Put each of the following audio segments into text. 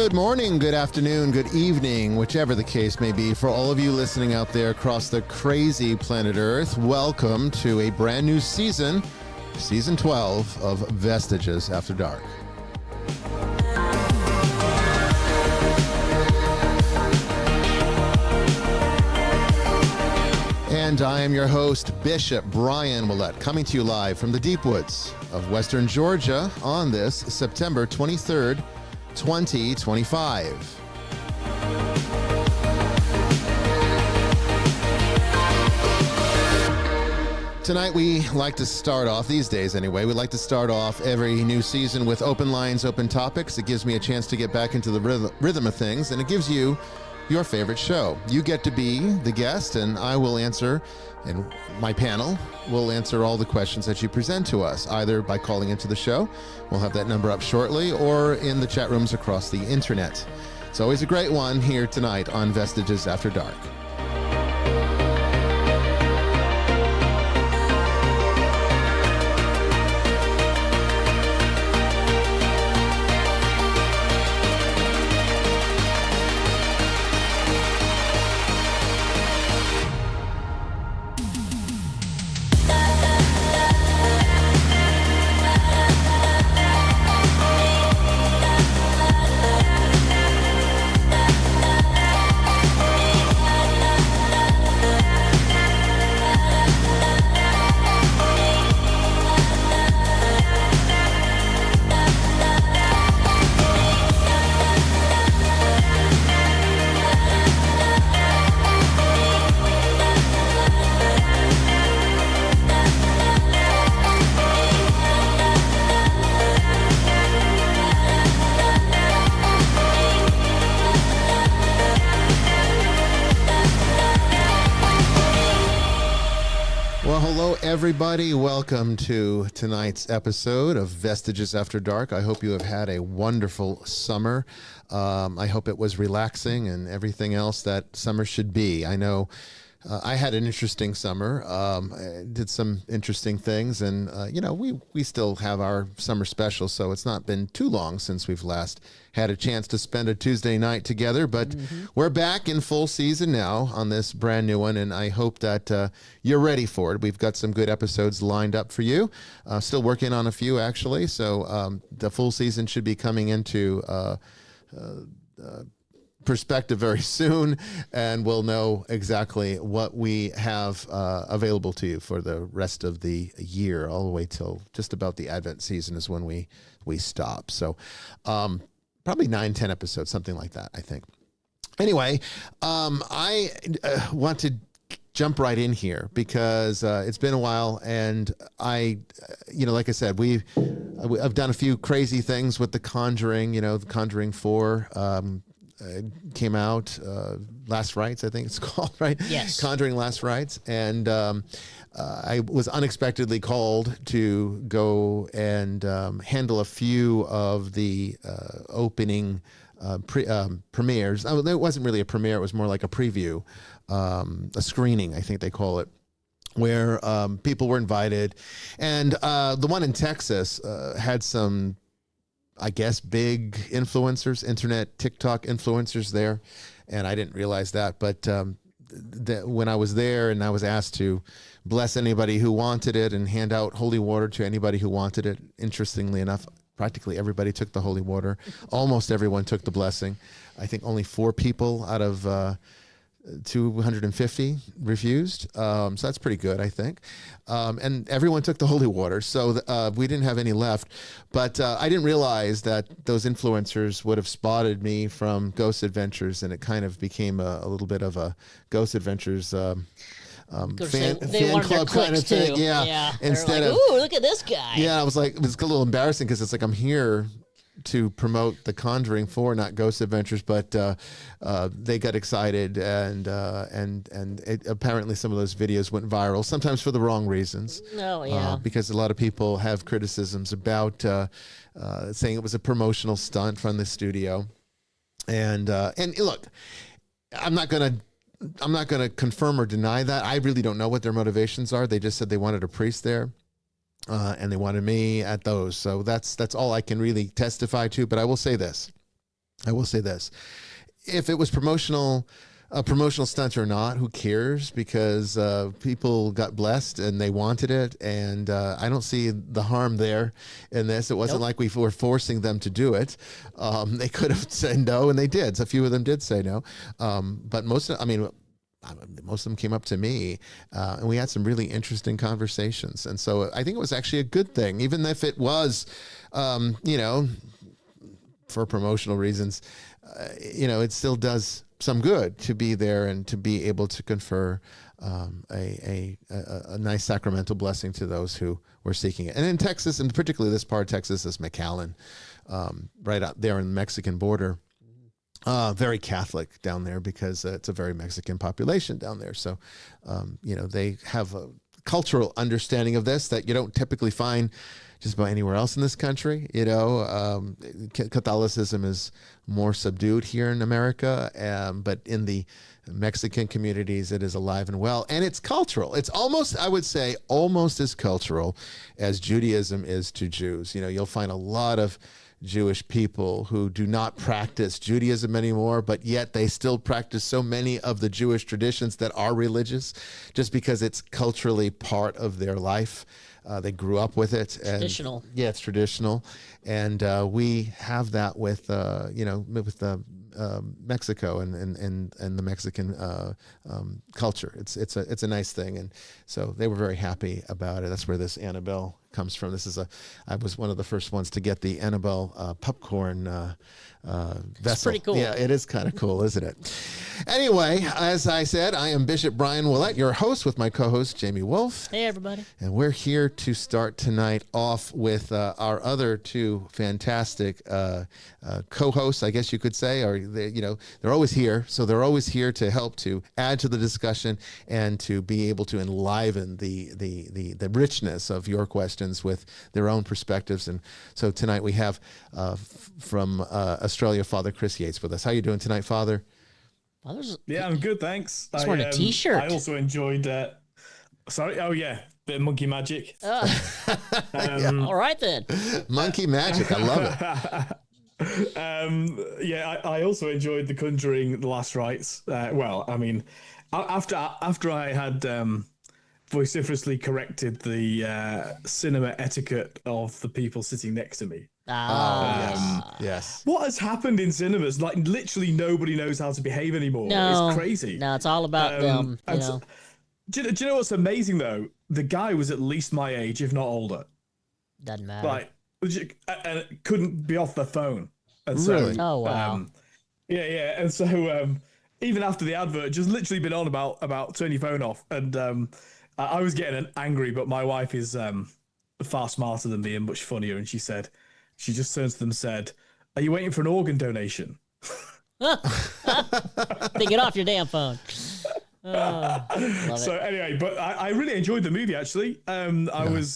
Good morning, good afternoon, good evening, whichever the case may be. For all of you listening out there across the crazy planet Earth, welcome to a brand new season, Season 12 of Vestiges After Dark. And I am your host, Bishop Bryan, coming to you live from the deep woods of Western Georgia on this September 23rd, 2025. Tonight we like to start off, these days anyway, we like to start off every new season with open lines, open topics. It gives me a chance to get back into the rhythm of things, and it gives you your favorite show. You get to be the guest, and I will answer, and my panel will answer all the questions that you present to us, either by calling into the show, we'll have that number up shortly, or in the chat rooms across the internet. It's always a great one here tonight on Vestiges After Dark. Everybody, welcome to tonight's episode of Vestiges After Dark. I hope you have had a wonderful summer. I hope it was relaxing and everything else that summer should be. I know I had an interesting summer. I did some interesting things, and we still have our summer special, so it's not been too long since we've last had a chance to spend a Tuesday night together, but we're back in full season now on this brand new one, and I hope that you're ready for it. We've got some good episodes lined up for you. Still working on a few, actually, so the full season should be coming into perspective very soon, and we'll know exactly what we have available to you for the rest of the year, all the way till just about the Advent season is when we stop. So probably 9-10 episodes, something like that, I think. Anyway, I want to jump right in here because it's been a while, and I like I said, I've done a few crazy things with The Conjuring. The Conjuring 4 came out, Last Rites, I think it's called, right? Yes. Conjuring Last Rites. And I was unexpectedly called to go and handle a few of the opening premieres. It wasn't really a premiere, it was more like a preview, a screening, I think they call it, where people were invited. And the one in Texas had some, I guess, big influencers, internet, TikTok influencers there. And I didn't realize that. But when I was there and I was asked to bless anybody who wanted it and hand out holy water to anybody who wanted it, interestingly enough, practically everybody took the holy water. Almost everyone took the blessing. I think only 4 people out of 250 refused. So that's pretty good, I think. And everyone took the holy water. So we didn't have any left. But I didn't realize that those influencers would have spotted me from Ghost Adventures, and it kind of became a little bit of a Ghost Adventures fan club kind of thing. Too. Yeah. Instead of, ooh, look at this guy. Yeah, I was like, it was a little embarrassing because it's like I'm here to promote The Conjuring 4, not Ghost Adventures, but they got excited, and apparently some of those videos went viral, sometimes for the wrong reasons. Oh, yeah. Because a lot of people have criticisms about saying it was a promotional stunt from the studio. And look, I'm not going to confirm or deny that. I really don't know what their motivations are. They just said they wanted a priest there. And they wanted me at those. So that's all I can really testify to. But I will say this. I will say this. If it was a promotional stunt or not, who cares? Because people got blessed and they wanted it. And I don't see the harm there in this. It wasn't like we were forcing them to do it. They could have said no, and they did. So a few of them did say no. But most of them came up to me, and we had some really interesting conversations. And so I think it was actually a good thing, even if it was, for promotional reasons, it still does some good to be there and to be able to confer a nice sacramental blessing to those who were seeking it. And in Texas, and particularly this part of Texas, is McAllen, right out there on the Mexican border. Very Catholic down there because it's a very Mexican population down there. So, they have a cultural understanding of this that you don't typically find just about anywhere else in this country. Catholicism is more subdued here in America, but in the Mexican communities, it is alive and well, and it's cultural. It's almost, I would say, almost as cultural as Judaism is to Jews. You'll find a lot of Jewish people who do not practice Judaism anymore, but yet they still practice so many of the Jewish traditions that are religious, just because it's culturally part of their life. They grew up with it. Traditional. And, yeah, it's traditional. And we have that with Mexico and the Mexican culture. It's a nice thing. And so they were very happy about it. That's where this Annabelle comes from. I was one of the first ones to get the Annabelle popcorn vessel. It's pretty cool. Yeah, it is kind of cool, isn't it? Anyway, as I said, I am Bishop Bryan Willett, your host, with my co-host Jamie Wolfe. Hey, everybody. And we're here to start tonight off with our other two fantastic co-hosts, I guess you could say, or they're always here. So they're always here to help to add to the discussion and to be able to enliven the richness of your questions with their own perspectives. And so tonight we have from Australia, Father Chris Yates with us. How are you doing tonight, Father? Yeah, I'm good, thanks. Just wearing a t-shirt. I also enjoyed bit of monkey magic. All right then. Monkey magic, I love it. I also enjoyed The Conjuring: The Last Rites. After I had vociferously corrected the cinema etiquette of the people sitting next to me. Yes. What has happened in cinemas? Like, literally nobody knows how to behave anymore. No, it's crazy. No, it's all about them. Do you know what's amazing though? The guy was at least my age, if not older. Doesn't matter. Like, and couldn't be off the phone. And really? Oh wow. Yeah. And so even after the advert, just literally been on about turn your phone off. And I was getting angry, but my wife is far smarter than me and much funnier. And she just turns to them and said, "Are you waiting for an organ donation?" Then get off your damn phone. So anyway, but I really enjoyed the movie actually. I was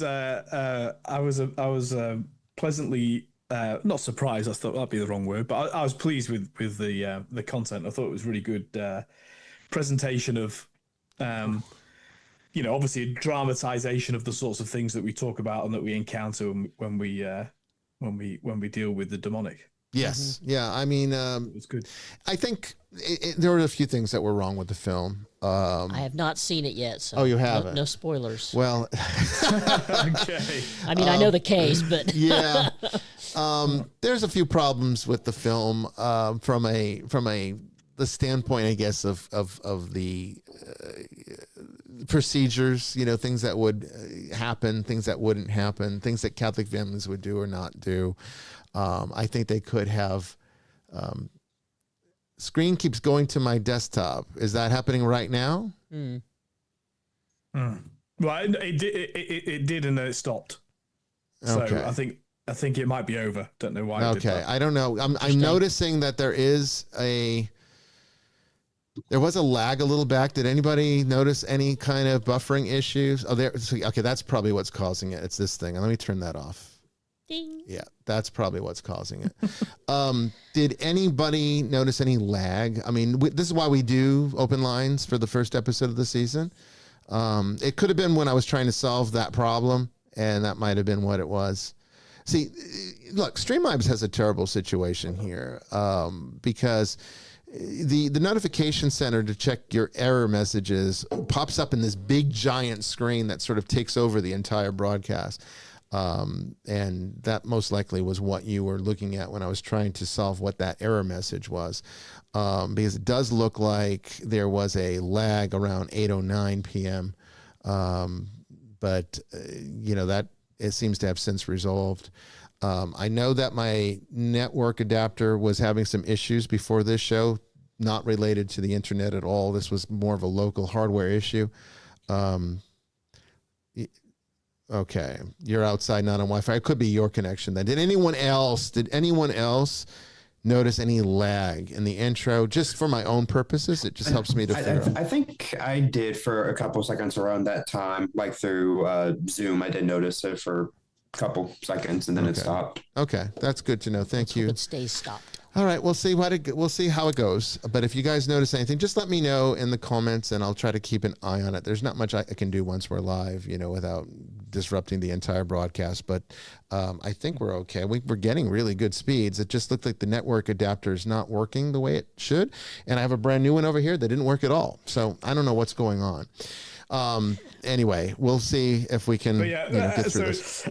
pleasantly not surprised. I thought that'd be the wrong word, but I was pleased with the content. I thought it was really good presentation of obviously a dramatization of the sorts of things that we talk about and that we encounter when we deal with the demonic. Yes. Mm-hmm. Yeah. I mean, it was good. I think there were a few things that were wrong with the film. I have not seen it yet. So you haven't? No spoilers. Well, okay. I mean, I know the case, but yeah. There's a few problems with the film from the standpoint, I guess, of the procedures, things that would happen, things that wouldn't happen, things that Catholic families would do or not do. I think they could have. Screen keeps going to my desktop. Is that happening right now? Well, it did, and then it stopped. So okay. I think it might be over. Don't know why. Okay, I don't know. I'm noticing that there was a lag a little back. Did anybody notice any kind of buffering issues? Okay, that's probably what's causing it. It's this thing. Let me turn that off. Ding. Yeah, that's probably what's causing it. Did anybody notice any lag? I mean, this is why we do open lines for the first episode of the season. It could have been when I was trying to solve that problem, and that might have been what it was. See, look, StreamLabs has a terrible situation here because the notification center to check your error messages pops up in this big giant screen that sort of takes over the entire broadcast. And that most likely was what you were looking at when I was trying to solve what that error message was. Because it does look like there was a lag around 8:09 p.m. But that it seems to have since resolved. I know that my network adapter was having some issues before this show, not related to the internet at all. This was more of a local hardware issue. Okay, you're outside, not on Wi-Fi. It could be your connection then. Did anyone else notice any lag in the intro? Just for my own purposes, it just helps me to figure out. I think I did for a couple seconds around that time, like through Zoom. I did notice it for a couple seconds, and then it stopped. Okay, that's good to know. Thank you. It stays stopped. All right, we'll see how it goes. But if you guys notice anything, just let me know in the comments, and I'll try to keep an eye on it. There's not much I can do once we're live, without disrupting the entire broadcast. But I think we're okay. We're getting really good speeds. It just looked like the network adapter is not working the way it should, and I have a brand new one over here that didn't work at all. So I don't know what's going on. Anyway, we'll see if we can get through this.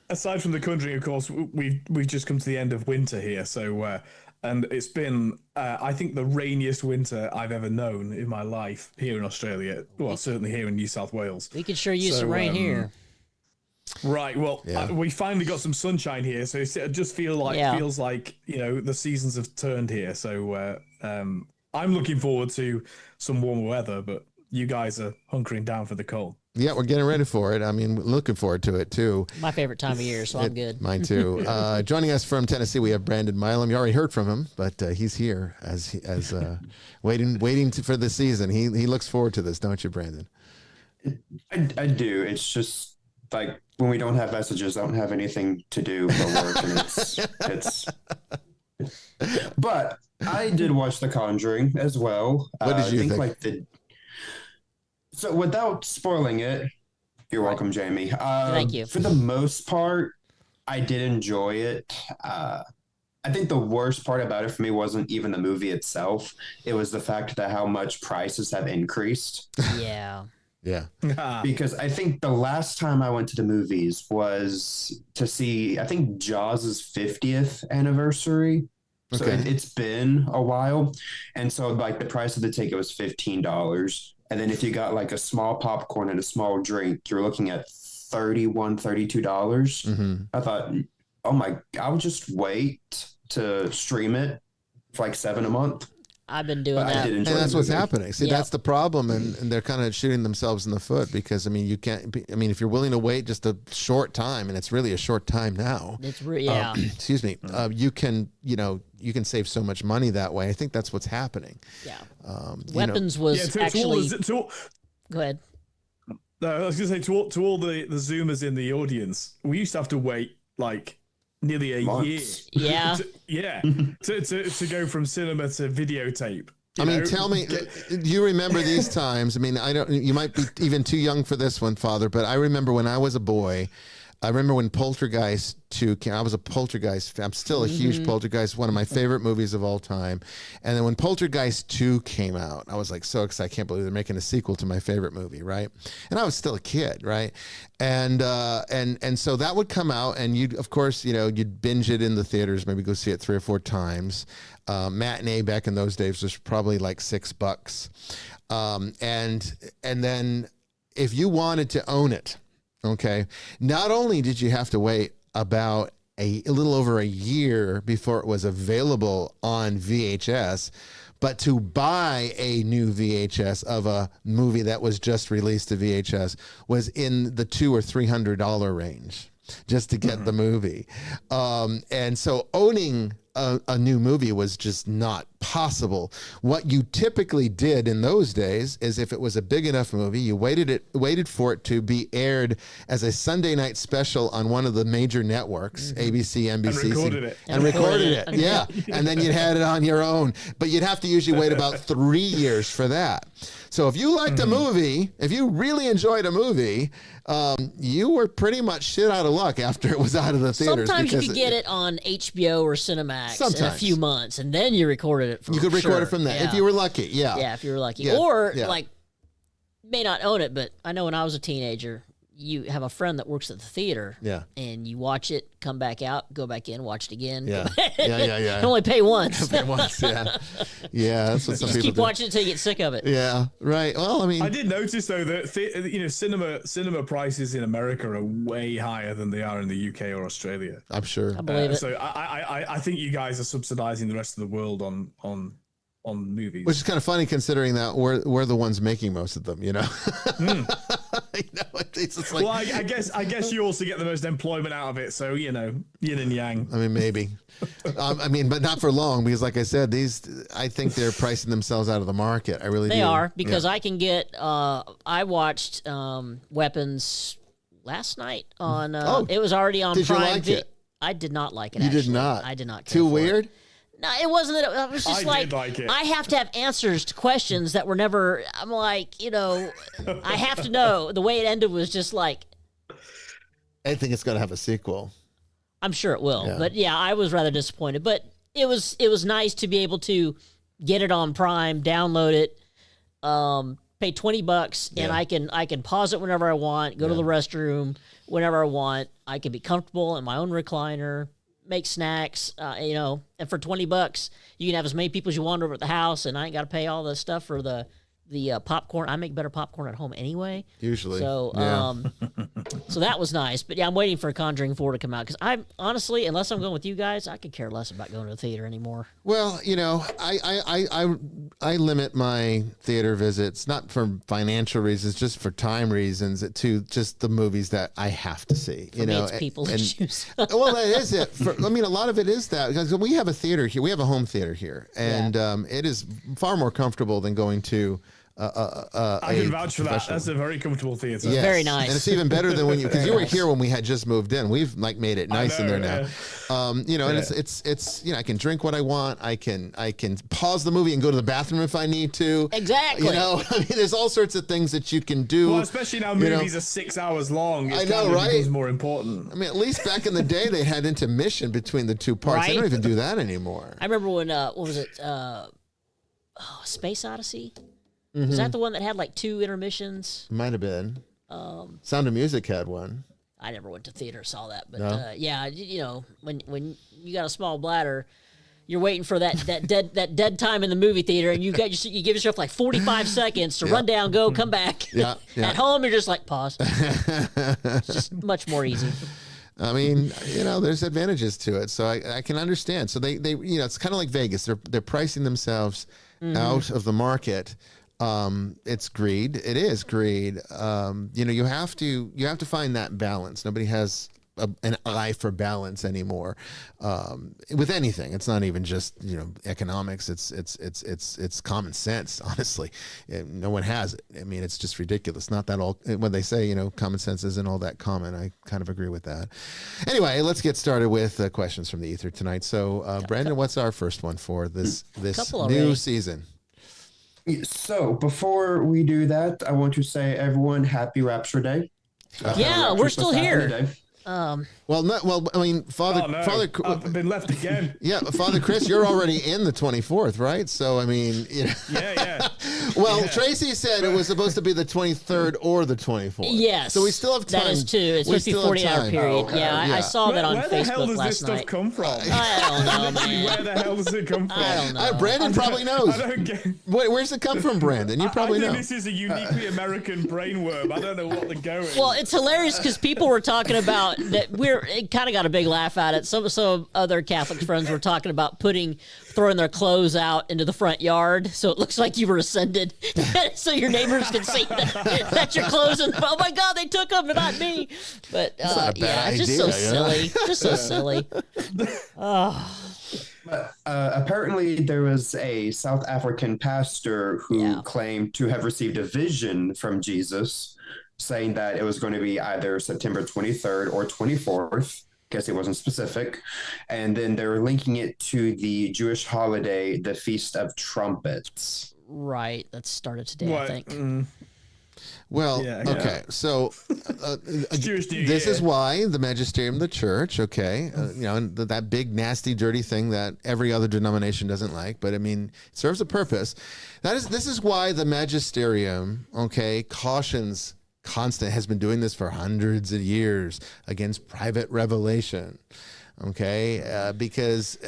Aside from the country, of course, we've just come to the end of winter here. So, and it's been, I think, the rainiest winter I've ever known in my life here in Australia. Well, certainly here in New South Wales. We could sure use some rain here. Right. Well, we finally got some sunshine here, so it just feels like the seasons have turned here. So I'm looking forward to some warmer weather, but you guys are hunkering down for the cold. Yeah, we're getting ready for it. I mean, looking forward to it, too. My favorite time of year, so I'm good. Mine, too. Joining us from Tennessee, we have Brandon Milam. You already heard from him, but he's here as waiting for the season. He looks forward to this, don't you, Brandon? I do. It's just like when we don't have messages, I don't have anything to do but work. And it's But I did watch The Conjuring as well. What did you think? So without spoiling it, you're welcome, Jamie. Thank you. For the most part, I did enjoy it. I think the worst part about it for me wasn't even the movie itself. It was the fact that how much prices have increased. Yeah. Yeah. Because I think the last time I went to the movies was to see, I think, Jaws' 50th anniversary. So it's been a while. And so like the price of the ticket was $15. And then if you got like a small popcorn and a small drink, you're looking at $31, $32. Mm-hmm. I thought, oh my, I'll just wait to stream it for like $7 a month. I've been doing that. And that's what's happening. See, that's the problem. And they're kind of shooting themselves in the foot because, I mean, you can't, if you're willing to wait just a short time, and it's really a short time now. It's excuse me. You can save so much money that way. I think that's what's happening. Yeah. Weapons was actually. Go ahead. No, I was going to say to all the Zoomers in the audience, we used to have to wait like nearly a months. year. Yeah. to go from cinema to videotape. I mean, tell me, do you remember these times? I mean, you might be even too young for this one, Father, but I remember when I was a boy. I remember when Poltergeist 2 came. I was a Poltergeist fan. I'm still a huge Poltergeist, one of my favorite movies of all time. And then when Poltergeist 2 came out, I was like so excited. I can't believe they're making a sequel to my favorite movie, right? And I was still a kid, right? And so that would come out, and you'd binge it in the theaters, maybe go see it 3 or 4 times. Matinee back in those days was probably like $6. And then if you wanted to own it, okay, not only did you have to wait about a little over a year before it was available on VHS, but to buy a new VHS of a movie that was just released to VHS was in the $200 or $300 range just to get the movie. And so owning a new movie was just not possible. What you typically did in those days is if it was a big enough movie, you waited for it to be aired as a Sunday night special on one of the major networks, ABC, NBC, and recorded it. Yeah. And then you'd had it on your own, but you'd have to usually wait about 3 years for that. So if you liked a movie, if you really enjoyed a movie, you were pretty much shit out of luck after it was out of the theaters. Sometimes you could get it on HBO or Cinemax in a few months, and then you recorded it from You could record it from that, if you were lucky, yeah. Yeah, if you were lucky. Or, like, may not own it, but I know when I was a teenager, you have a friend that works at the theater, and you watch it, come back out, go back in, watch it again. Yeah. You only pay once. Pay once, yeah. Yeah, that's what some Just people keep do. watching it until you get sick of it. Yeah, right. Well, I mean, I did notice though that cinema prices in America are way higher than they are in the UK or Australia. I'm sure. I believe it. So I think you guys are subsidizing the rest of the world on movies, Which is kind of funny considering that we're the ones making most of them, you know. It's just like, well, I guess you also get the most employment out of it, so yin and yang. I mean, maybe. But not for long, because like I said, I think they're pricing themselves out of the market. I really do. They are, because I can get. I watched Weapons last night on. It was already on Prime. Did you like it? I did not like it. You actually. did not. I did not. Care Too for weird. It. No, it wasn't that. It was just I did like it. I have to have answers to questions that were never. I'm like, I have to know. The way it ended was just like. I think it's going to have a sequel. I'm sure it will, Yeah. but yeah, I was rather disappointed. But it was nice to be able to get it on Prime, download it, pay $20, and I can pause it whenever I want, go to the restroom whenever I want. I can be comfortable in my own recliner, make snacks, and for $20, you can have as many people as you want over at the house, and I ain't got to pay all the stuff for the popcorn. I make better popcorn at home anyway. Usually. So, so that was nice. But yeah, I'm waiting for Conjuring 4 to come out because I'm honestly, unless I'm going with you guys, I could care less about going to the theater anymore. Well, I limit my theater visits not for financial reasons, just for time reasons, to just the movies that I have to see. For me, it's people issues. Well, that is it. A lot of it is that because we have a theater here. We have a home theater here, and it is far more comfortable than going to. I can vouch for that. That's a very comfortable theater. Yes. Very nice. And it's even better than because you were here when we had just moved in. We've made it nice in there now. And it's I can drink what I want. I can pause the movie and go to the bathroom if I need to. Exactly. There's all sorts of things that you can do. Well, especially now movies are 6 hours long. I know, right? Becomes more important. I mean, at least back in the day, they had intermission between the two parts. Right? They don't even do that anymore. I remember when what was it? Space Odyssey. Was that the one that had like 2 intermissions? Might have been. Sound of Music had one. I never went to theater, saw that, but No? when you got a small bladder, you're waiting for that dead time in the movie theater, and you give yourself like 45 seconds to run down, go, come back. Yeah. At home, you're just like pause. It's just much more easy. I mean, there's advantages to it, so I can understand. So they it's kind of like Vegas. They're pricing themselves out of the market. It's greed. It is greed. You have to find that balance. Nobody has an eye for balance anymore. With anything, it's not even just economics. It's common sense. Honestly, no one has it. I mean, it's just ridiculous. Not that all when they say common sense isn't all that common. I kind of agree with that. Anyway, let's get started with questions from the ether tonight. So, Brandon, what's our first one for this new season? So before we do that, I want to say everyone happy Rapture Day. We're still here. Father. I've been left again. Yeah, Father Chris, you're already in the 24th, right? So I mean, Yeah. Well, Tracy said it was supposed to be the 23rd or the 24th. Yes. So we still have time. That is too. It's supposed to be 40-hour period. Oh, okay. I saw that on Where Facebook the hell does last this stuff night. come from? I don't know, man. Where the hell does it come from? I don't know. Brandon probably knows. I don't get. Where's it come from, Brandon? You probably I think know. this is a uniquely American brainworm. I don't know what the go is. Well, it's hilarious because people were talking about that. It kind of got a big laugh at it. Some other Catholic friends were talking about throwing their clothes out into the front yard so it looks like you were ascended, so your neighbors can see that you're closing. Oh my God, they took them, not me. But not a bad it's just idea, so silly, just so silly. But apparently, there was a South African pastor who claimed to have received a vision from Jesus, saying that it was going to be either September 23rd or 24th. Guess it wasn't specific. And then they were linking it to the Jewish holiday, the Feast of Trumpets. Right. That started today, I think. Well, okay, so this is why the magisterium of the church, and that big, nasty, dirty thing that every other denomination doesn't like, but I mean, it serves a purpose. This is why the magisterium, cautions has been doing this for hundreds of years against private revelation. Because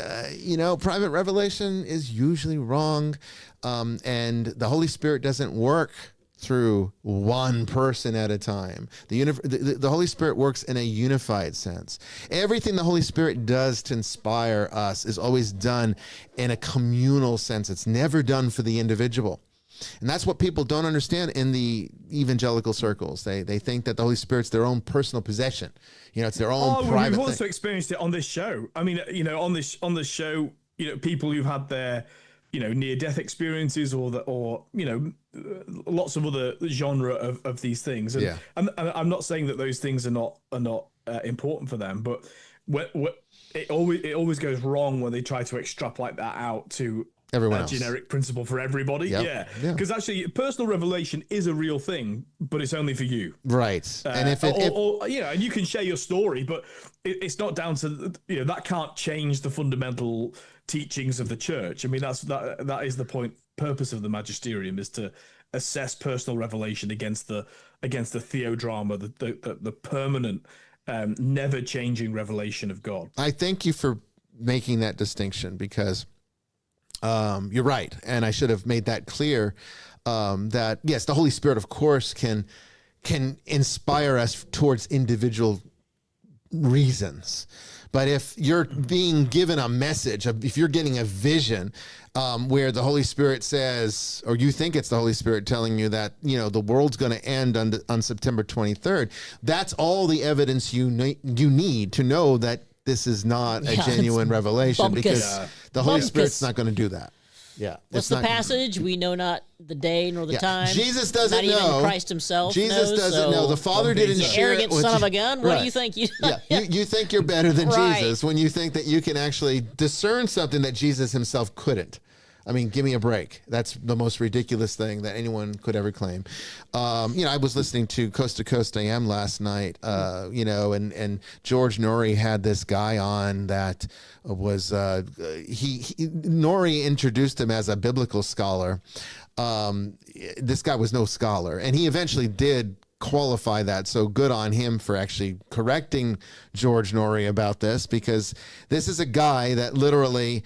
private revelation is usually wrong, and the Holy Spirit doesn't work through one person at a time. The Holy Spirit works in a unified sense. Everything the Holy Spirit does to inspire us is always done in a communal sense. It's never done for the individual. And that's what people don't understand in the evangelical circles. They think that the Holy Spirit's their own personal possession. It's their own private we've thing. also experienced it on this show. I mean, on this show, people who've had their near-death experiences or lots of other genre of these things. And I'm not saying that those things are not important for them, but it always goes wrong when they try to extrapolate that out to everyone a generic principle for everybody. Because actually personal revelation is a real thing, but it's only for you. Right. And and you can share your story, but it's not down to, that can't change the fundamental teachings of the church. I mean, that is the purpose of the magisterium, is to assess personal revelation against the theodrama, the permanent, never changing revelation of God. I thank you for making that distinction, because you're right, and I should have made that clear, that yes, the Holy Spirit, of course, can inspire us towards individual reasons. But if you're being given a message, if you're getting a vision where the Holy Spirit says, or you think it's the Holy Spirit telling you that, the world's going to end on September 23rd, that's all the evidence you need to know that this is not a genuine revelation, because the Holy Spirit's not going to do that. Yeah. What's the passage? We know not the day nor the time. Jesus doesn't know. Not even Christ himself Jesus knows, doesn't know. The Father didn't share arrogant son of a gun. What do you think? You think you're better than Jesus when you think that you can actually discern something that Jesus himself couldn't. I mean, give me a break. That's the most ridiculous thing that anyone could ever claim. I was listening to Coast to Coast AM last night, and George Norrie had this guy on that was, Norrie introduced him as a biblical scholar. This guy was no scholar, and he eventually did qualify that. So good on him for actually correcting George Norrie about this, because this is a guy that literally,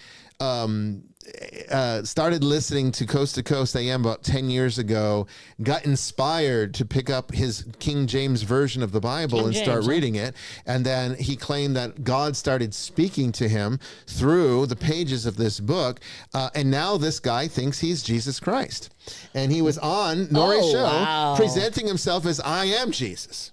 started listening to Coast AM about 10 years ago, got inspired to pick up his King James version of the Bible start reading it. And then he claimed that God started speaking to him through the pages of this book. And now this guy thinks he's Jesus Christ. And he was on Norrie's show presenting himself as, I am Jesus.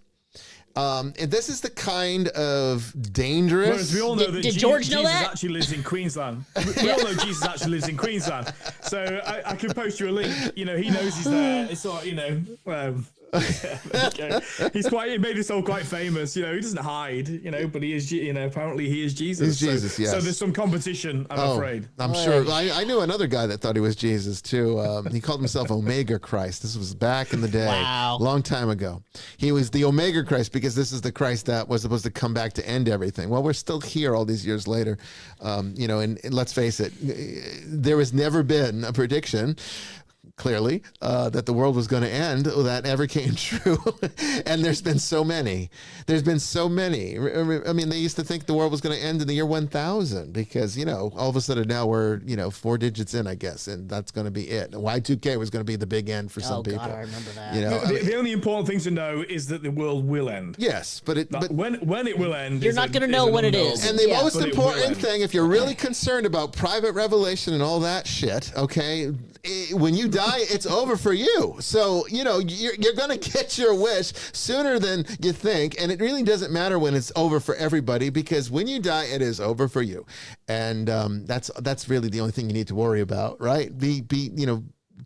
And this is the kind of dangerous. Whereas we all know that George know Jesus that? actually lives in Queensland. We all know Jesus actually lives in Queensland. So I can post you a link. He knows he's there. It's sort of, he's he made himself quite famous. He doesn't hide. But he is. Apparently he is Jesus. He's Jesus. Yes. So there's some competition. I'm afraid. I'm sure. I knew another guy that thought he was Jesus too. He called himself Omega Christ. This was back in the day, long time ago. He was the Omega Christ because this is the Christ that was supposed to come back to end everything. Well, we're still here all these years later. And let's face it, there has never been a prediction, clearly, that the world was going to end that ever came true. And there's been so many. I mean, they used to think the world was going to end in the year 1000 because, all of a sudden now we're, 4 digits in, I guess, and that's going to be it. Y2K was going to be the big end for some people. God, I remember that. The only important thing to know is that the world will end. Yes, but when it will end, you're not going to know when it is. And the most important thing, if you're really concerned about private revelation and all that shit, okay, when you die, it's over for you. So, you're going to get your wish sooner than you think. And it really doesn't matter when it's over for everybody, because when you die, it is over for you. And that's really the only thing you need to worry about, right?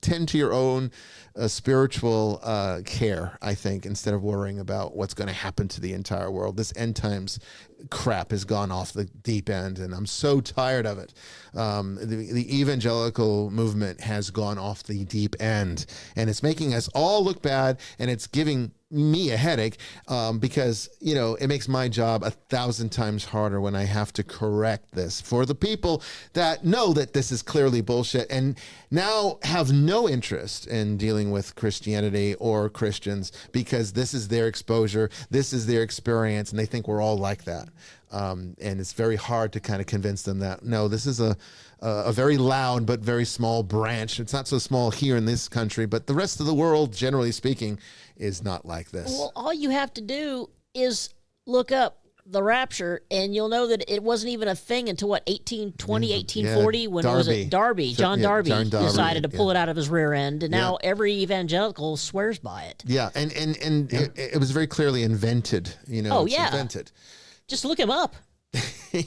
Tend to your own spiritual care, I think, instead of worrying about what's going to happen to the entire world. This end times crap has gone off the deep end, and I'm so tired of it. The evangelical movement has gone off the deep end, and it's making us all look bad, and it's giving me a headache because, it makes my job 1,000 times harder when I have to correct this for the people that know that this is clearly bullshit and now have no interest in dealing with Christianity or Christians, because this is their exposure, this is their experience, and they think we're all like that. And it's very hard to kind of convince them that, no, this is a very loud but very small branch. It's not so small here in this country, but the rest of the world, generally speaking, is not like this. Well, all you have to do is look up the rapture, and you'll know that it wasn't even a thing until 1820, 1840, when Darby. was it Darby? John Darby decided to pull it out of his rear end, and now every evangelical swears by it. Yeah, and it was very clearly invented. Invented. Just look him up. They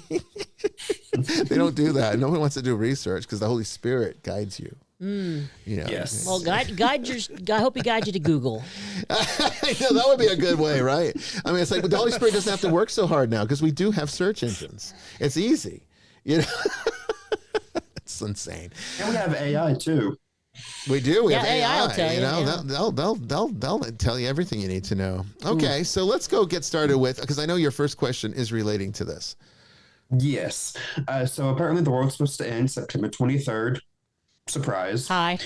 don't do that. No one wants to do research because the Holy Spirit guides you. Yes. Well, I hope he guides you to Google. That would be a good way, right? I mean, it's like the Holy Spirit doesn't have to work so hard now because we do have search engines. It's easy. It's insane. And we have AI too. We do. We have AI will tell you. They'll tell you everything you need to know. Okay, so let's go get started with, because I know your first question is relating to this. Yes. So apparently the world's supposed to end September 23rd. Surprise. Hi.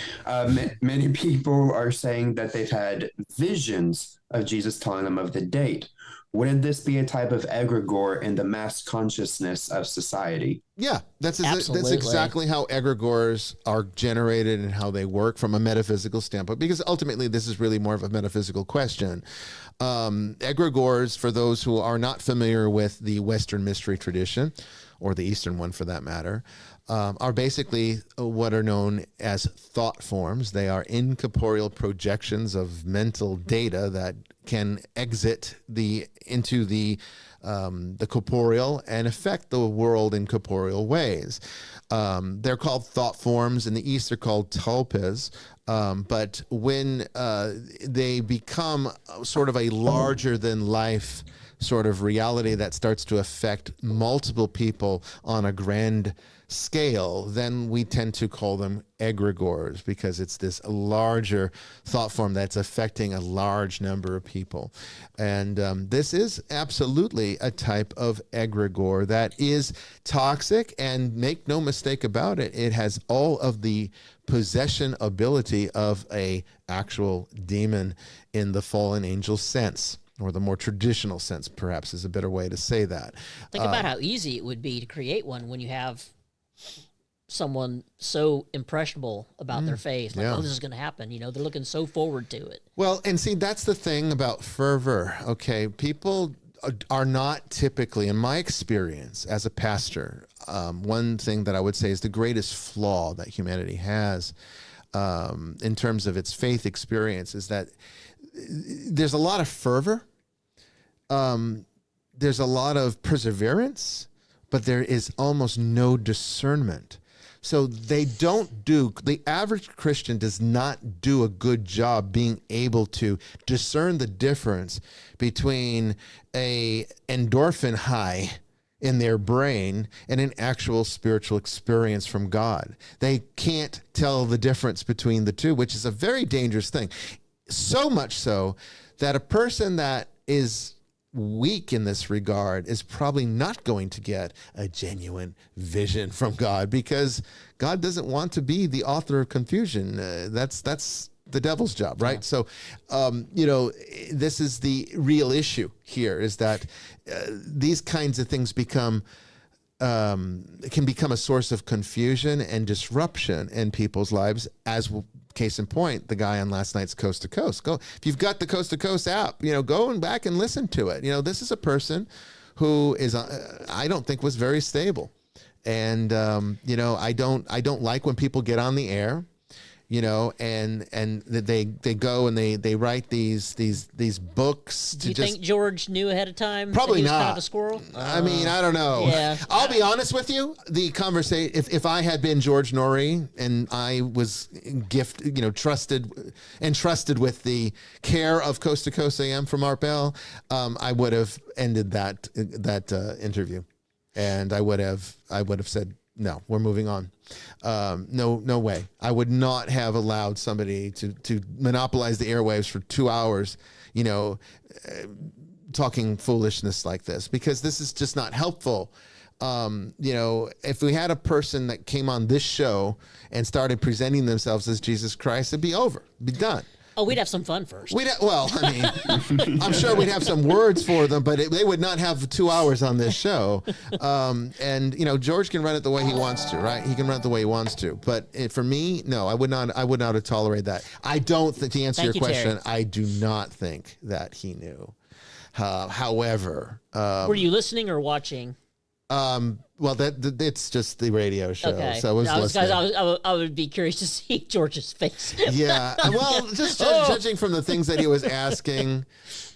Many people are saying that they've had visions of Jesus telling them of the date. Wouldn't this be a type of egregore in the mass consciousness of society? Yeah, that's exactly how egregores are generated and how they work from a metaphysical standpoint, because ultimately this is really more of a metaphysical question. Egregores, for those who are not familiar with the Western mystery tradition, or the Eastern one for that matter, are basically what are known as thought forms. They are incorporeal projections of mental data that can exit into the corporeal and affect the world in corporeal ways. They're called thought forms. In the East, they're called tulpas. But when they become sort of a larger than life sort of reality that starts to affect multiple people on a grand scale, then we tend to call them egregores, because it's this larger thought form that's affecting a large number of people. And this is absolutely a type of egregore that is toxic, and make no mistake about it, it has all of the possession ability of a actual demon in the fallen angel sense, or the more traditional sense, perhaps, is a better way to say that. Think about how easy it would be to create one when you have someone so impressionable about their faith. Like, this is going to happen. They're looking so forward to it. Well, and see, that's the thing about fervor. Okay, people are not typically, in my experience as a pastor, one thing that I would say is the greatest flaw that humanity has in terms of its faith experience is that there's a lot of fervor, there's a lot of perseverance, but there is almost no discernment. So the average Christian does not do a good job being able to discern the difference between a endorphin high in their brain and an actual spiritual experience from God. They can't tell the difference between the two, which is a very dangerous thing. So much so that a person that is weak in this regard is probably not going to get a genuine vision from God, because God doesn't want to be the author of confusion. That's the devil's job, right? Yeah. So, this is the real issue here, is that these kinds of things can become a source of confusion and disruption in people's lives, as case in point, the guy on last night's Coast to Coast. Go, if you've got the Coast to Coast app, go and back and listen to it. This is a person who is, I don't think, was very stable. And, I don't like when people get on the air and they go and they write these books. Do you think George knew ahead of time? Probably that he was not. kind of a squirrel. I mean, I don't know. Yeah. I'll be honest with you. The conversation, if I had been George Norrie and I was entrusted with the care of Coast to Coast AM from Art Bell, I would have ended that interview, and I would have said, no, we're moving on. No way. I would not have allowed somebody to monopolize the airwaves for 2 hours, talking foolishness like this, because this is just not helpful. If we had a person that came on this show and started presenting themselves as Jesus Christ, it'd be over, it'd be done. Oh, we'd have some fun first. I'm sure we'd have some words for them, but they would not have 2 hours on this show. George can run it the way he wants to, right? He can run it the way he wants to. But for me, no, I would not have tolerated that. I don't think, to answer your question, Terry, I do not think that he knew. However, were you listening or watching? Well, it's just the radio show, okay. So I would be curious to see George's face. Yeah, well, just judging from the things that he was asking,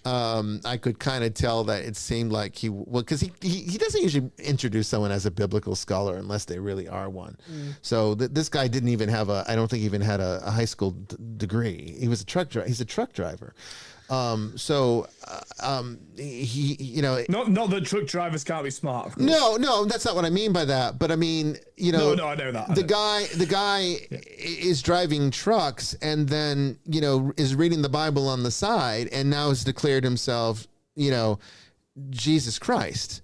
I could kind of tell that it seemed like because he doesn't usually introduce someone as a biblical scholar unless they really are one. So this guy didn't even have I don't think even had a high school degree. He was a truck driver. He's a truck driver. Not that truck drivers can't be smart. Of course. No, that's not what I mean by that. But I mean, No, I know that. The guy is driving trucks and then, is reading the Bible on the side and now has declared himself, Jesus Christ.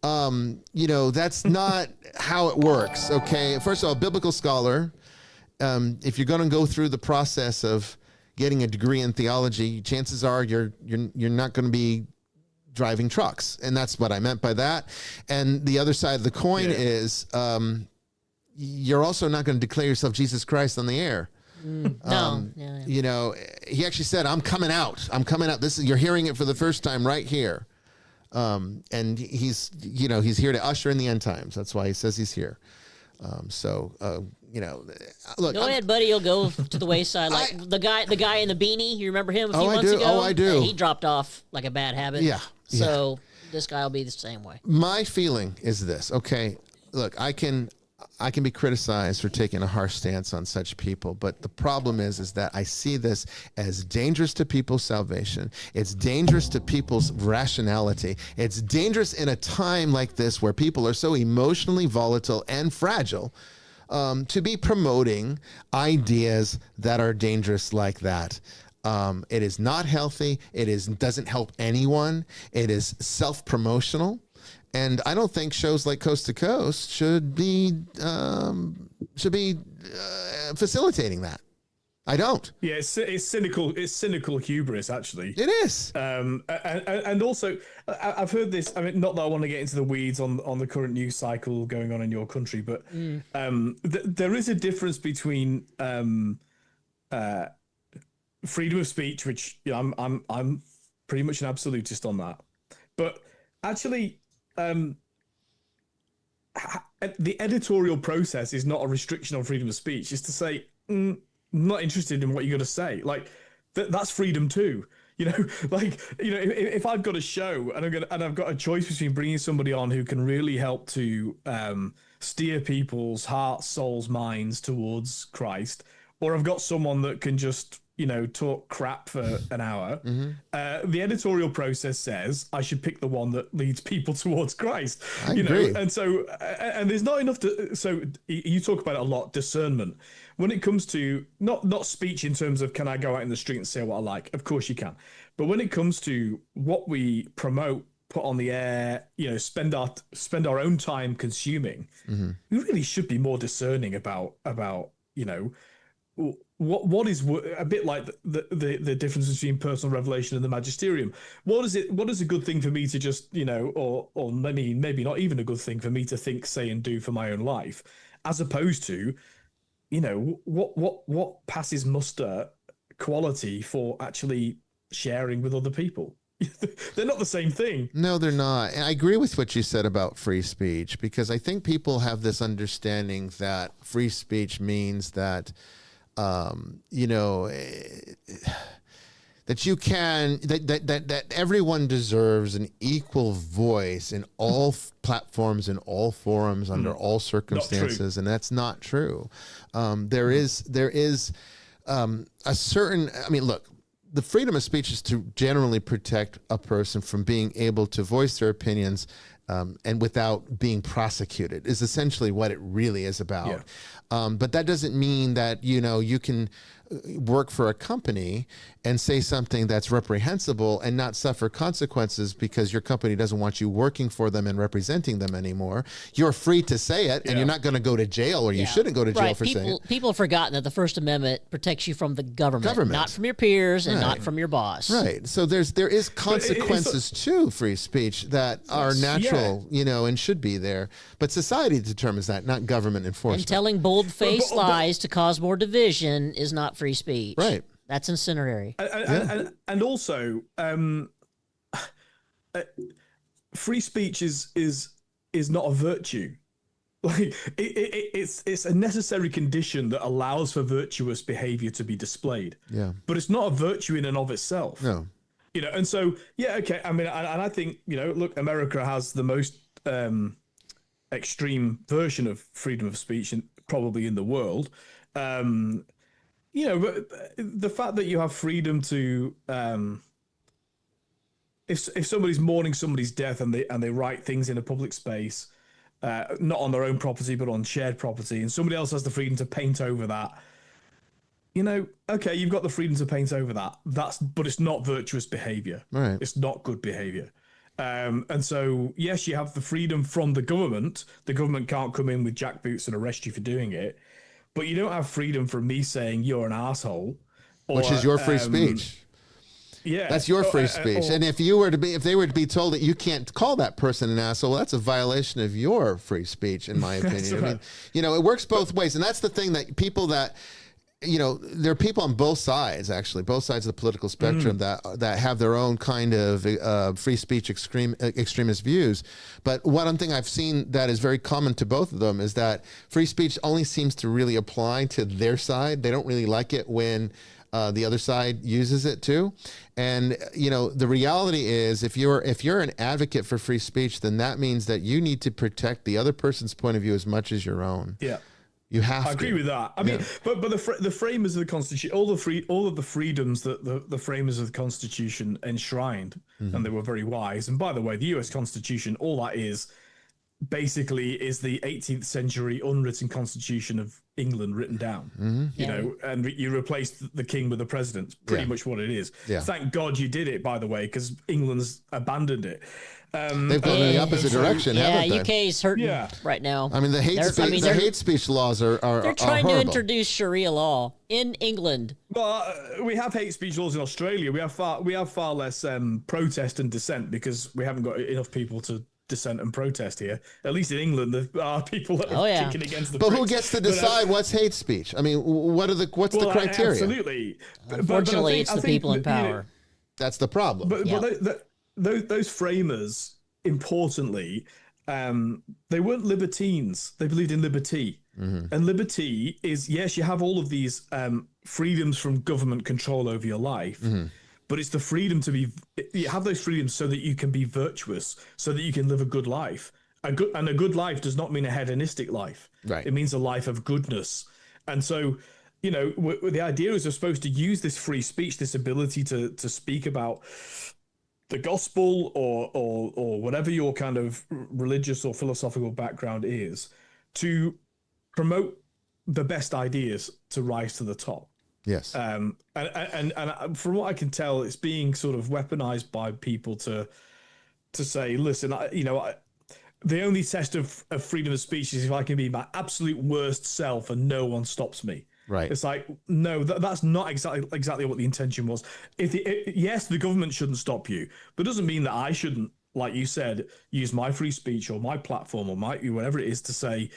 That's not how it works. Okay. First of all, biblical scholar, if you're going to go through the process of getting a degree in theology, chances are you're not going to be driving trucks. And that's what I meant by that. And the other side of the coin is you're also not going to declare yourself Jesus Christ on the air. No. He actually said, I'm coming out. You're hearing it for the first time right here. And he's here to usher in the end times. That's why he says he's here. Look. Go ahead, buddy. You'll go to the wayside. Like the guy in the beanie. You remember him a few months ago? Oh, I do. He dropped off like a bad habit. Yeah. So this guy will be the same way. My feeling is this. Okay, look, I can be criticized for taking a harsh stance on such people, but the problem is that I see this as dangerous to people's salvation. It's dangerous to people's rationality. It's dangerous in a time like this where people are so emotionally volatile and fragile, to be promoting ideas that are dangerous like that. It is not healthy. Doesn't help anyone. It is self-promotional. And I don't think shows like Coast to Coast should be facilitating that. I don't. Yeah, it's cynical. It's cynical hubris, actually. It is. And also, I've heard this. I mean, not that I want to get into the weeds on the current news cycle going on in your country, but there is a difference between freedom of speech, which I'm pretty much an absolutist on that, but actually. The editorial process is not a restriction on freedom of speech. It's to say, I'm not interested in what you're going to say. Like that's freedom too. If I've got a show and I've got a choice between bringing somebody on who can really help to steer people's hearts, souls, minds towards Christ, or I've got someone that can just talk crap for an hour. The editorial process says I should pick the one that leads people towards Christ. I agree. And so, and there's not enough so you talk about it a lot, discernment. When it comes to not speech in terms of can I go out in the street and say what I like? Of course you can. But when it comes to what we promote, put on the air, spend our own time consuming, we really should be more discerning about what is a bit like the difference between personal revelation and the magisterium. What is a good thing for me to just or maybe not even a good thing for me to think, say, and do for my own life, as opposed to what passes muster quality for actually sharing with other people. They're not the same thing. No, they're not. And I agree with what you said about free speech, because I think people have this understanding that free speech means that you know, that you can, that everyone deserves an equal voice in all platforms, in all forums, under all circumstances, and that's not true. There is a certain, I mean, look, the freedom of speech is to generally protect a person from being able to voice their opinions and without being prosecuted, is essentially what it really is about. But that doesn't mean that, you know, you can work for a company and say something that's reprehensible and not suffer consequences because your company doesn't want you working for them and representing them anymore. You're free to say it, and you're not going to go to jail, or you shouldn't go to jail for saying it. People have forgotten that the First Amendment protects you from the government. Not from your peers and not from your boss. Right. So there is consequences to free speech that are natural, you know, and should be there. But society determines that, not government enforcement. And telling bold-faced lies to cause more division is not free speech. Right. That's incendiary. And also, free speech is not a virtue. Like it's a necessary condition that allows for virtuous behavior to be displayed. Yeah. But it's not a virtue in and of itself. No. You know, and so okay. I mean, and I think, you know, look, America has the most extreme version of freedom of speech probably in the world. You know, but the fact that you have freedom to, if somebody's mourning somebody's death and they write things in a public space, not on their own property but on shared property, and somebody else has the freedom to paint over that, you know, okay, you've got the freedom to paint over that. But it's not virtuous behavior. Right. It's not good behavior. And so, yes, you have the freedom from the government. The government can't come in with jackboots and arrest you for doing it. But you don't have freedom from me saying you're an asshole, which is your free speech. Yeah, that's your free speech. And if they were to be told that you can't call that person an asshole, well, that's a violation of your free speech, in my opinion. Right. I mean, you know, it works both ways, and that's the thing that people that, you know, there are people on both sides, actually, both sides of the political spectrum that have their own kind of free speech extremist views. But one thing I've seen that is very common to both of them is that free speech only seems to really apply to their side. They don't really like it when the other side uses it too. And, you know, the reality is if you're an advocate for free speech, then that means that you need to protect the other person's point of view as much as your own. Yeah. You have I agree with that. I mean, but the framers of the Constitution, all of the freedoms that the framers of the Constitution enshrined, and they were very wise. And by the way, the U.S. Constitution, all that is basically is the 18th century unwritten Constitution of England written down. You know, and you replaced the king with the president. Pretty much what it is. Yeah. Thank God you did it, by the way, because England's abandoned it. They've gone in the opposite direction, haven't they? UK's hurting right now. I mean, the hate speech laws are they're trying horrible. to introduce Sharia law in England. Well, we have hate speech laws in Australia. We have far less protest and dissent because we haven't got enough people to dissent and protest here. At least in England, there are people that are kicking against the. But who gets to decide what's hate speech? I mean, what's the criteria? Absolutely. Unfortunately, it's the people in power. You know, that's the problem. But those framers, importantly, they weren't libertines. They believed in liberty. And liberty is, yes, you have all of these freedoms from government control over your life, but it's the freedom to you have those freedoms so that you can be virtuous, so that you can live a good life. A good life does not mean a hedonistic life. Right. It means a life of goodness. And so, you know, the idea is we're supposed to use this free speech, this ability to speak about the gospel or whatever your kind of religious or philosophical background is, to promote the best ideas to rise to the top. Yes. And from what I can tell, it's being sort of weaponized by people to say, listen, the only test of freedom of speech is if I can be my absolute worst self and no one stops me. Right. It's like, no, that's not exactly what the intention was. Yes, the government shouldn't stop you, but it doesn't mean that I shouldn't, like you said, use my free speech or my platform or whatever it is to say,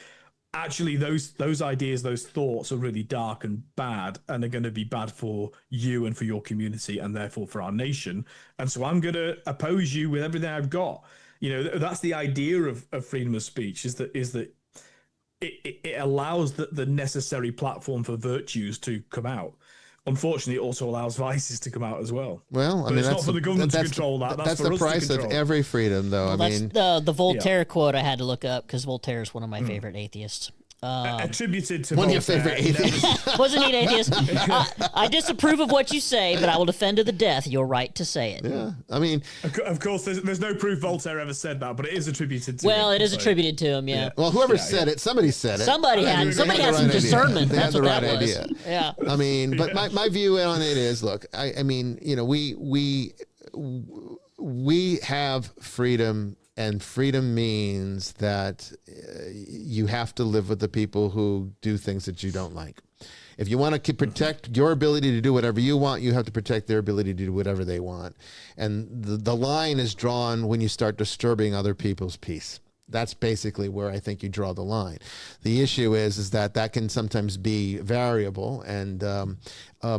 actually, those ideas, those thoughts are really dark and bad, and they're going to be bad for you and for your community, and therefore for our nation. And so I'm going to oppose you with everything I've got. You know, that's the idea of freedom of speech, is that it allows the necessary platform for virtues to come out. Unfortunately, it also allows vices to come out as well. Well, I mean, it's that's not for the government to control that. That's for the us price to of control. every freedom, though. Well, I that's mean, the Voltaire quote I had to look up because Voltaire is one of my favorite atheists. Attributed to one of your Voltaire, favorite atheists. Wasn't he an atheist? I disapprove of what you say, but I will defend to the death your right to say it. Yeah, I mean, of course, there's no proof Voltaire ever said that, but it is attributed to Well, him, it is so- attributed to him, yeah. well, whoever said it, somebody said it. Somebody had They some the right discernment. Idea. They That's had the what right that was. idea. Yeah. I mean, but my view on it is, look, I mean, you know, we have freedom, and freedom means that you have to live with the people who do things that you don't like. If you want to protect your ability to do whatever you want, you have to protect their ability to do whatever they want. And the line is drawn when you start disturbing other people's peace. That's basically where I think you draw the line. The issue is that can sometimes be variable, and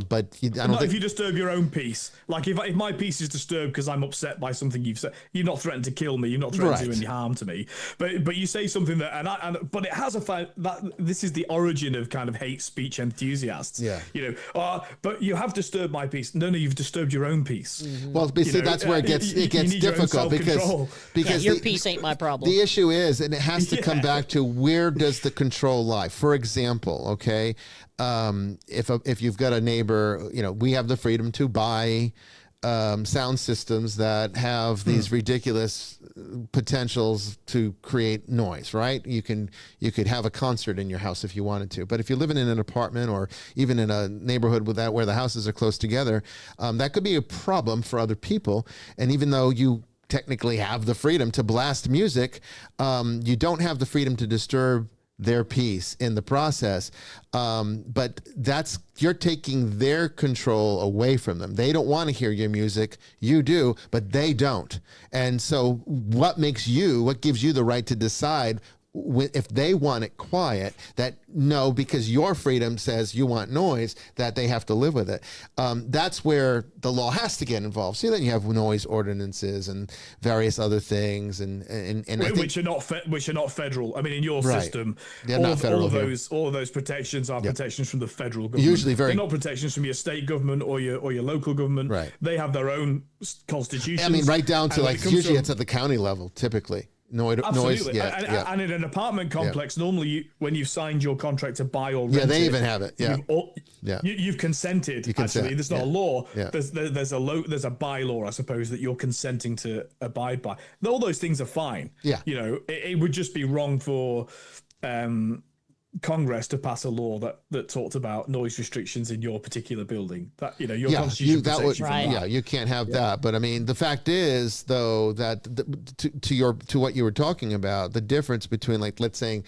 but I don't Not think if you disturb your own peace. Like if my peace is disturbed because I'm upset by something you've said, you've not threatened to kill me, you've not threatened to do any harm to me. But you say something that but it has that this is the origin of kind of hate speech enthusiasts. Yeah. You know, but you have disturbed my peace. No, you've disturbed your own peace. well, see, that's where it gets difficult because Your peace ain't my problem. The issue is, and it has to come back to, where does the control lie? For example, okay, if you've got a neighbor, you know, we have the freedom to buy sound systems that have these ridiculous potentials to create noise, right? You could have a concert in your house if you wanted to, but if you're living in an apartment or even in a neighborhood where the houses are close together, that could be a problem for other people. And even though you technically have the freedom to blast music, you don't have the freedom to disturb their peace in the process. But you're taking their control away from them. They don't want to hear your music. You do, but they don't. And so what gives you the right to decide if they want it quiet, that no, because your freedom says you want noise, that they have to live with it. That's where the law has to get involved. So then you have noise ordinances and various other things, and I think, which are not federal. I mean, in your system, all of those protections are protections from the federal government. Usually they're not protections from your state government or your local government. Right. They have their own constitutions. I mean, right down to usually it's at the county level, typically. Absolutely. Noise, And in an apartment complex, normally when you've signed your contract to buy or rent, they even have it. You've consented. Actually, there's not a law. Yeah. There's a bylaw, I suppose, that you're consenting to abide by. All those things are fine. Yeah. You know, it would just be wrong for Congress to pass a law that talked about noise restrictions in your particular building. That, you know, your constitution protects you from that. Yeah, you can't have that. But I mean, the fact is, though, that to what you were talking about, the difference between, like, let's say,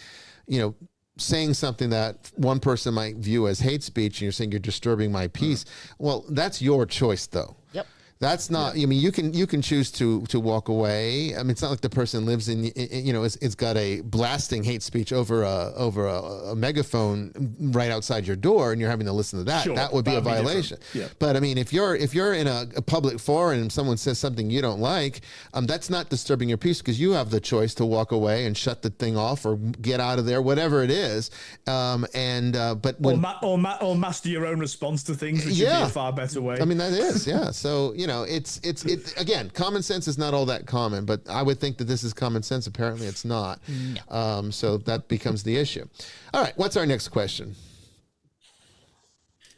you know, saying something that one person might view as hate speech, and you're saying you're disturbing my peace. Well, that's your choice, though. Yep. That's not. I mean, you can choose to walk away. I mean, it's not like the person lives in, you know, it's got a blasting hate speech over a megaphone right outside your door, and you're having to listen to that. Sure, that would be a violation. Yeah. But I mean, if you're in a public forum and someone says something you don't like, that's not disturbing your peace, because you have the choice to walk away and shut the thing off or get out of there, whatever it is. But when or master your own response to things, which would be a far better way. I mean, that is, yeah. So, you know, it's again, common sense is not all that common, but I would think that this is common sense. Apparently it's not. No. So that becomes the issue. All right. What's our next question?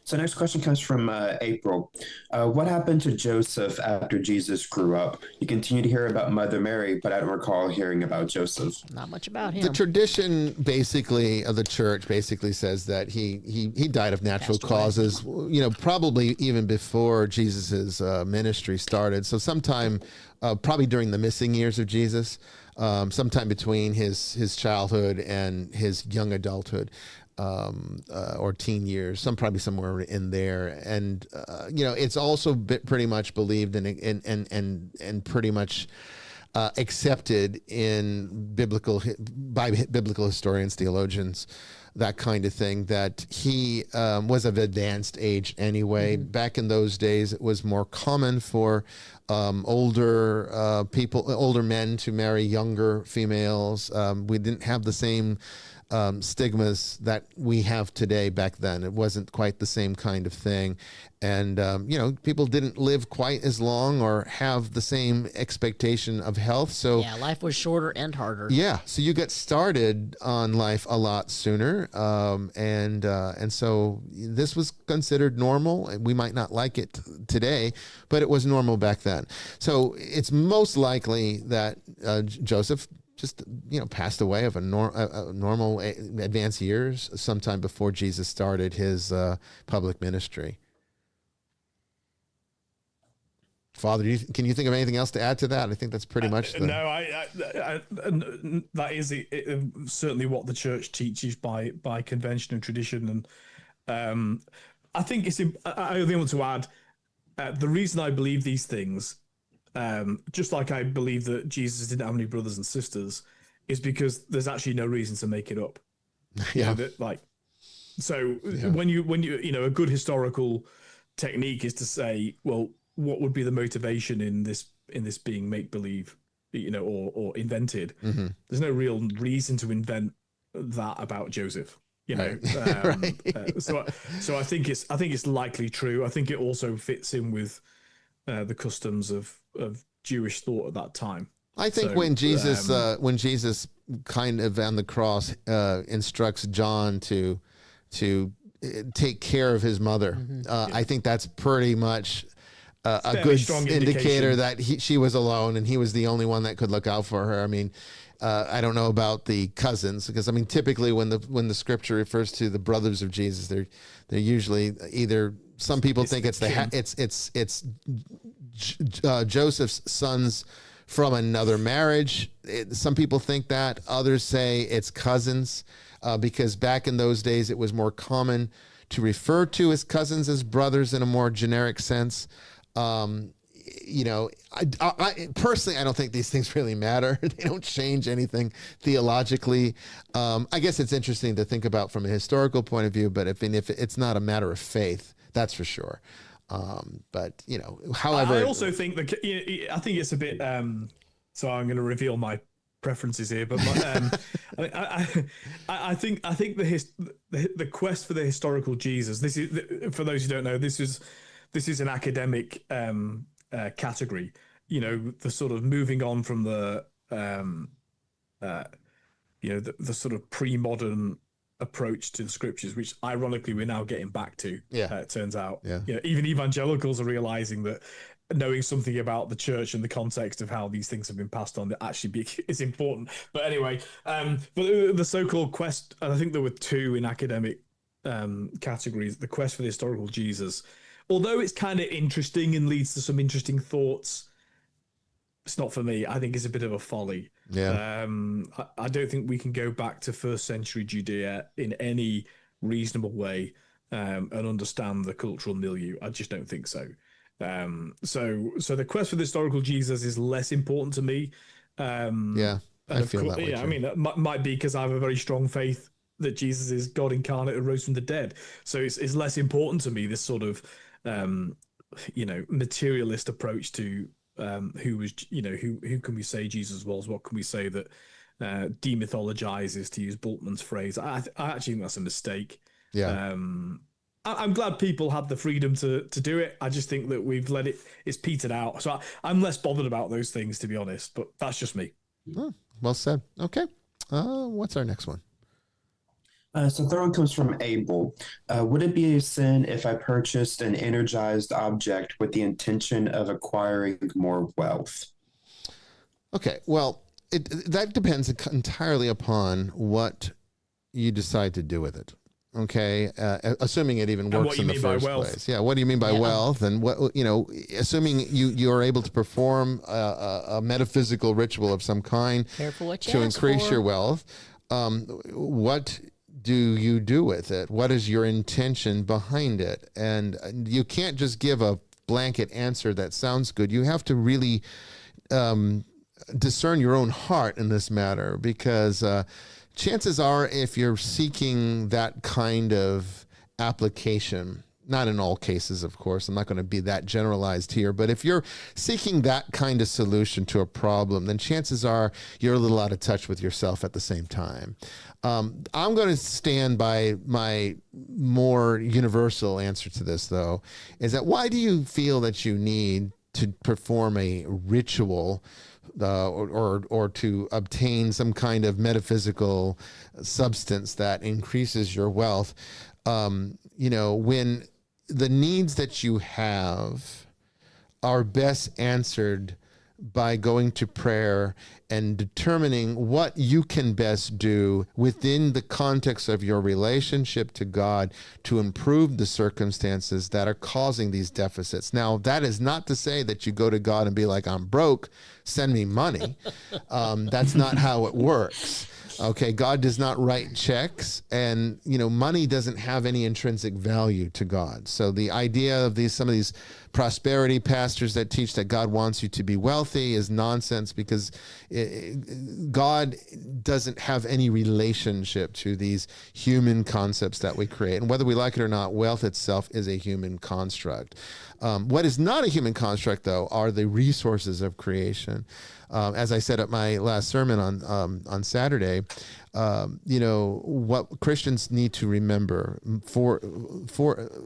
So next question comes from April. What happened to Joseph after Jesus grew up? You continue to hear about Mother Mary, but I don't recall hearing about Joseph. Not much about him. The tradition basically of the church basically says that he died of natural causes, you know, probably even before Jesus's ministry started. So sometime probably during the missing years of Jesus, sometime between his childhood and his young adulthood. Or teen years, probably somewhere in there, and you know, it's also pretty much believed and pretty much accepted by biblical historians, theologians, that kind of thing, that he was of advanced age anyway. Back in those days, it was more common for older men to marry younger females. We didn't have the same stigmas that we have today back then. It wasn't quite the same kind of thing. And, people didn't live quite as long or have the same expectation of health. So yeah, life was shorter and harder. yeah, so you get started on life a lot sooner, and so this was considered normal. We might not like it today, but it was normal back then. So it's most likely that Joseph just passed away of a normal advanced years sometime before Jesus started his public ministry. Father, can you think of anything else to add to that? I think that's pretty much the... No, that is certainly what the church teaches by convention and tradition. And I think I only want to add the reason I believe these things, just like I believe that Jesus didn't have any brothers and sisters, is because there's actually no reason to make it up. Yeah. When you a good historical technique is to say, well, what would be the motivation in this being make believe, or invented? Mm-hmm. There's no real reason to invent that about Joseph, Right. So I think it's likely true. I think it also fits in with the customs of Jewish thought at that time. I think when Jesus kind of on the cross instructs John to take care of his mother, mm-hmm. I think that's pretty much a good indicator that she was alone and he was the only one that could look out for her. I mean, I don't know about the cousins, because I mean, typically when the scripture refers to the brothers of Jesus, they're usually either, some people think it's Joseph's sons from another marriage. Some people think that. Others say it's cousins, because back in those days it was more common to refer to his cousins as brothers in a more generic sense. I personally, I don't think these things really matter. They don't change anything theologically. I guess it's interesting to think about from a historical point of view, but if it's not a matter of faith, that's for sure. But however, I also think I think it's a bit. So I'm going to reveal my preferences here, but I think the quest for the historical Jesus. This is, for those who don't know, this is an academic category. The sort of moving on from the sort of pre-modern approach to the scriptures, which ironically we're now getting back to. It turns out. Even evangelicals are realizing that knowing something about the church and the context of how these things have been passed on is important. But anyway, but the so-called quest, and I think there were two in academic categories: the quest for the historical Jesus. Although it's kind of interesting and leads to some interesting thoughts, it's not for me. I think it's a bit of a folly. Yeah. I don't think we can go back to first century Judea in any reasonable way and understand the cultural milieu. I just don't think so. So the quest for the historical Jesus is less important to me. I feel that way. I mean, that might be because I have a very strong faith that Jesus is God incarnate and rose from the dead. So it's less important to me, this sort of materialist approach to who can we say Jesus was? What can we say that demythologizes, to use Bultmann's phrase? I actually think that's a mistake. Yeah. I'm glad people had the freedom to do it. I just think that we've let it's petered out. So I'm less bothered about those things, to be honest, but that's just me. Oh, well said. Okay. What's our next one? So third one comes from Abel. Would it be a sin if I purchased an energized object with the intention of acquiring more wealth? Okay, well, that depends entirely upon what you decide to do with it. Okay, assuming it even works in the first place. Yeah, what do you mean by wealth? And what assuming you are able to perform a metaphysical ritual of some kind to increase your wealth, what do you do with it? What is your intention behind it? And you can't just give a blanket answer that sounds good. You have to really discern your own heart in this matter, because chances are, if you're seeking that kind of application, Not in all cases, of course. I'm not going to be that generalized here. But if you're seeking that kind of solution to a problem, then chances are you're a little out of touch with yourself at the same time. I'm going to stand by my more universal answer to this, though, is that why do you feel that you need to perform a ritual or to obtain some kind of metaphysical substance that increases your wealth, when the needs that you have are best answered by going to prayer and determining what you can best do within the context of your relationship to God to improve the circumstances that are causing these deficits. Now, that is not to say that you go to God and be like, I'm broke, send me money. That's not how it works. Okay, God does not write checks, and money doesn't have any intrinsic value to God. So the idea of some of these prosperity pastors that teach that God wants you to be wealthy is nonsense, because God doesn't have any relationship to these human concepts that we create. And whether we like it or not, wealth itself is a human construct. What is not a human construct, though, are the resources of creation. As I said at my last sermon on Saturday, what Christians need to remember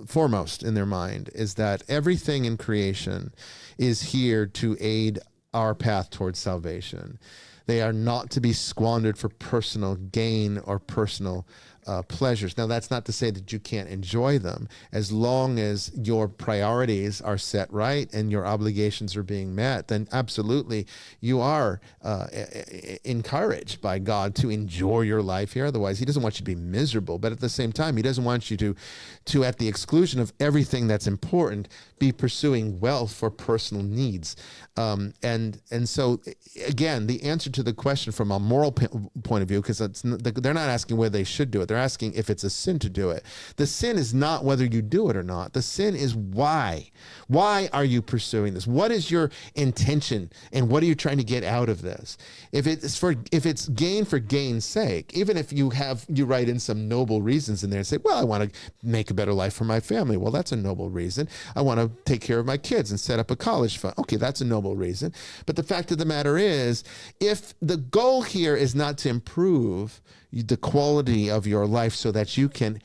foremost in their mind is that everything in creation is here to aid our path towards salvation. They are not to be squandered for personal gain or personal pleasures. Now, that's not to say that you can't enjoy them, as long as your priorities are set right and your obligations are being met. Then absolutely you are encouraged by God to enjoy your life here. Otherwise, he doesn't want you to be miserable, but at the same time, he doesn't want you to at the exclusion of everything that's important, be pursuing wealth for personal needs. And so again, the answer to the question from a moral point of view, because they're not asking whether they should do it. They're asking if it's a sin to do it. The sin is not whether you do it or not. The sin is why. Why are you pursuing this? What is your intention, and what are you trying to get out of this? If it's gain for gain's sake, even if you write in some noble reasons in there and say, well, I want to make a better life for my family. Well, that's a noble reason. I want to take care of my kids and set up a college fund. Okay, that's a noble reason. But the fact of the matter is, if the goal here is not to improve the quality of your life so that you can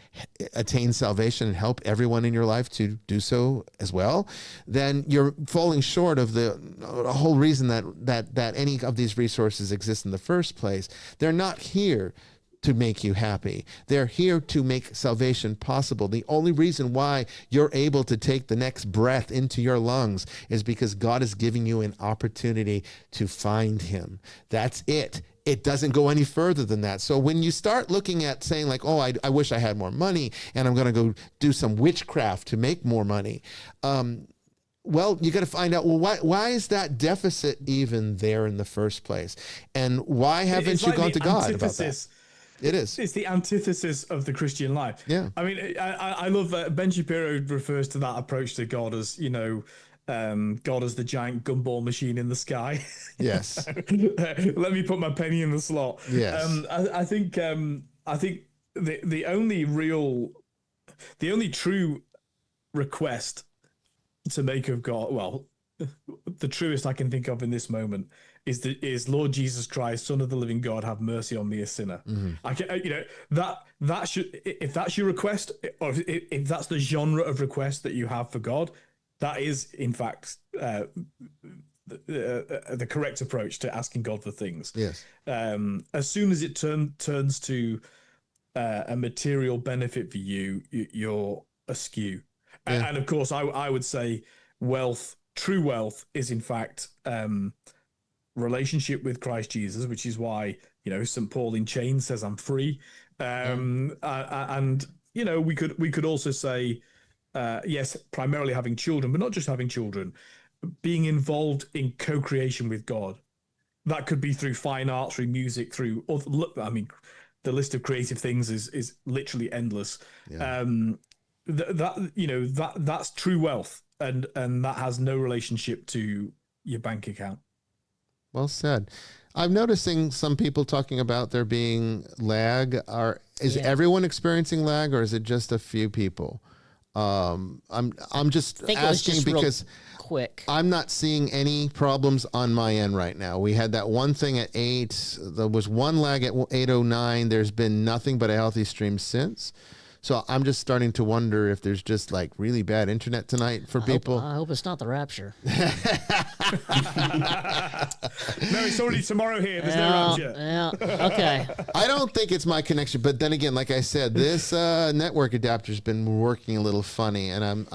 attain salvation and help everyone in your life to do so as well, then you're falling short of the whole reason that any of these resources exist in the first place. They're not here to make you happy. They're here to make salvation possible. The only reason why you're able to take the next breath into your lungs is because God is giving you an opportunity to find him. That's it. It doesn't go any further than that. So when you start looking at saying like, oh, I wish I had more money and I'm going to go do some witchcraft to make more money. Well, you got to find out, well, why is that deficit even there in the first place? And why haven't you gone to God about that? It is. It's the antithesis of the Christian life. Yeah. I mean, I love that Ben Shapiro refers to that approach to God as, God as the giant gumball machine in the sky. Yes. Let me put my penny in the slot. Yes. I think the only true request to make of God, well, the truest I can think of in this moment is Lord Jesus Christ, Son of the living God, have mercy on me, a sinner. Mm-hmm. I can, that should, if that's your request, or if that's the genre of request that you have for God, that is in fact the correct approach to asking God for things. Yes. As soon as it turns to a material benefit for you, you're askew. Yeah. And of course, I would say true wealth is in fact relationship with Christ Jesus, which is why St. Paul in chains says I'm free. And we could also say yes, primarily having children, but not just having children, being involved in co-creation with God. That could be through fine art, through music, through the list of creative things is literally endless. Yeah. That's true wealth, and that has no relationship to your bank account. Well said. I'm noticing some people talking about there being lag. Is everyone experiencing lag, or is it just a few people? I'm just think it was asking just real because quick. I'm not seeing any problems on my end right now. We had that one thing at 8. There was one lag at 8:09. There's been nothing but a healthy stream since. So I'm just starting to wonder if there's just like really bad internet tonight for people. I hope it's not the rapture. No, it's already tomorrow here. There's no rapture. Yeah. Okay. I don't think it's my connection, but then again, like I said, this network adapter's been working a little funny, and I'm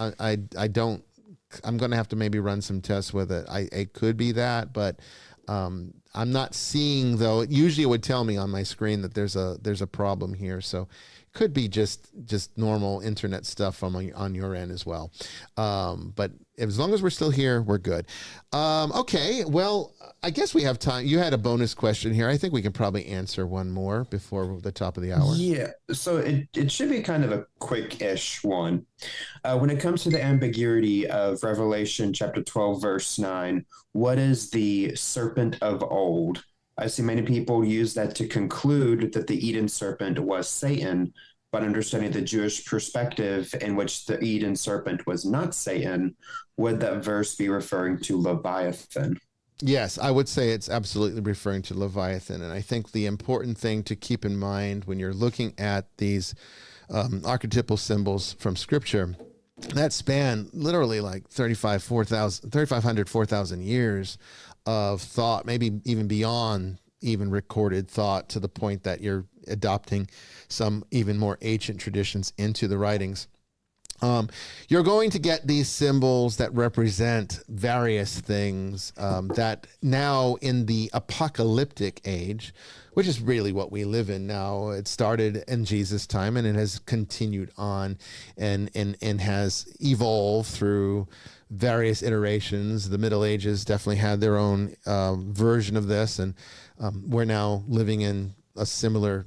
going to have to maybe run some tests with it. It could be that, but I'm not seeing though. Usually it would tell me on my screen that there's a problem here. So could be just normal internet stuff on your end as well. But as long as we're still here, we're good. Okay, well, I guess we have time. You had a bonus question here. I think we can probably answer one more before the top of the hour. Yeah, so it should be kind of a quick-ish one. When it comes to the ambiguity of Revelation chapter 12, verse 9, what is the serpent of old? I see many people use that to conclude that the Eden serpent was Satan, but understanding the Jewish perspective in which the Eden serpent was not Satan, would that verse be referring to Leviathan? Yes, I would say it's absolutely referring to Leviathan. And I think the important thing to keep in mind when you're looking at these archetypal symbols from Scripture that span literally like 3,500, 4,000 years of thought, maybe even beyond even recorded thought, to the point that you're adopting some even more ancient traditions into the writings. You're going to get these symbols that represent various things that now in the apocalyptic age, which is really what we live in now. It started in Jesus' time and it has continued on and has evolved through various iterations. The Middle Ages definitely had their own version of this, and we're now living in a similar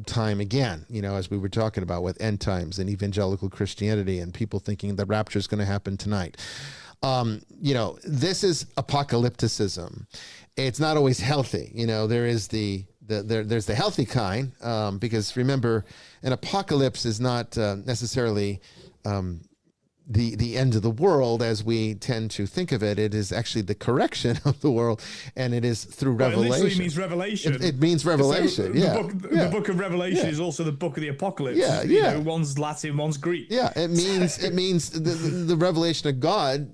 time again, as we were talking about with end times and evangelical Christianity and people thinking the rapture is going to happen tonight. This is apocalypticism. It's not always healthy. There is there's the healthy kind, because remember, an apocalypse is not necessarily the end of the world as we tend to think of it. It is actually the correction of the world, and it is through revelation. It literally means revelation. It means revelation. So the book of Revelation is also the book of the apocalypse. One's Latin, one's Greek. Yeah, it means the revelation of God.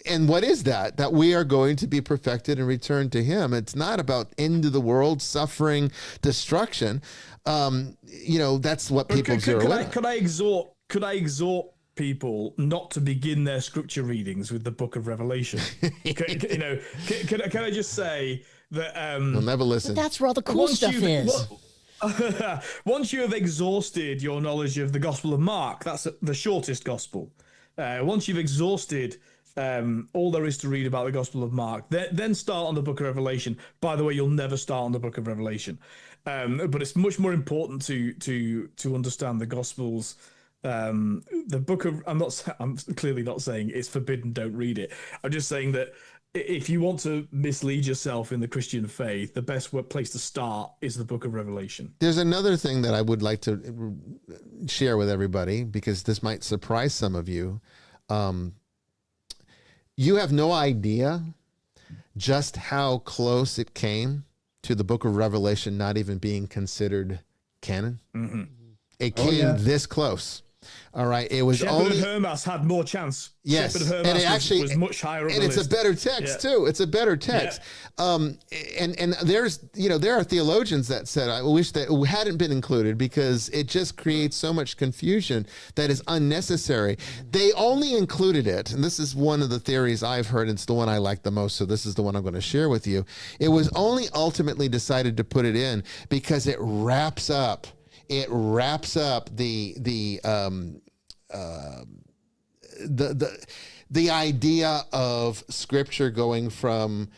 And what is that? That we are going to be perfected and return to Him. It's not about end of the world, suffering, destruction. That's what people zero in. Could I exhort people not to begin their scripture readings with the book of Revelation? Can I just say that they'll never listen. But that's where all the cool stuff is. Once you have exhausted your knowledge of the Gospel of Mark, that's the shortest gospel. Once you've exhausted all there is to read about the Gospel of Mark, then start on the book of Revelation. By the way, you'll never start on the book of Revelation, but it's much more important to understand the Gospels. The book of I'm clearly not saying it's forbidden, don't read it. I'm just saying that if you want to mislead yourself in the Christian faith, the best place to start is the book of Revelation. There's another thing that I would like to share with everybody, because this might surprise some of you. You have no idea just how close it came to the book of Revelation not even being considered canon. Mm-hmm. It came this close. All right. It was Shepherd only of Hermas had more chance. Yes. Shepherd of Hermas and it actually was much higher up and the it's list. a better text too. It's a better text. And there's, there are theologians that said, I wish that it hadn't been included because it just creates so much confusion that is unnecessary. They only included it, and this is one of the theories I've heard, and it's the one I like the most, so this is the one I'm going to share with you. It was only ultimately decided to put it in because it wraps up the idea of Scripture going from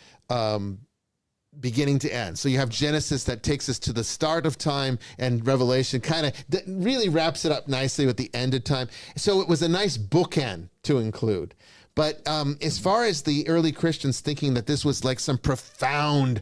beginning to end. So you have Genesis that takes us to the start of time, and Revelation kind of really wraps it up nicely with the end of time. So it was a nice bookend to include. But as far as the early Christians thinking that this was like some profound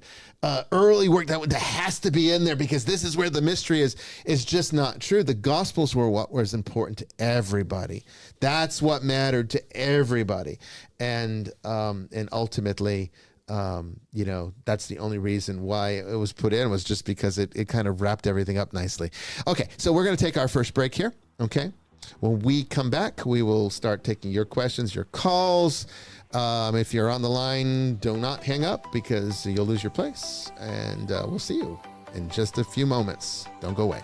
early work that has to be in there because this is where the mystery is just not true. The Gospels were what was important to everybody. That's what mattered to everybody. And ultimately, that's the only reason why it was put in, was just because it kind of wrapped everything up nicely. Okay, so we're going to take our first break here. Okay. When we come back, we will start taking your questions, your calls. If you're on the line, do not hang up because you'll lose your place. And we'll see you in just a few moments. Don't go away.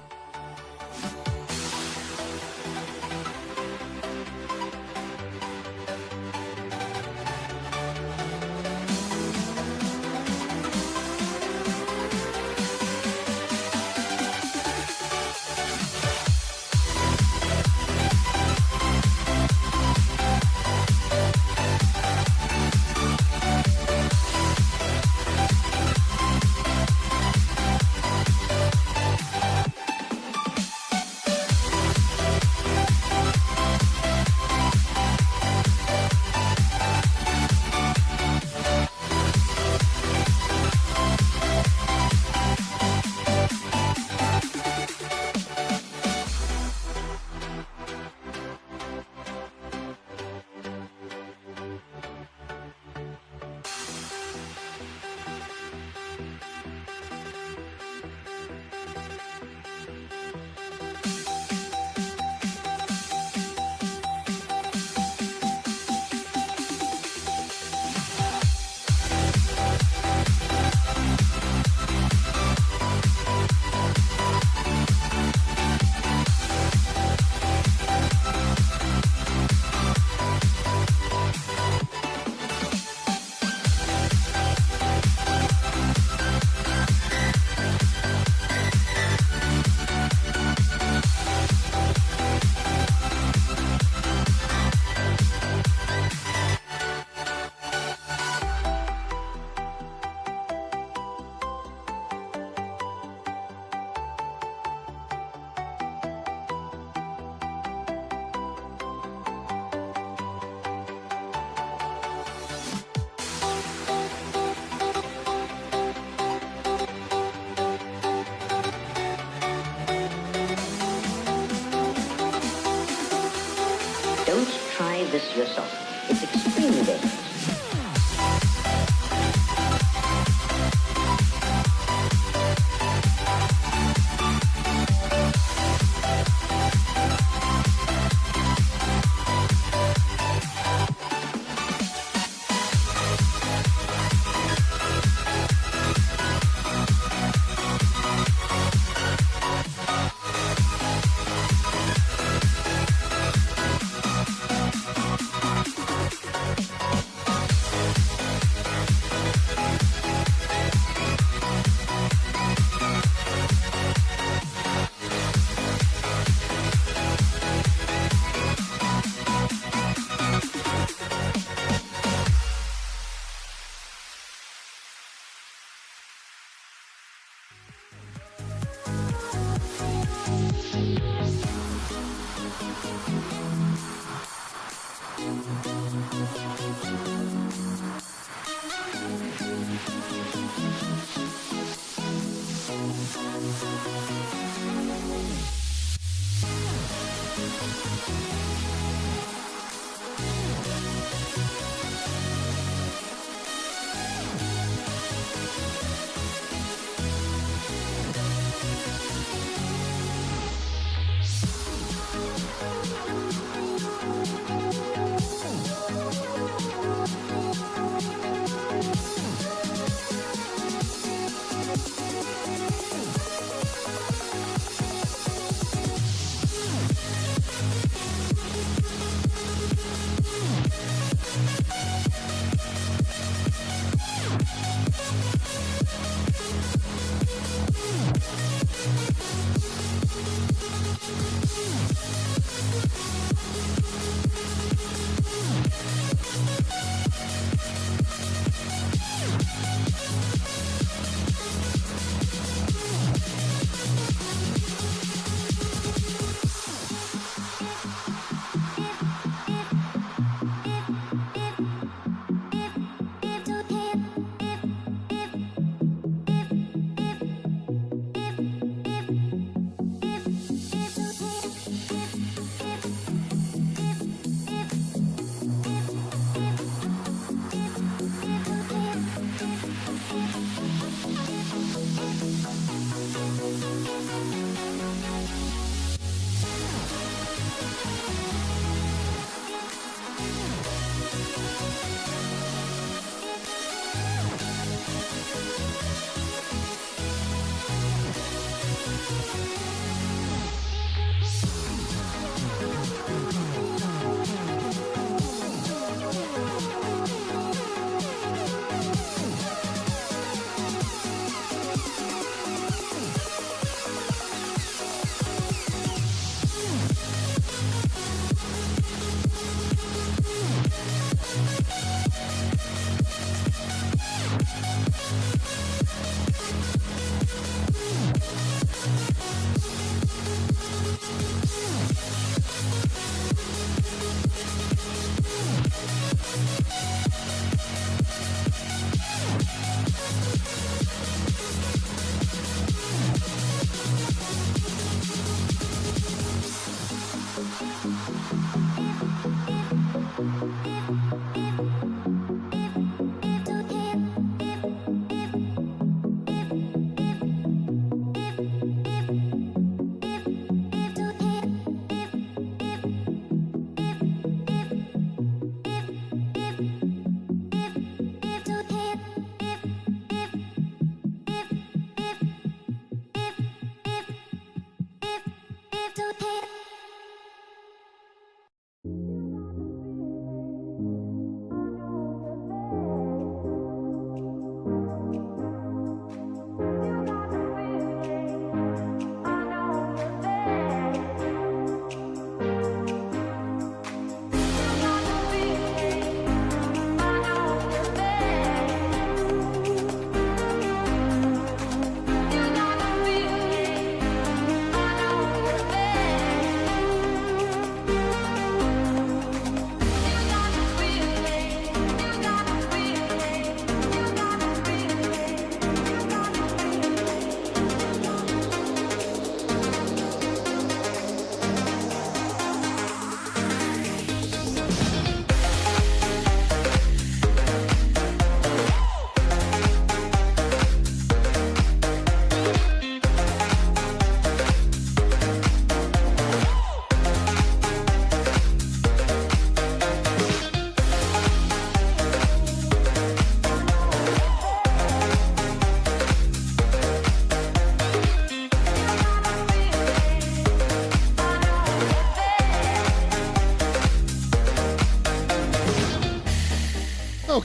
Don't try this yourself. It's extremely dangerous.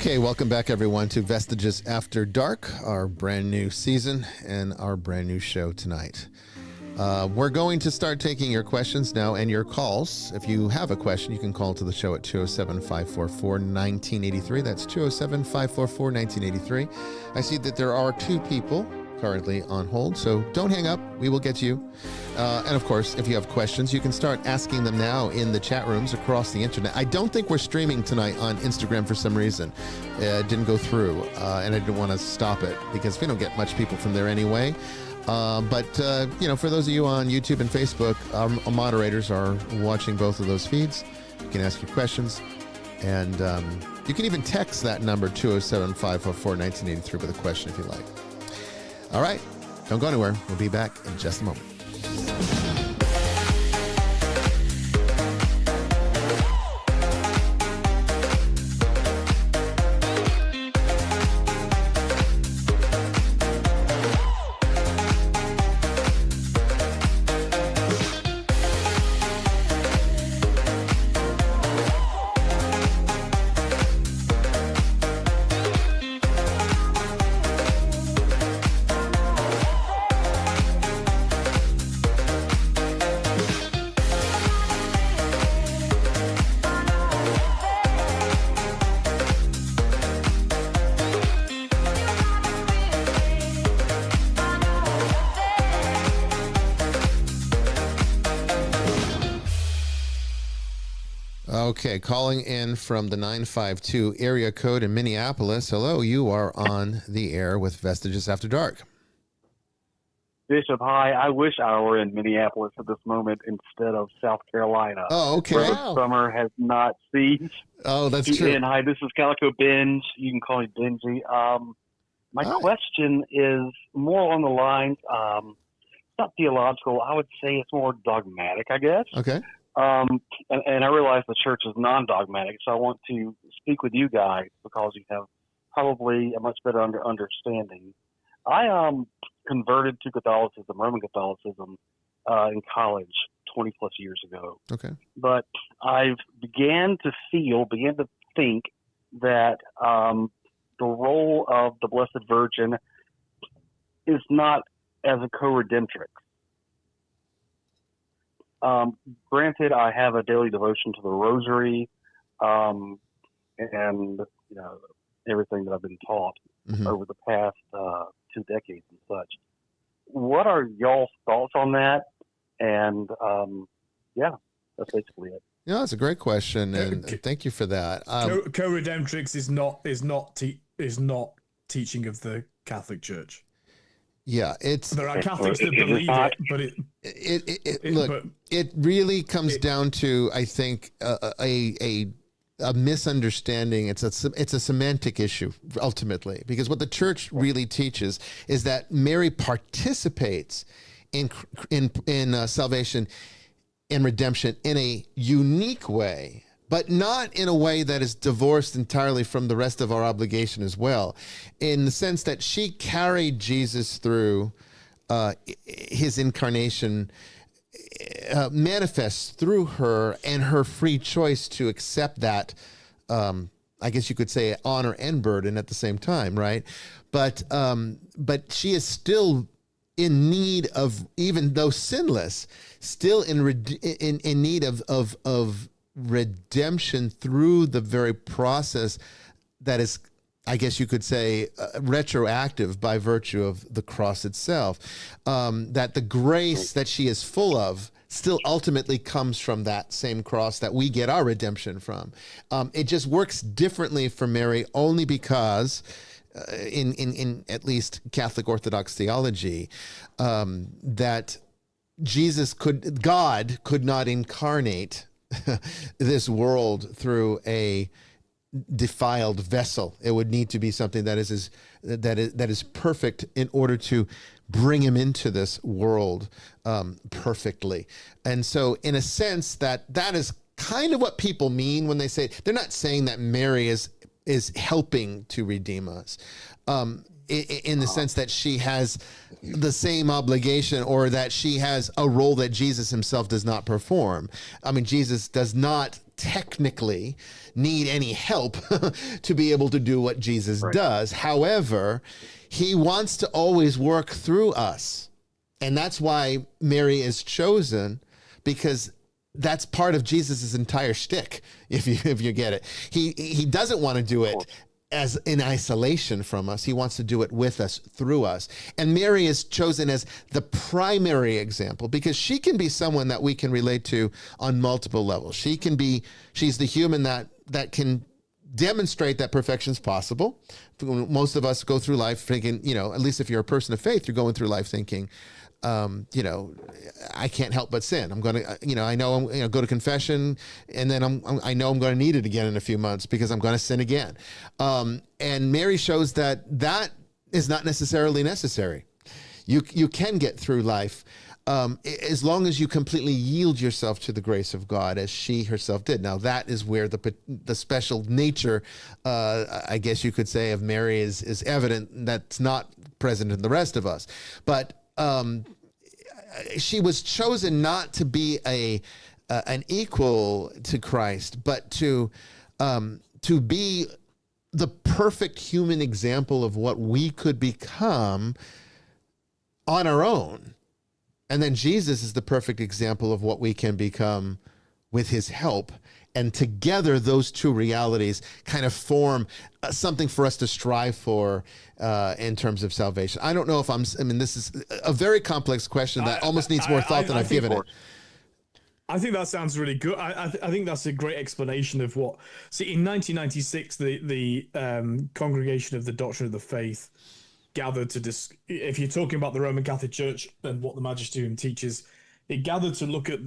Okay, welcome back everyone to Vestiges After Dark, our brand new season and our brand new show tonight. We're going to start taking your questions now and your calls. If you have a question, you can call to the show at 207-544-1983. That's 207-544-1983. I see that there are two people currently on hold, so don't hang up. We will get to you. And of course, if you have questions, you can start asking them now in the chat rooms across the internet. I don't think we're streaming tonight on Instagram for some reason. It didn't go through, and I didn't want to stop it because we don't get much people from there anyway. But for those of you on YouTube and Facebook, our moderators are watching both of those feeds. You can ask your questions, and you can even text that number 207-544-1983 with a question if you like. All right, don't go anywhere. We'll be back in just a moment. Okay, calling in from the 952 area code in Minneapolis. Hello, you are on the air with Vestiges After Dark. Bishop, hi. I wish I were in Minneapolis at this moment instead of South Carolina. Oh, okay. Where the summer has not ceased. Oh, that's true. And hi, this is Calico Binge. You can call me Benji. My question is more on the lines. not theological. I would say it's more dogmatic, I guess. Okay. And I realize the church is non-dogmatic, so I want to speak with you guys because you have probably a much better understanding. I converted to Catholicism, Roman Catholicism, in college 20 plus years ago. Okay. But I've began to think that the role of the Blessed Virgin is not as a co-redemptrix. Granted, I have a daily devotion to the Rosary, and everything that I've been taught over the past 2 decades and such. What are y'all's thoughts on that? And that's basically it. Yeah, that's a great question, and thank you for that. Co-redemptrix is not teaching of the Catholic Church. Yeah, there are Catholics that believe it, but it really comes down to, I think, a misunderstanding. It's a semantic issue ultimately, because what the church really teaches is that Mary participates in salvation and redemption in a unique way, but not in a way that is divorced entirely from the rest of our obligation as well, in the sense that she carried Jesus through his incarnation, manifests through her and her free choice to accept that, I guess you could say, honor and burden at the same time, right? But she is still in need of, even though sinless, still in need of redemption through the very process that is, I guess you could say, retroactive by virtue of the cross itself. That the grace that she is full of still ultimately comes from that same cross that we get our redemption from. It just works differently for Mary only because in at least Catholic Orthodox theology, that God could not incarnate this world through a defiled vessel. It would need to be something that is perfect in order to bring him into this world perfectly. And so, in a sense, that is kind of what people mean when they say, they're not saying that Mary is helping to redeem us. In the sense that she has the same obligation, or that she has a role that Jesus himself does not perform. I mean, Jesus does not technically need any help to be able to do what Jesus does. However, he wants to always work through us. And that's why Mary is chosen, because that's part of Jesus's entire shtick, if you get it. He doesn't want to do it as in isolation from us. He wants to do it with us, through us. And Mary is chosen as the primary example because she can be someone that we can relate to on multiple levels. She's the human that can demonstrate that perfection is possible. Most of us go through life thinking, at least if you're a person of faith, you're going through life thinking, I can't help but sin. I'm going to, I know I'm going to go to confession, and then I know I'm going to need it again in a few months because I'm going to sin again. And Mary shows that is not necessarily necessary. You can get through life as long as you completely yield yourself to the grace of God, as she herself did. Now, that is where the special nature, I guess you could say, of Mary is evident. That's not present in the rest of us. But she was chosen not to be an equal to Christ, but to be the perfect human example of what we could become on our own. And then Jesus is the perfect example of what we can become with his help. And together, those two realities kind of form something for us to strive for in terms of salvation. I don't know if this is a very complex question that almost needs more thought than I've given it. I think that sounds really good. I think that's a great explanation of what. See, in 1996, the Congregation of the Doctrine of the Faith gathered to if you're talking about the Roman Catholic Church and what the Magisterium teaches, it gathered to look at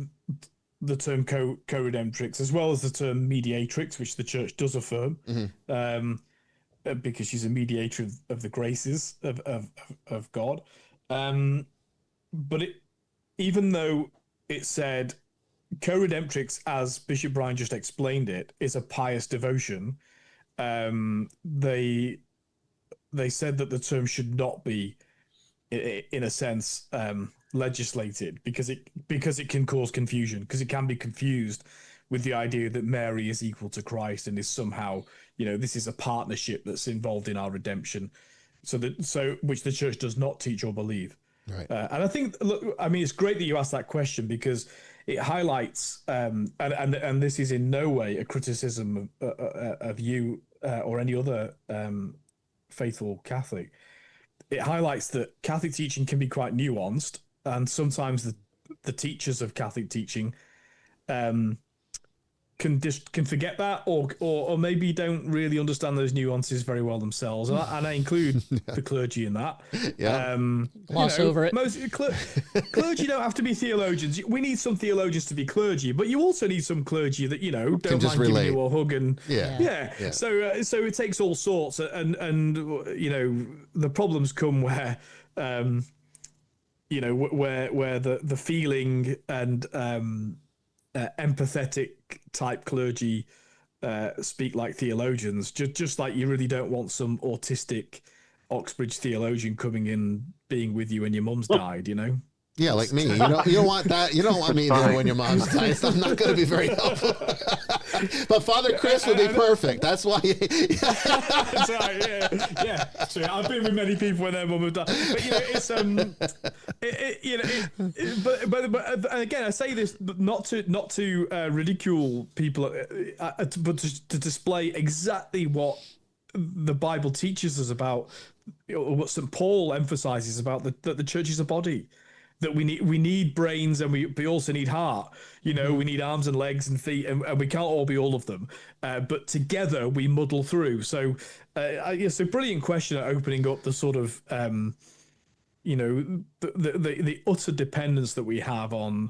the term co-redemptrix as well as the term mediatrix, which the church does affirm, because she's a mediator of the graces of God. but even though it said co-redemptrix, as Bishop Bryan just explained it, is a pious devotion, they said that the term should not be, in a sense, legislated because it can cause confusion, because it can be confused with the idea that Mary is equal to Christ and is somehow, this is a partnership that's involved in our redemption, so which the church does not teach or believe. Right. And I think, look, I mean, it's great that you asked that question, because it highlights, and this is in no way a criticism of you or any other faithful Catholic. It highlights that Catholic teaching can be quite nuanced, and sometimes the teachers of Catholic teaching can forget that, or maybe don't really understand those nuances very well themselves, and I include the clergy in that. Yeah. Gloss over it. Most clergy don't have to be theologians. We need some theologians to be clergy, but you also need some clergy that don't just mind relate. giving you a hug and Yeah. So it takes all sorts, and the problems come where where the feeling and empathetic type clergy speak like theologians, just like you really don't want some autistic Oxbridge theologian coming in being with you when your mum's died, Yeah, like me. You don't want that. You don't want me there when your mom's dying. So I'm not going to be very helpful. But Father Chris would be perfect. That's why. That's right. Yeah. So I've been with many people when their mum have died. But but again, I say this not to ridicule people, but to display exactly what the Bible teaches us about, what St. Paul emphasizes about that the church is a body. That we need brains, and we also need heart. We need arms and legs and feet, and we can't all be all of them. But together we muddle through. So, it's a brilliant question at opening up the sort of, the utter dependence that we have on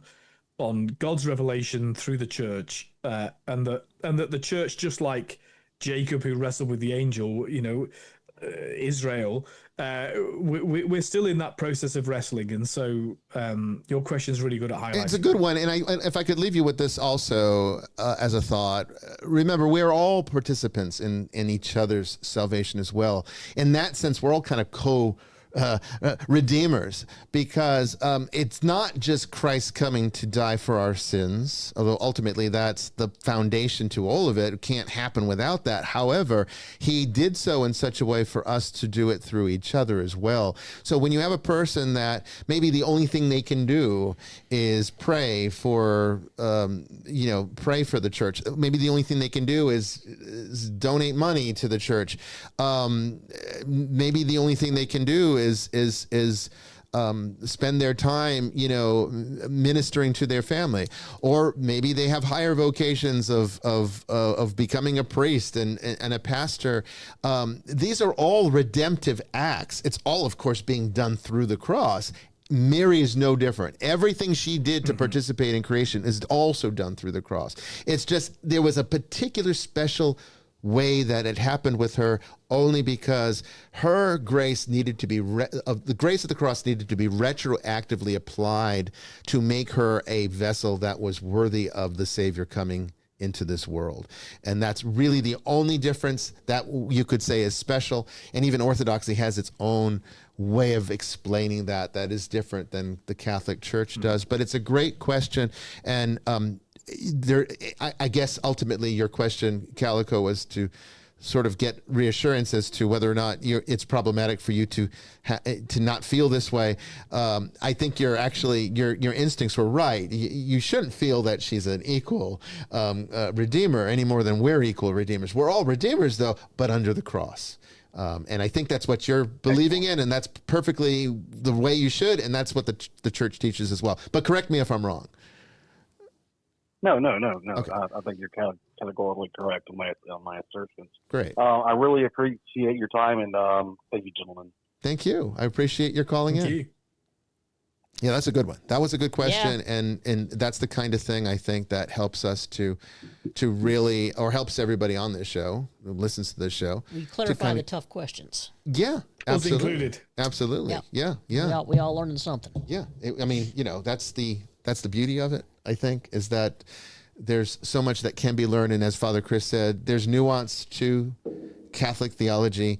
God's revelation through the church, and that the church, just like Jacob who wrestled with the angel, Israel, we're still in that process of wrestling, and so your question is really good at highlighting. It's a good one, and if I could leave you with this also as a thought, remember we're all participants in each other's salvation as well. In that sense, we're all kind of redeemers, because it's not just Christ coming to die for our sins, although ultimately that's the foundation to all of it. It can't happen without that. However, he did so in such a way for us to do it through each other as well. So when you have a person that maybe the only thing they can do is pray for the church, maybe the only thing they can do is donate money to the church, maybe the only thing they can do is spend their time, ministering to their family, or maybe they have higher vocations of becoming a priest and a pastor. These are all redemptive acts. It's all, of course, being done through the cross. Mary is no different. Everything she did to participate in creation is also done through the cross. It's just there was a particular special way that it happened with her, only because her grace needed to be the grace of the cross needed to be retroactively applied to make her a vessel that was worthy of the Savior coming into this world. And that's really the only difference that you could say is special. And even Orthodoxy has its own way of explaining that is different than the Catholic Church does. But it's a great question. And I guess ultimately your question, Calico, was to sort of get reassurance as to whether or not it's problematic for you to not feel this way. I think your instincts were right. You shouldn't feel that she's an equal redeemer any more than we're equal redeemers. We're all redeemers, though, but under the cross. And I think that's what you're believing in, and that's perfectly the way you should, and that's what the church teaches as well. But correct me if I'm wrong. No. Okay. I think you're categorically correct on my assertions. Great. I really appreciate your time, and thank you, gentlemen. Thank you. I appreciate your calling in. Thank you. Yeah, that's a good one. That was a good question, Yeah. and that's the kind of thing I think that helps us to really, or helps everybody on this show who listens to this show. We clarify kinda- the tough questions. Yeah, us included. Absolutely. Yeah. Yeah. We all learning something. Yeah. I mean, that's the beauty of it, I think, is that there's so much that can be learned. And as Father Chris said, there's nuance to Catholic theology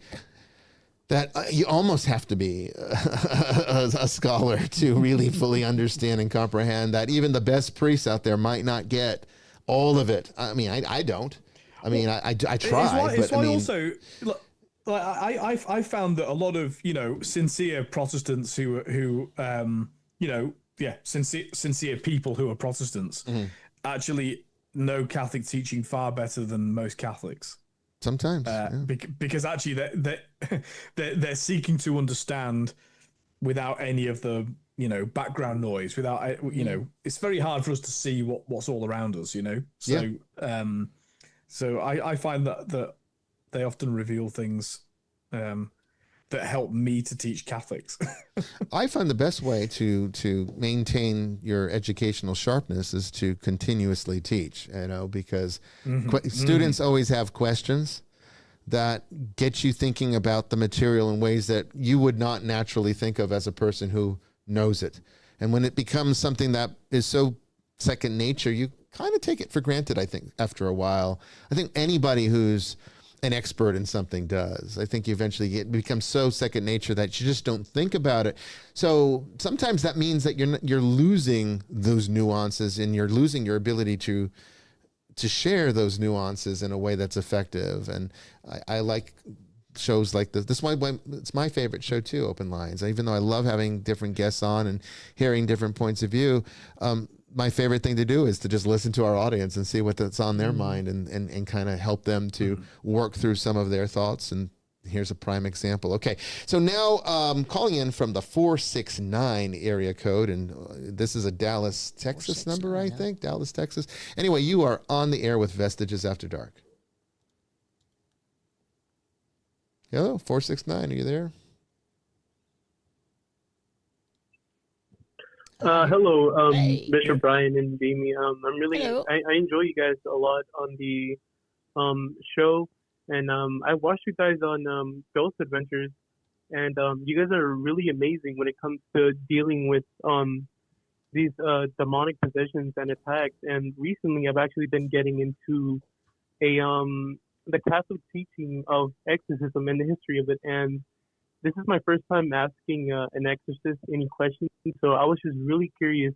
that you almost have to be a scholar to really fully understand and comprehend, that even the best priests out there might not get all of it. I mean, I don't. I mean, I try. It's why I mean, also, like, I found that a lot of, sincere Protestants who sincere people who are Protestants actually know Catholic teaching far better than most Catholics. Sometimes, because actually they're seeking to understand without any of the background noise. Without it's very hard for us to see what's all around us. So so I find that they often reveal things that help me to teach Catholics. I find the best way to maintain your educational sharpness is to continuously teach, because students always have questions that get you thinking about the material in ways that you would not naturally think of as a person who knows it. And when it becomes something that is so second nature, you kind of take it for granted, I think, after a while. I think anybody who's an expert in something does. I think you eventually it becomes so second nature that you just don't think about it. So sometimes that means that you're losing those nuances, and you're losing your ability to share those nuances in a way that's effective. And I like shows like this. This is why it's my favorite show too, Open Lines. Even though I love having different guests on and hearing different points of view, my favorite thing to do is to just listen to our audience and see what's on their mind, and kind of help them to work through some of their thoughts. And here's a prime example. Okay, so now calling in from the 469 area code, and this is a Dallas, Texas number, I think. Dallas, Texas. Anyway, you are on the air with Vestiges After Dark. Hello, 469, are you there? Hello, Hey. Bishop Bryan and Jamie. I'm really, Hello. I enjoy you guys a lot on the show, and I watched you guys on Ghost Adventures, and you guys are really amazing when it comes to dealing with these demonic possessions and attacks. And recently, I've actually been getting into the Catholic teaching of exorcism and the history of it, and this is my first time asking an exorcist any questions, so I was just really curious.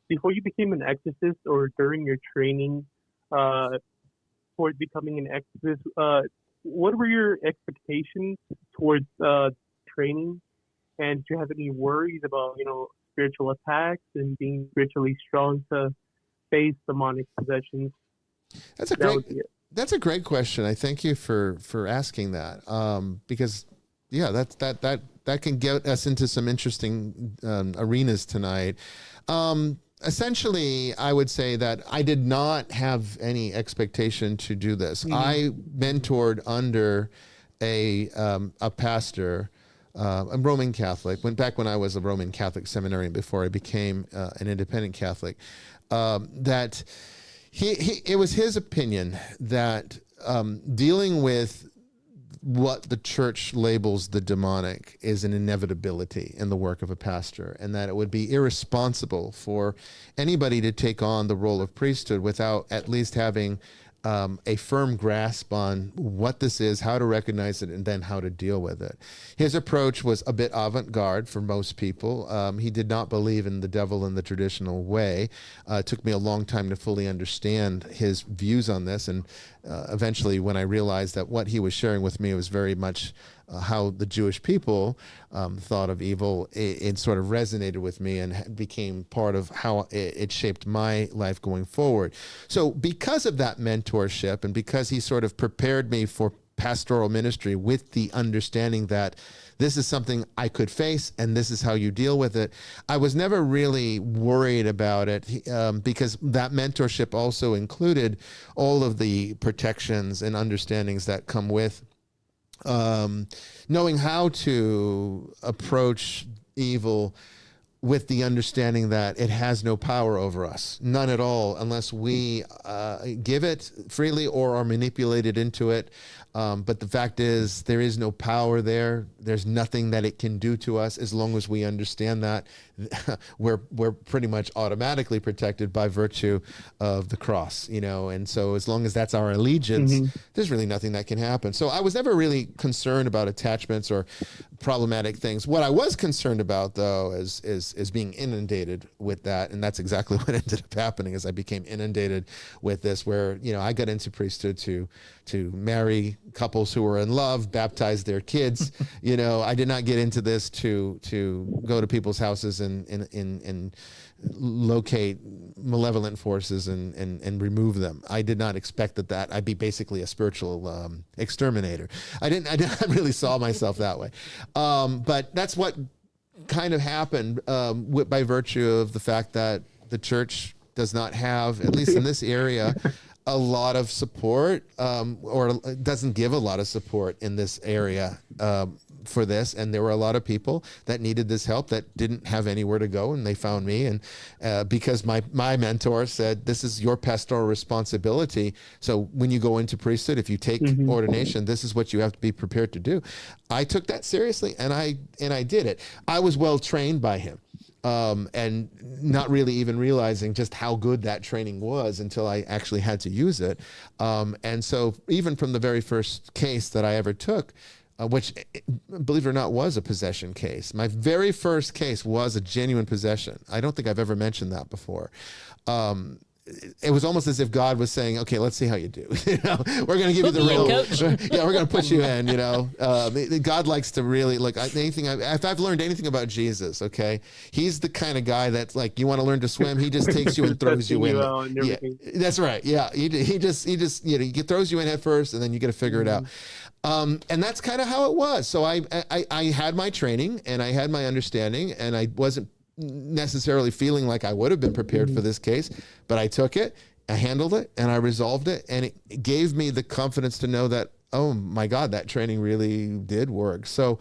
Before you became an exorcist, or during your training towards becoming an exorcist, what were your expectations towards training? And do you have any worries about, spiritual attacks and being spiritually strong to face demonic possessions? That's a great question. I thank you for asking that, because that can get us into some interesting arenas tonight. Essentially, I would say that I did not have any expectation to do this. I mentored under a pastor, a Roman Catholic. Back when I was a Roman Catholic seminarian before I became an independent Catholic, that it was his opinion that dealing with what the church labels the demonic is an inevitability in the work of a pastor, and that it would be irresponsible for anybody to take on the role of priesthood without at least having a firm grasp on what this is, how to recognize it, and then how to deal with it. His approach was a bit avant-garde for most people. He did not believe in the devil in the traditional way. It took me a long time to fully understand his views on this, and eventually when I realized that what he was sharing with me was very much how the Jewish people thought of evil, it sort of resonated with me and became part of how it shaped my life going forward. So because of that mentorship, and because he sort of prepared me for pastoral ministry with the understanding that this is something I could face and this is how you deal with it, I was never really worried about it, because that mentorship also included all of the protections and understandings that come with knowing how to approach evil with the understanding that it has no power over us, none at all, unless we give it freely or are manipulated into it. But the fact is, there is no power there. There's nothing that it can do to us. As long as we understand that, we're pretty much automatically protected by virtue of the cross, you know. And so as long as that's our allegiance, there's really nothing that can happen. So I was never really concerned about attachments or problematic things. What I was concerned about, though, is being inundated with that. And that's exactly what ended up happening, is I became inundated with this, where, you know, I got into priesthood to marry couples who were in love, baptize their kids. You know, I did not get into this to go to people's houses and locate malevolent forces and remove them. I did not expect that I'd be basically a spiritual exterminator. I really saw myself that way. But that's what kind of happened by virtue of the fact that the church does not have, at least in this area, a lot of support, or doesn't give a lot of support in this area for this. And there were a lot of people that needed this help that didn't have anywhere to go, and they found me. And because my mentor said, this is your pastoral responsibility. So when you go into priesthood, if you take ordination, this is what you have to be prepared to do. I took that seriously, and I did it. I was well trained by him. And not really even realizing just how good that training was until I actually had to use it. And so even from the very first case that I ever took, which, believe it or not, was a possession case. My very first case was a genuine possession. I don't think I've ever mentioned that before. It was almost as if God was saying, okay, let's see how you do. You know, we're going to give you the real, yeah, we're going to put you in, you know. God likes to really, like, if I've learned anything about Jesus, okay, he's the kind of guy that's like, you want to learn to swim, he just takes you and throws you in. Yeah, that's right. Yeah. He just, you know, he throws you in head first, and then you got to figure it out. And that's kind of how it was. So I had my training, and I had my understanding, and I wasn't necessarily feeling like I would have been prepared for this case, but I took it, I handled it, and I resolved it. And it gave me the confidence to know that, oh my God, that training really did work. So,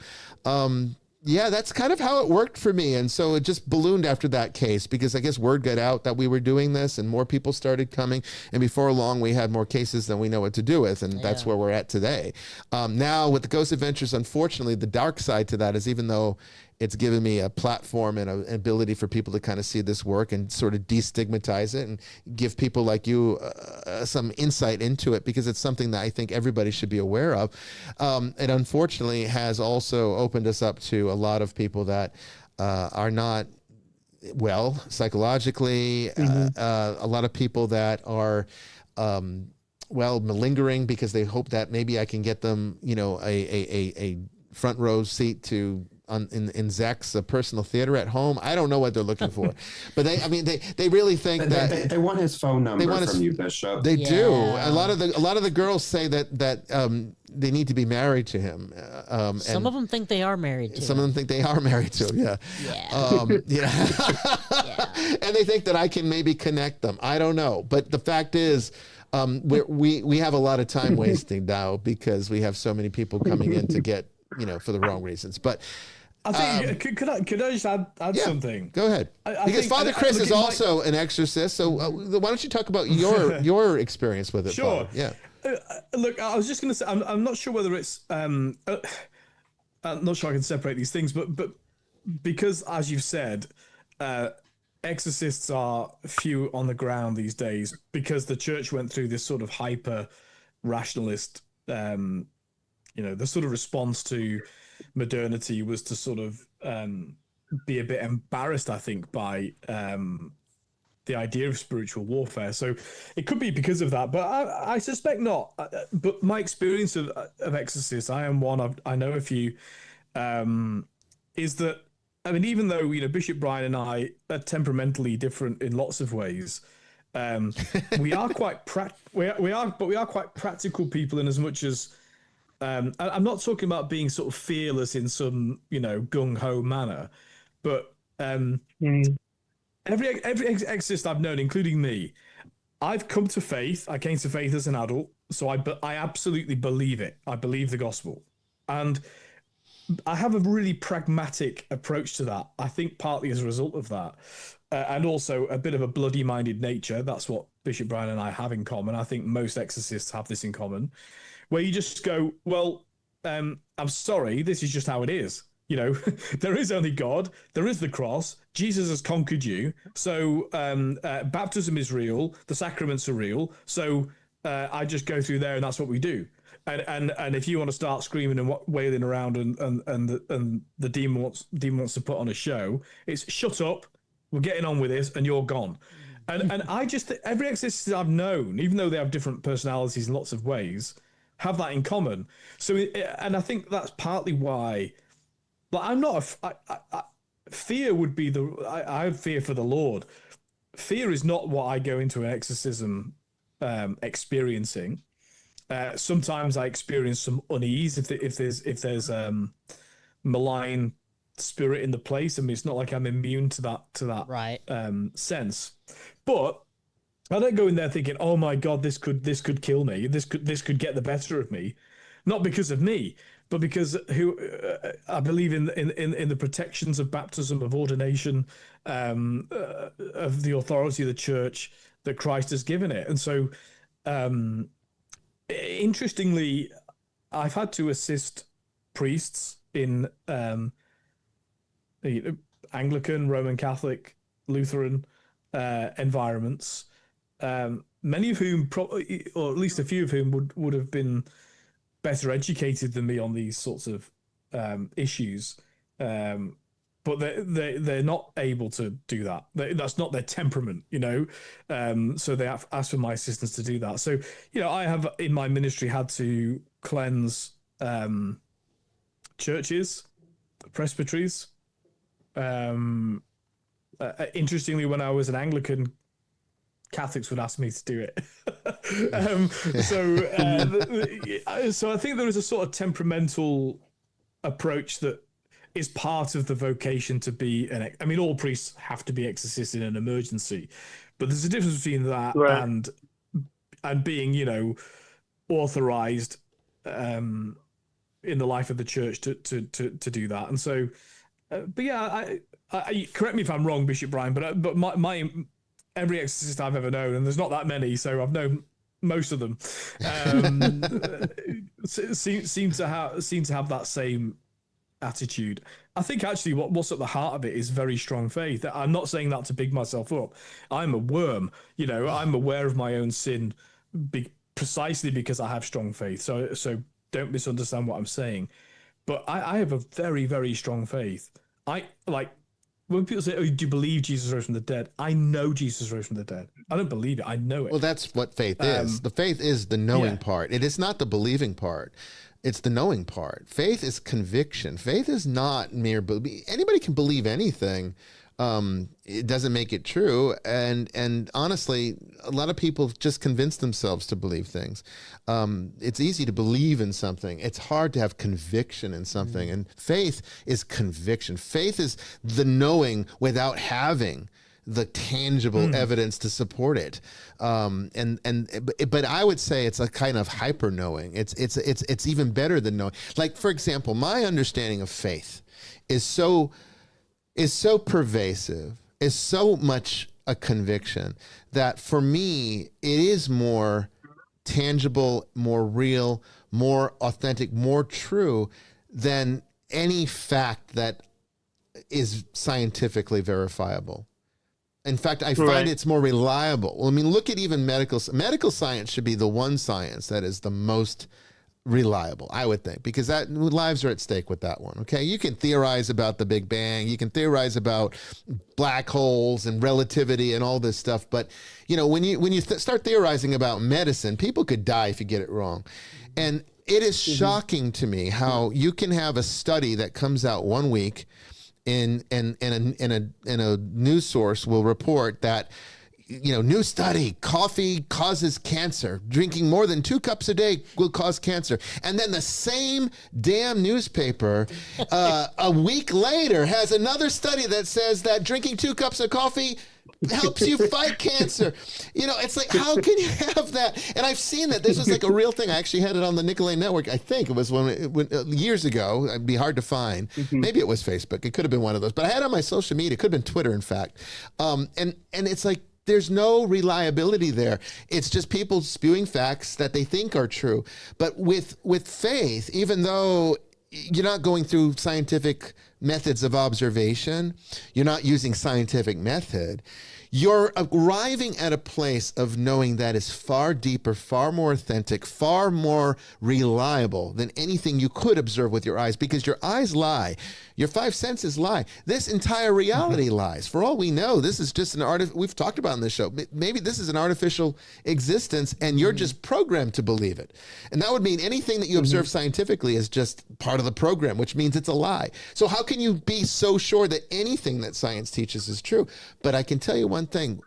yeah, that's kind of how it worked for me. And so it just ballooned after that case, because I guess word got out that we were doing this, and more people started coming. And before long, we had more cases than we know what to do with. And that's where we're at today. Now with the Ghost Adventures, unfortunately, the dark side to that is, even though it's given me a platform and an ability for people to kind of see this work and sort of destigmatize it and give people like you some insight into it, because it's something that I think everybody should be aware of. It unfortunately has also opened us up to a lot of people that are not well psychologically, a lot of people that are malingering because they hope that maybe I can get them, you know, a front row seat to in Zach's personal theater at home. I don't know what they're looking for, but they really think that they want his phone number from you, Bishop. They do. A lot of the girls say that they need to be married to him. Some of them think they are married to him. Some of them think they are married to him. Yeah. And they think that I can maybe connect them. I don't know, but the fact is, we have a lot of time wasting now, because we have so many people coming in to get, you know, for the wrong reasons. But I think could I just add something? Go ahead. Because Father Chris is also an exorcist, so why don't you talk about your experience with it? Sure. Father? Yeah. Look, I was just going to say, I'm not sure whether it's I'm not sure I can separate these things, but because, as you've said, exorcists are few on the ground these days, because the church went through this sort of hyper rationalist, you know, the sort of response to modernity was to sort of be a bit embarrassed, I think, by the idea of spiritual warfare. So it could be because of that, but I suspect not. But my experience of exorcists, I am one, I know a few, is that, I mean, even though, you know, Bishop Bryan and I are temperamentally different in lots of ways, we are quite we are quite practical people, in as much as I'm not talking about being sort of fearless in some, you know, gung-ho manner, but every exorcist I've known, including me, I've come to faith. I came to faith as an adult, so I absolutely believe it. I believe the gospel, and I have a really pragmatic approach to that. I think partly as a result of that, and also a bit of a bloody-minded nature. That's what Bishop Bryan and I have in common. I think most exorcists have this in common, where you just go, well, I'm sorry, this is just how it is. You know, there is only God, there is the cross, Jesus has conquered you. So baptism is real, the sacraments are real. So I just go through there and that's what we do. And if you want to start screaming and wailing around and the demon wants to put on a show, it's shut up, we're getting on with this, and you're gone. And I just, every exorcist I've known, even though they have different personalities in lots of ways, have that in common. So, and I think that's partly why, like, I'm not fear would be I have fear for the Lord. Fear is not what I go into an exorcism experiencing. Sometimes I experience some unease if there's malign spirit in the place. I mean, it's not like I'm immune to that right. Sense, but I don't go in there thinking, "Oh my God, this could kill me. This could get the better of me," not because of me, but because I believe in the protections of baptism, of ordination, of the authority of the church that Christ has given it, and so. Interestingly, I've had to assist priests in Anglican, Roman Catholic, Lutheran environments, many of whom, or at least a few of whom, would have been better educated than me on these sorts of issues. But they're not able to do that. That's not their temperament, you know. So they have asked for my assistance to do that. So, you know, I have in my ministry had to cleanse churches, presbyteries. Interestingly, when I was an Anglican, Catholics would ask me to do it. So I think there is a sort of temperamental approach that is part of the vocation to be I mean, all priests have to be exorcists in an emergency, but there's a difference between that and being, you know, authorized in the life of the church to do that. And so, but yeah, I correct me if I'm wrong, Bishop Bryan, but my every exorcist I've ever known, and there's not that many, so I've known most of them, seem to have that same attitude. I think actually what's at the heart of it is very strong faith. I'm not saying that to big myself up. I'm a worm, you know. I'm aware of my own sin precisely because I have strong faith. So don't misunderstand what I'm saying. But I have a very, very strong faith. I like when people say, "Oh, do you believe Jesus rose from the dead?" I know Jesus rose from the dead. I don't believe it. I know it. Well, that's what faith is. The faith is the knowing part. It is not the believing part. It's the knowing part. Faith is conviction. Faith is not mere belief. Anybody can believe anything. It doesn't make it true. And honestly, a lot of people just convince themselves to believe things. It's easy to believe in something. It's hard to have conviction in something. And faith is conviction. Faith is the knowing without having the tangible evidence to support it. But I would say it's a kind of hyper knowing. It's even better than knowing. Like, for example, my understanding of faith is so pervasive, is so much a conviction that for me, it is more tangible, more real, more authentic, more true than any fact that is scientifically verifiable. In fact, I find it's more reliable. I mean, look at even medical science should be the one science that is the most reliable, I would think, because that lives are at stake with that one. Okay, you can theorize about the Big Bang, you can theorize about black holes and relativity and all this stuff, but you know, when you start theorizing about medicine, people could die if you get it wrong. And it is shocking to me how you can have a study that comes out 1 week in a news source will report that, you know, new study, coffee causes cancer. Drinking more than 2 cups a day will cause cancer. And then the same damn newspaper a week later has another study that says that drinking 2 cups of coffee helps you fight cancer. You know, it's like, how can you have that? And I've seen that. This was like a real thing. I actually had it on the Nicolay Network. I think it was years ago. It'd be hard to find. Maybe it was Facebook. It could have been one of those. But I had it on my social media. It could have been Twitter, in fact. And it's like, there's no reliability there. It's just people spewing facts that they think are true. But with faith, even though you're not going through scientific methods of observation, you're not using scientific method, you're arriving at a place of knowing that is far deeper, far more authentic, far more reliable than anything you could observe with your eyes, because your eyes lie. Your five senses lie. This entire reality lies. For all we know, this is just we've talked about in this show. Maybe this is an artificial existence and you're just programmed to believe it. And that would mean anything that you observe scientifically is just part of the program, which means it's a lie. So how can you be so sure that anything that science teaches is true? But I can tell you one thing,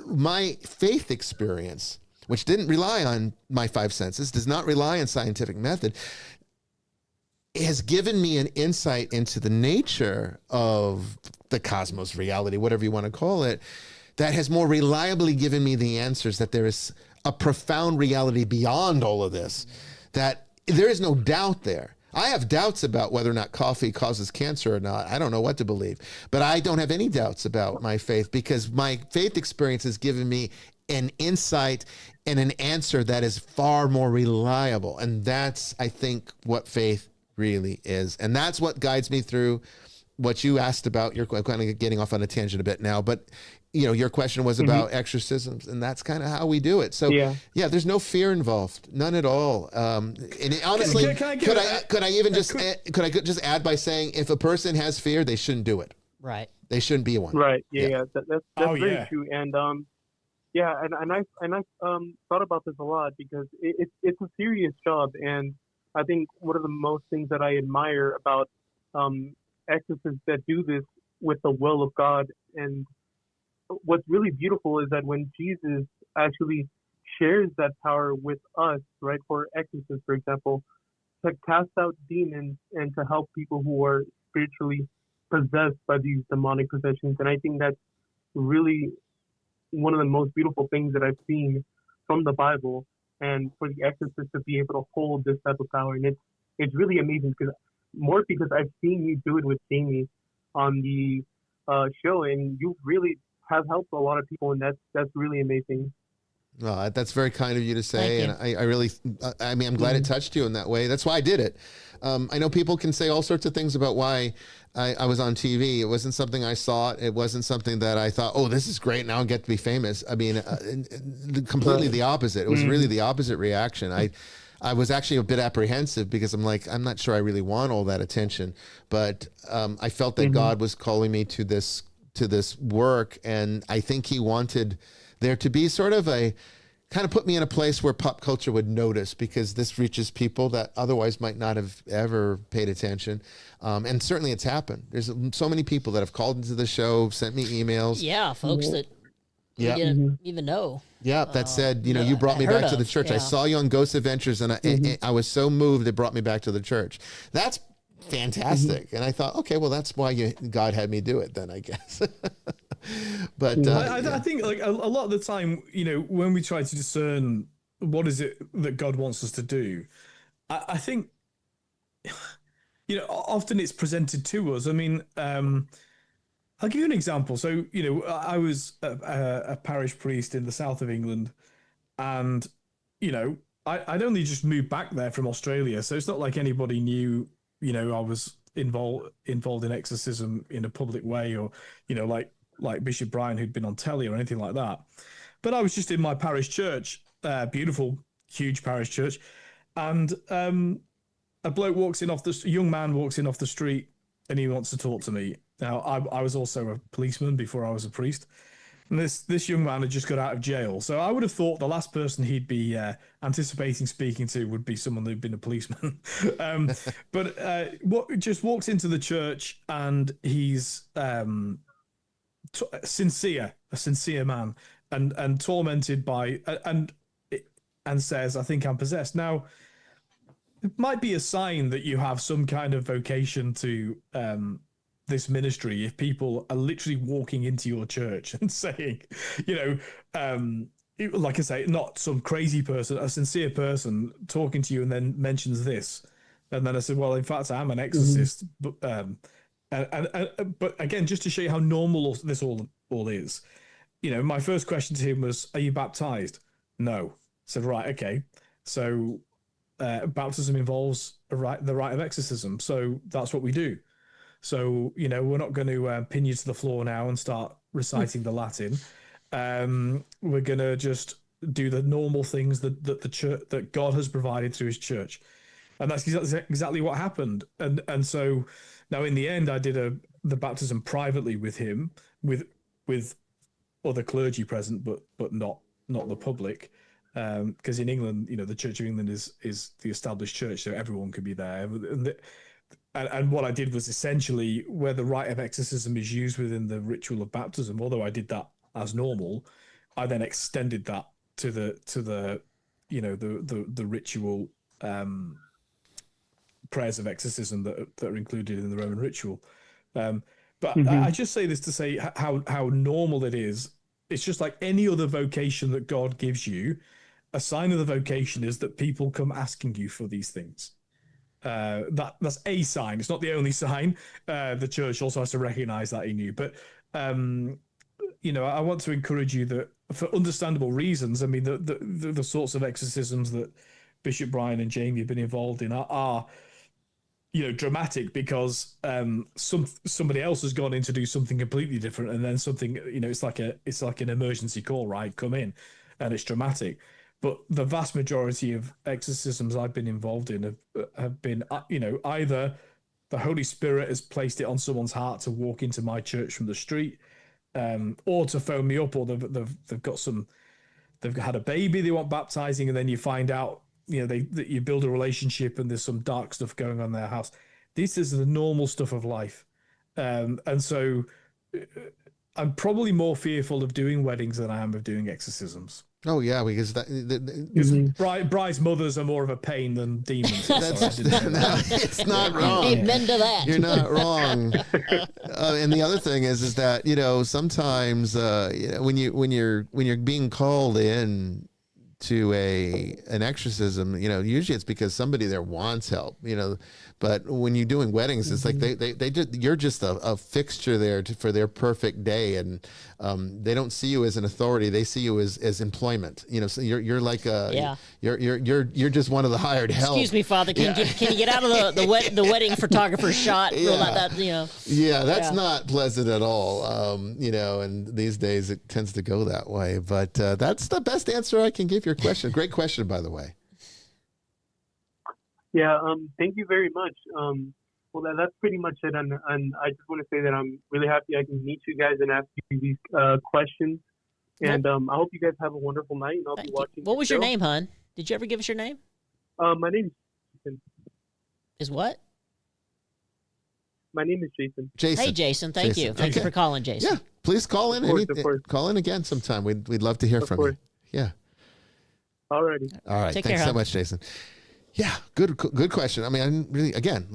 my faith experience, which didn't rely on my five senses, does not rely on scientific method, has given me an insight into the nature of the cosmos, reality, whatever you want to call it, that has more reliably given me the answers that there is a profound reality beyond all of this, that there is no doubt there. I have doubts about whether or not coffee causes cancer or not. I don't know what to believe, but I don't have any doubts about my faith, because my faith experience has given me an insight and an answer that is far more reliable. And that's, I think, what faith really is. And that's what guides me through what you asked about. You're kind of getting off on a tangent a bit now, but you know, your question was about exorcisms, and that's kind of how we do it. So yeah, there's no fear involved, none at all. And honestly, could I just add by saying, if a person has fear, they shouldn't do it. Right. They shouldn't be one. Right. Yeah. That's very true. And I thought about this a lot, because it's a serious job, and I think one of the most things that I admire about exorcists that do this with the will of God, and what's really beautiful is that when Jesus actually shares that power with us, right, for exorcists, for example, to cast out demons and to help people who are spiritually possessed by these demonic possessions. And I think that's really one of the most beautiful things that I've seen from the Bible, and for the exorcist to be able to hold this type of power. And it's really amazing, because I've seen you do it with Jamie on the show, and you really have helped a lot of people, and that's really amazing. Well, that's very kind of you to say, and I really, I'm glad it touched you in that way. That's why I did it. I know people can say all sorts of things about why I was on TV. It wasn't something I sought. It wasn't something that I thought, oh, this is great, now I get to be famous. I mean, completely the opposite. It was really the opposite reaction. I was actually a bit apprehensive, because I'm like, I'm not sure I really want all that attention, but I felt that God was calling me to this work, and I think he wanted there to be sort of a kind of put me in a place where pop culture would notice, because this reaches people that otherwise might not have ever paid attention. And certainly it's happened. There's so many people that have called into the show, sent me emails. Yeah, folks that you didn't even know. Yeah, that said, you brought me back to the church. I saw you on Ghost Adventures, and I was so moved it brought me back to the church. That's fantastic. And I thought, okay, well, that's why God had me do it then, I guess. But I think, like, a lot of the time, when we try to discern what is it that God wants us to do, I think, often it's presented to us. I mean, I'll give you an example. So, I was a parish priest in the south of England, and, I'd only just moved back there from Australia. So it's not like anybody knew, I was involved in exorcism in a public way, or, like Bishop Bryan, who'd been on telly, or anything like that. But I was just in my parish church, beautiful, huge parish church. And a bloke young man walks in off the street, and he wants to talk to me. Now, I was also a policeman before I was a priest. And this young man had just got out of jail. So I would have thought the last person he'd be anticipating speaking to would be someone who'd been a policeman. But just walks into the church, and he's a sincere man, and tormented by, and says, I think I'm possessed. Now, it might be a sign that you have some kind of vocation to this ministry if people are literally walking into your church and saying, like I say, not some crazy person, a sincere person talking to you and then mentions this. And then I said, well, in fact, I'm an exorcist. But again, just to show you how normal this all is, my first question to him was, are you baptized? No. I said, right, okay. So baptism involves the rite of exorcism. So that's what we do. So, we're not going to pin you to the floor now and start reciting the Latin. We're going to just do the normal things that the church, that God has provided through his church. And that's exactly what happened. And so now in the end, I did the baptism privately with him, with other clergy present, but not the public. Because in England, the Church of England is the established church, so everyone could be there. And what I did was essentially where the rite of exorcism is used within the ritual of baptism. Although I did that as normal, I then extended that to the ritual prayers of exorcism that are included in the Roman ritual. But I just say this to say how normal it is. It's just like any other vocation that God gives you. A sign of the vocation is that people come asking you for these things. That's a sign. It's not the only sign. The church also has to recognize that in you. But I want to encourage you that for understandable reasons. I mean, the sorts of exorcisms that Bishop Bryan and Jamie have been involved in are dramatic because somebody else has gone in to do something completely different, and then something it's like an emergency call, right? Come in, and it's dramatic. But the vast majority of exorcisms I've been involved in have been, either the Holy Spirit has placed it on someone's heart to walk into my church from the street, or to phone me up, or they've had a baby they want baptizing, and then you find out, that you build a relationship and there's some dark stuff going on in their house. This is the normal stuff of life. And so I'm probably more fearful of doing weddings than I am of doing exorcisms. Oh yeah, because brides' mothers are more of a pain than demons. It's not wrong. Amen to that. You're not wrong. And the other thing is that sometimes when you're being called in to an exorcism, usually it's because somebody there wants help, but when you're doing weddings, it's like you're just a fixture there for their perfect day, and they don't see you as an authority. They see you as employment. So you're like you're just one of the hired help. Excuse me, Father. Can you get out of the wedding photographer's shot? Yeah, that's not pleasant at all. And these days it tends to go that way. But that's the best answer I can give your question. Great question, by the way. Yeah, thank you very much. Well, that's pretty much it. And I just want to say that I'm really happy I can meet you guys and ask you these questions. And I hope you guys have a wonderful night. And I'll be watching. What was your name, hon? Did you ever give us your name? My name is Jason. Is what? My name is Jason. Jason. Hey, Jason. Thank you. Thank you for calling, Jason. Yeah, please call in. Of course. Call in again sometime. We'd love to hear from you. Yeah. Alrighty. All right. Take Thanks care, so much, Jason. Yeah, good question. I mean, I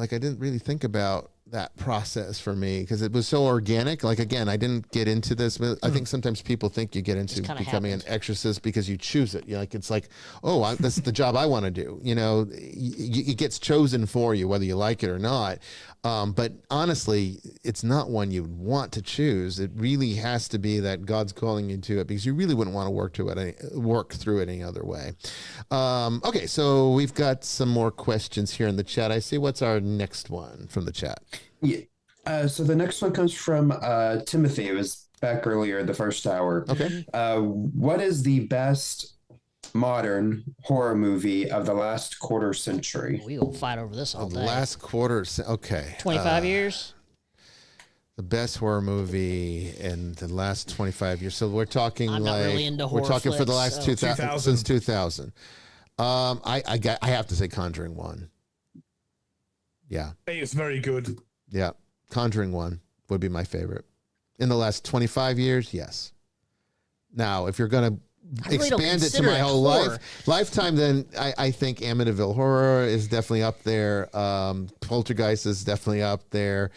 didn't really think about that process for me because it was so organic. Like, again, I didn't get into this. But I think sometimes people think you get into becoming an exorcist because you choose it. It's like, this is the job I want to do. It gets chosen for you, whether you like it or not. But honestly, it's not one you want to choose. It really has to be that God's calling you to it because you really wouldn't want to work through it any other way. Okay, so we've got some more questions here in the chat. I see. What's our next one from the chat? Yeah. So the next one comes from Timothy. It was back earlier, the first hour. Okay. What is the best modern horror movie of the last quarter century? We will fight over this all day. Last quarter. Okay. 25 years. The best horror movie in the last 25 years. So we're talking I'm not really into horror we're talking flicks, for the last 2000 since 2000. I have to say Conjuring 1. Yeah. It's very good. Yeah. Conjuring 1 would be my favorite. In the last 25 years, yes. Now, if you're going to expand it to my whole lifetime, then I think Amityville Horror is definitely up there. Poltergeist is definitely up there.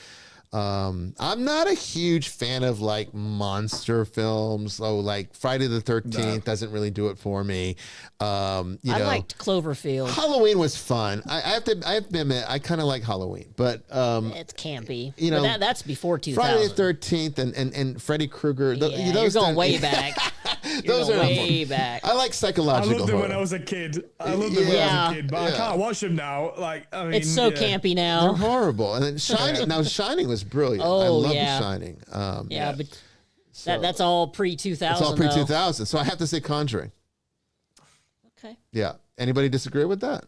I'm not a huge fan of like monster films. So like Friday the 13th doesn't really do it for me. I liked Cloverfield. Halloween was fun. I have to admit, I kind of like Halloween, but it's campy. But that's before 2000. Friday the 13th and Freddy Krueger. Yeah, you're going way back. Those are way back. I like psychological. I loved them horror. when I was a kid. I loved them when I was a kid, but I can't watch them now. Like, I mean, it's so campy now. They're horrible. And then Shining. Now Shining was brilliant. I love The Shining. But that's all pre-2000. It's all pre-2000. So I have to say Conjuring. Okay. Yeah. Anybody disagree with that?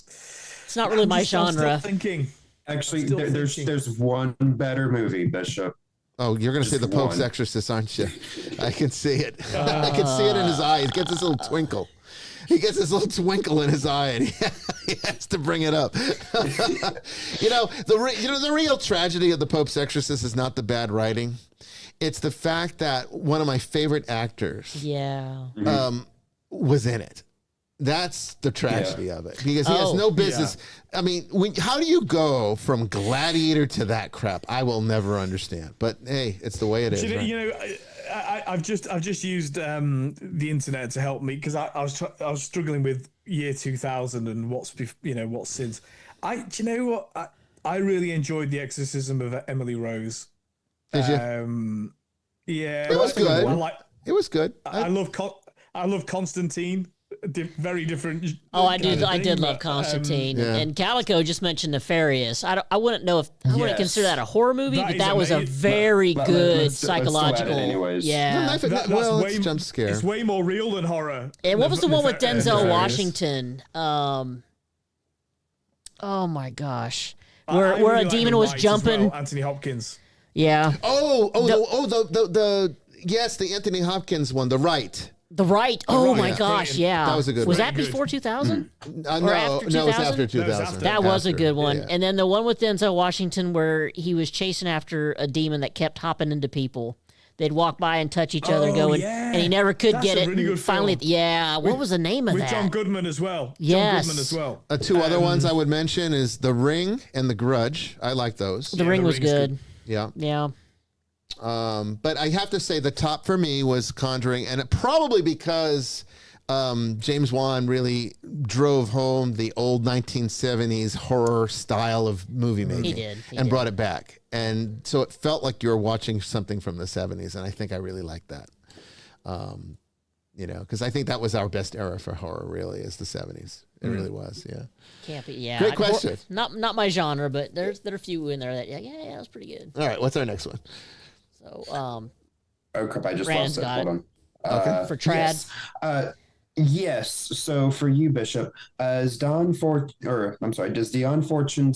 It's not really my genre. I'm still thinking. Actually, there's one better movie, Bishop. Oh, you're going to say The Pope's Exorcist, aren't you? I can see it. I can see it in his eye. He gets this little twinkle. He gets this little twinkle in his eye, and he has to bring it up. The real tragedy of The Pope's Exorcist is not the bad writing. It's the fact that one of my favorite actors was in it. That's the tragedy of it, because he has no business. Yeah. I mean, how do you go from Gladiator to that crap? I will never understand. But hey, it's the way it is. I've just used the internet to help me, because I was struggling with year 2000 and what's since. I really enjoyed The Exorcism of Emily Rose. Did you? Yeah, it was good. It was good. I love Constantine. Very different. Oh, I did love Constantine. And Calico just mentioned Nefarious. I wouldn't know if I wouldn't consider that a horror movie, but that was a very good psychological. Yeah, it's jump scare. It's way more real than horror. And what was the one with Denzel Washington? Oh my gosh, where a demon was jumping. Well, Anthony Hopkins. Yeah. The Anthony Hopkins one, The Right. The Right. Oh my gosh, yeah. That was a good one. Was that before 2000? No, it was after 2000. That was a good one. Yeah. And then the one with Denzel Washington where he was chasing after a demon that kept hopping into people. They'd walk by and touch each other and he never could get it. Really and finally, what was the name of that? With John Goodman as well. Yes. John Goodman as well. Two other ones I would mention is The Ring and The Grudge. I like those. The Ring was good. Yeah. Yeah. But I have to say the top for me was Conjuring, and probably because James Wan really drove home the old 1970s horror style of movie making. He did. Brought it back. And so it felt like you were watching something from the 70s, and I think I really liked that. Because I think that was our best era for horror, really, is the 70s. It really was, yeah. Campy, yeah. Great question. Not my genre, but there are a few in there that, that was pretty good. All right, what's our next one? So, oh crap! I just lost it. Hold on. Okay. For Trad. Yes. So for you, Bishop, does Dion Fortune's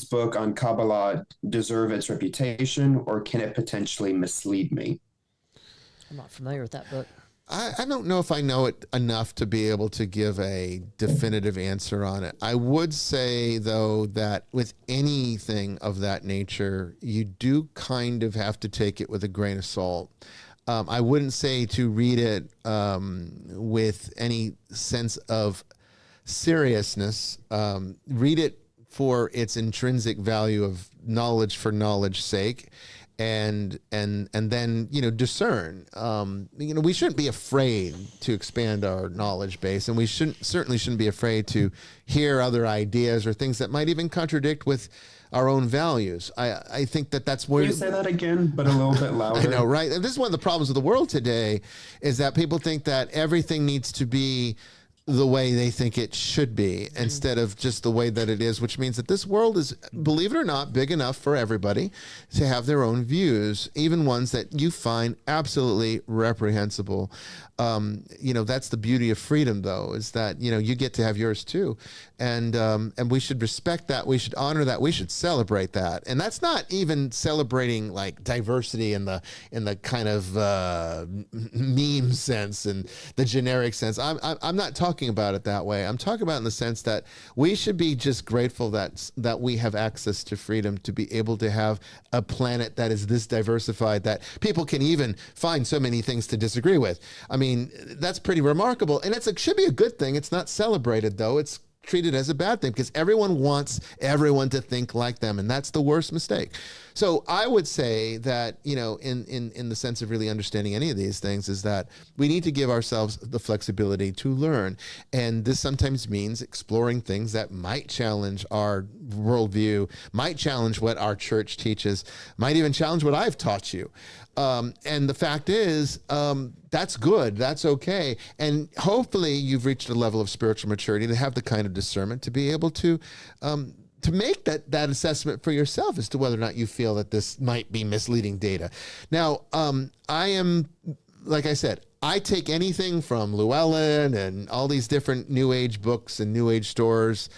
book on Kabbalah deserve its reputation, or can it potentially mislead me? I'm not familiar with that book. I don't know if I know it enough to be able to give a definitive answer on it. I would say, though, that with anything of that nature, you do kind of have to take it with a grain of salt. I wouldn't say to read it with any sense of seriousness. Read it for its intrinsic value of knowledge for knowledge's sake. And then discern. We shouldn't be afraid to expand our knowledge base, and we certainly shouldn't be afraid to hear other ideas or things that might even contradict with our own values. I think that's where you say that again, but a little bit louder. I know, right? And this is one of the problems of the world today, is that people think that everything needs to be the way they think it should be instead of just the way that it is, which means that this world is, believe it or not, big enough for everybody to have their own views, even ones that you find absolutely reprehensible. That's the beauty of freedom, though, is that, you get to have yours too. And we should respect that. We should honor that. We should celebrate that. And that's not even celebrating like diversity in the kind of meme sense and the generic sense. I'm not talking about it that way. I'm talking about in the sense that we should be just grateful that we have access to freedom to be able to have a planet that is this diversified, that people can even find so many things to disagree with. I mean, that's pretty remarkable. And it should be a good thing. It's not celebrated, though. It's treated as a bad thing because everyone wants everyone to think like them. And that's the worst mistake. So I would say that, in the sense of really understanding any of these things, is that we need to give ourselves the flexibility to learn. And this sometimes means exploring things that might challenge our worldview, might challenge what our church teaches, might even challenge what I've taught you. And the fact is, that's good. That's okay. And hopefully you've reached a level of spiritual maturity to have the kind of discernment to be able to make that assessment for yourself as to whether or not you feel that this might be misleading data. Now, I am, like I said, I take anything from Llewellyn and all these different New Age books and New Age stores,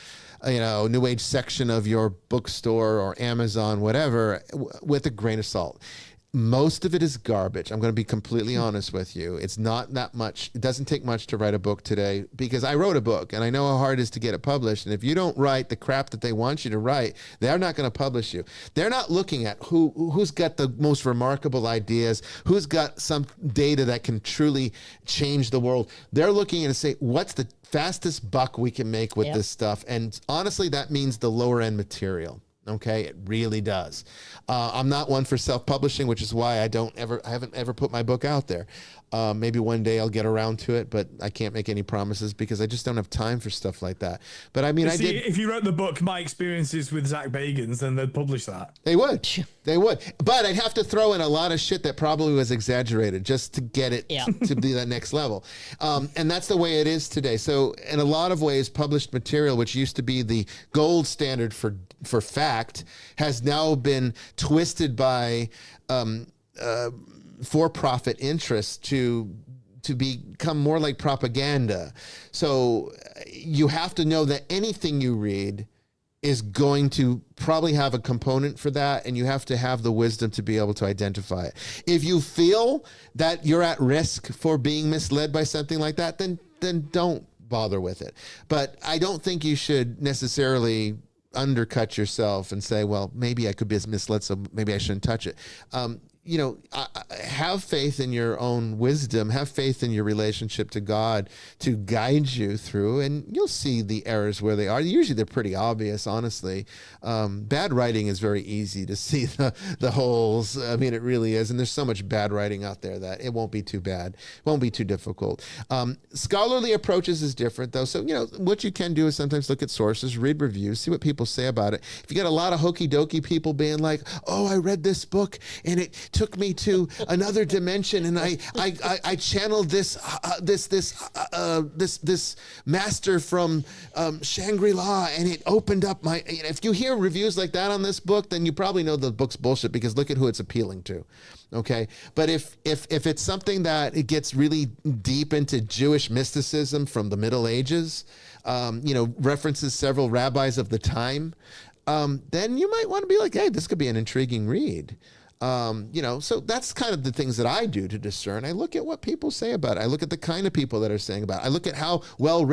New Age section of your bookstore or Amazon, whatever, with a grain of salt. Most of it is garbage. I'm going to be completely honest with you. It's not that much. It doesn't take much to write a book today, because I wrote a book and I know how hard it is to get it published. And if you don't write the crap that they want you to write, they're not going to publish you. They're not looking at who's got the most remarkable ideas, who's got some data that can truly change the world. They're looking and say, what's the fastest buck we can make with this stuff? And honestly, that means the lower end material. Okay, it really does. I'm not one for self-publishing, which is why I haven't ever put my book out there. Maybe one day I'll get around to it, but I can't make any promises because I just don't have time for stuff like that. But I mean, if you wrote the book, My Experiences with Zach Bagans, then they'd publish that. They would. But I'd have to throw in a lot of shit that probably was exaggerated just to get it to be that next level. And that's the way it is today. So in a lot of ways, published material, which used to be the gold standard for fact, has now been twisted by for-profit interests to become more like propaganda. So you have to know that anything you read is going to probably have a component for that, and you have to have the wisdom to be able to identify it. If you feel that you're at risk for being misled by something like that, then don't bother with it. But I don't think you should necessarily undercut yourself and say, well, maybe I could be misled, so maybe I shouldn't touch it. Have faith in your own wisdom, have faith in your relationship to God to guide you through, and you'll see the errors where they are. Usually they're pretty obvious, honestly. Bad writing is very easy to see the holes. I mean, it really is. And there's so much bad writing out there that it won't be too bad. It won't be too difficult. Scholarly approaches is different, though. So, what you can do is sometimes look at sources, read reviews, see what people say about it. If you get a lot of hokey dokey people being like, oh, I read this book and it took me to another dimension, and I channeled this master from Shangri-La, and it opened up my. If you hear reviews like that on this book, then you probably know the book's bullshit, because look at who it's appealing to. Okay, but if it's something that it gets really deep into Jewish mysticism from the Middle Ages, references several rabbis of the time, then you might want to be like, hey, this could be an intriguing read. So that's kind of the things that I do to discern. I look at what people say about it. I look at the kind of people that are saying about it. I look at how well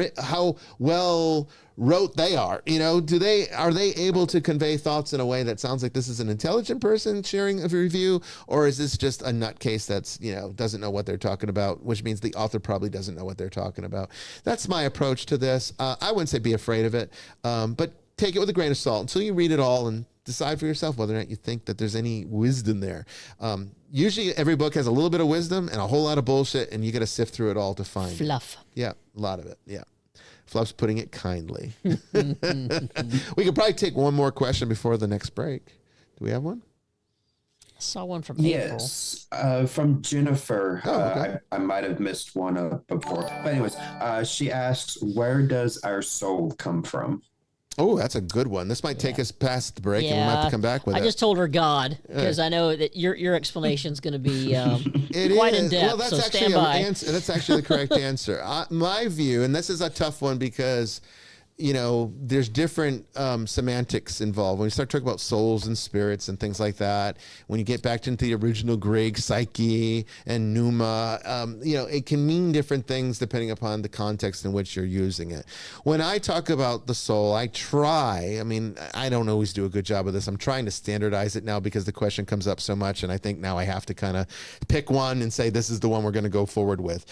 wrote they are. Are they able to convey thoughts in a way that sounds like this is an intelligent person sharing a review, or is this just a nutcase that's doesn't know what they're talking about, which means the author probably doesn't know what they're talking about. That's my approach to this. I wouldn't say be afraid of it, but take it with a grain of salt until you read it all and decide for yourself whether or not you think that there's any wisdom there. Usually every book has a little bit of wisdom and a whole lot of bullshit, and you got to sift through it all to find fluff. Yeah, a lot of it. Yeah. Fluff's putting it kindly. We could probably take one more question before the next break. Do we have one? I saw one from Yes, from Jennifer. Okay. I might have missed one before. But anyways, she asks, where does our soul come from? Oh, that's a good one. This might take us past the break, and we might have to come back with it. I just told her God, because I know that your explanation is going to be quite in depth. Well, that's stand by. That's actually the correct answer. My view, and this is a tough one because there's different semantics involved. When we start talking about souls and spirits and things like that, when you get back into the original Greek, psyche and pneuma, it can mean different things depending upon the context in which you're using it. When I talk about the soul, I don't always do a good job of this. I'm trying to standardize it now because the question comes up so much, and I think now I have to kind of pick one and say this is the one we're going to go forward with.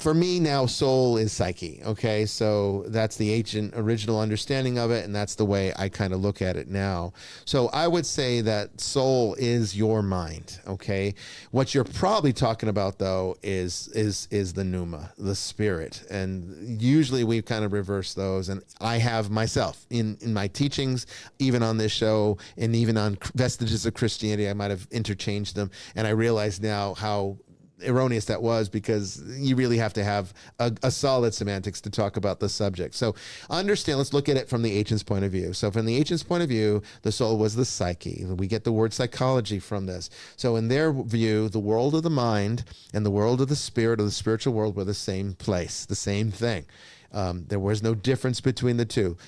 For me now, soul is psyche. Okay, so that's the ancient original understanding of it, and that's the way I kind of look at it now. So I would say that soul is your mind, okay? What you're probably talking about, though, is the pneuma, the spirit. And usually we've kind of reversed those, and I have myself in my teachings, even on this show, and even on Vestiges of Christianity, I might have interchanged them, and I realize now how erroneous that was, because you really have to have a solid semantics to talk about the subject. So understand, let's look at it from the ancients' point of view. So from the ancients' point of view, the soul was the psyche. We get the word psychology from this. So in their view, the world of the mind and the world of the spirit, or the spiritual world, were the same place, the same thing. There was no difference between the two.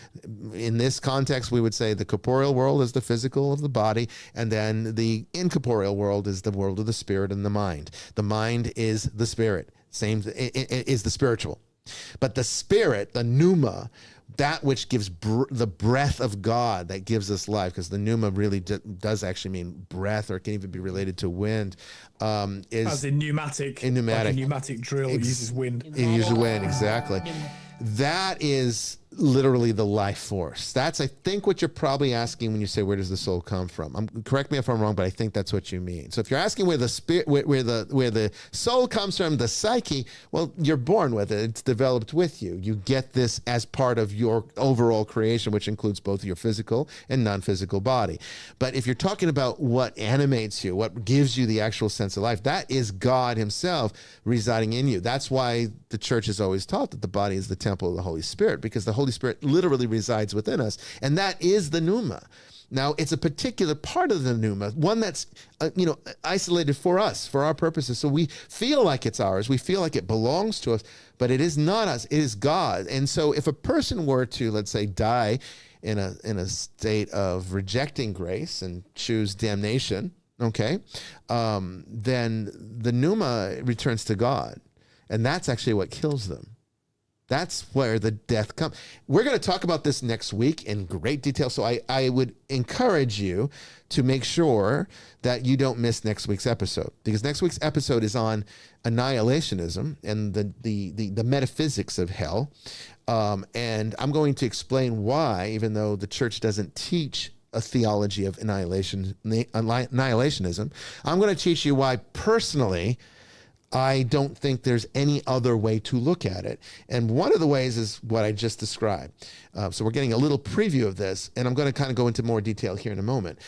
In this context, we would say the corporeal world is the physical of the body, and then the incorporeal world is the world of the spirit and the mind. The mind is the spirit, is the spiritual. But the spirit, the pneuma, that which gives the breath of God that gives us life, because the pneuma really does actually mean breath, or it can even be related to wind. Is as in pneumatic. In pneumatic. Like a pneumatic drill uses wind. It uses wind, exactly. That is literally the life force. That's, I think, what you're probably asking when you say, where does the soul come from? Correct me if I'm wrong, but I think that's what you mean. So if you're asking where the spirit, where the soul comes from, the psyche, well, you're born with it. It's developed with you. You get this as part of your overall creation, which includes both your physical and non-physical body. But if you're talking about what animates you, what gives you the actual sense of life, that is God himself residing in you. That's why the church has always taught that the body is the temple of the Holy Spirit, because the Holy Spirit literally resides within us, and that is the pneuma. Now, it's a particular part of the pneuma, one that's isolated for us, for our purposes. So we feel like it's ours, we feel like it belongs to us, but it is not us. It is God. And so, if a person were to, let's say, die in a state of rejecting grace and choose damnation, okay, then the pneuma returns to God, and that's actually what kills them. That's where the death comes. We're going to talk about this next week in great detail. So I would encourage you to make sure that you don't miss next week's episode, because next week's episode is on annihilationism and the metaphysics of hell. And I'm going to explain why, even though the church doesn't teach a theology of annihilationism, I'm going to teach you why personally I don't think there's any other way to look at it. And one of the ways is what I just described. So we're getting a little preview of this, and I'm going to kind of go into more detail here in a moment.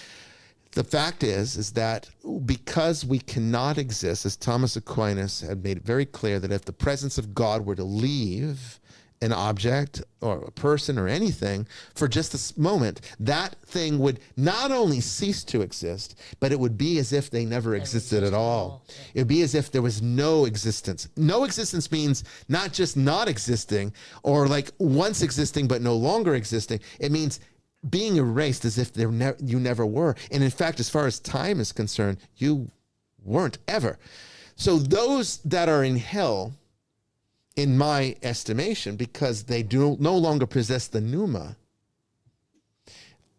The fact is that because we cannot exist, as Thomas Aquinas had made it very clear, that if the presence of God were to leave an object or a person or anything for just a moment, that thing would not only cease to exist, but it would be as if they never existed at all. It would be as if there was no existence. No existence means not just not existing, or like once existing but no longer existing. It means being erased, as if you never were. And in fact, as far as time is concerned, you weren't ever. So those that are in hell, in my estimation, because they do no longer possess the pneuma,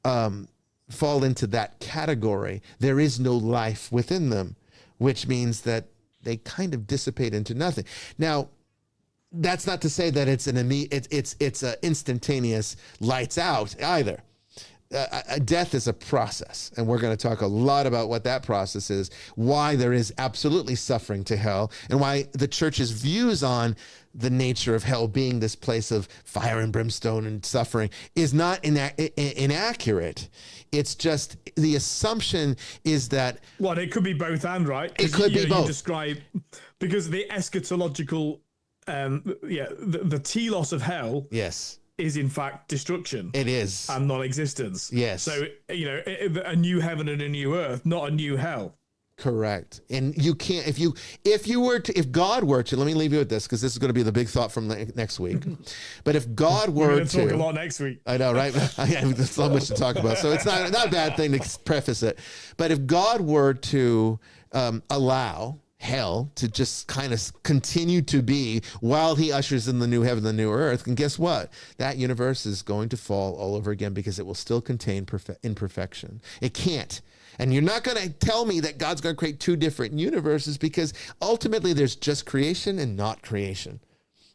fall into that category. There is no life within them, which means that they kind of dissipate into nothing. Now, that's not to say that it's an instantaneous lights out either. Death is a process, and we're going to talk a lot about what that process is, why there is absolutely suffering to hell, and why the church's views on the nature of hell being this place of fire and brimstone and suffering is not inaccurate. It's just the assumption is that... Well, it could be both and, right? It could be both. You describe, because the eschatological, the telos of hell... Yes. Is in fact destruction. It is. And non-existence. Yes. So, a new heaven and a new earth, not a new hell. Correct. And you can't, if God were to, let me leave you with this, because this is going to be the big thought from next week. But if God were We're going to talk a lot next week. I know, right? There's so much to talk about. So it's not a bad thing to preface it. But if God were to allow hell to just kind of continue to be while he ushers in the new heaven, the new earth, and guess what? That universe is going to fall all over again, because it will still contain imperfection. It can't. And you're not going to tell me that God's going to create two different universes, because ultimately there's just creation and not creation.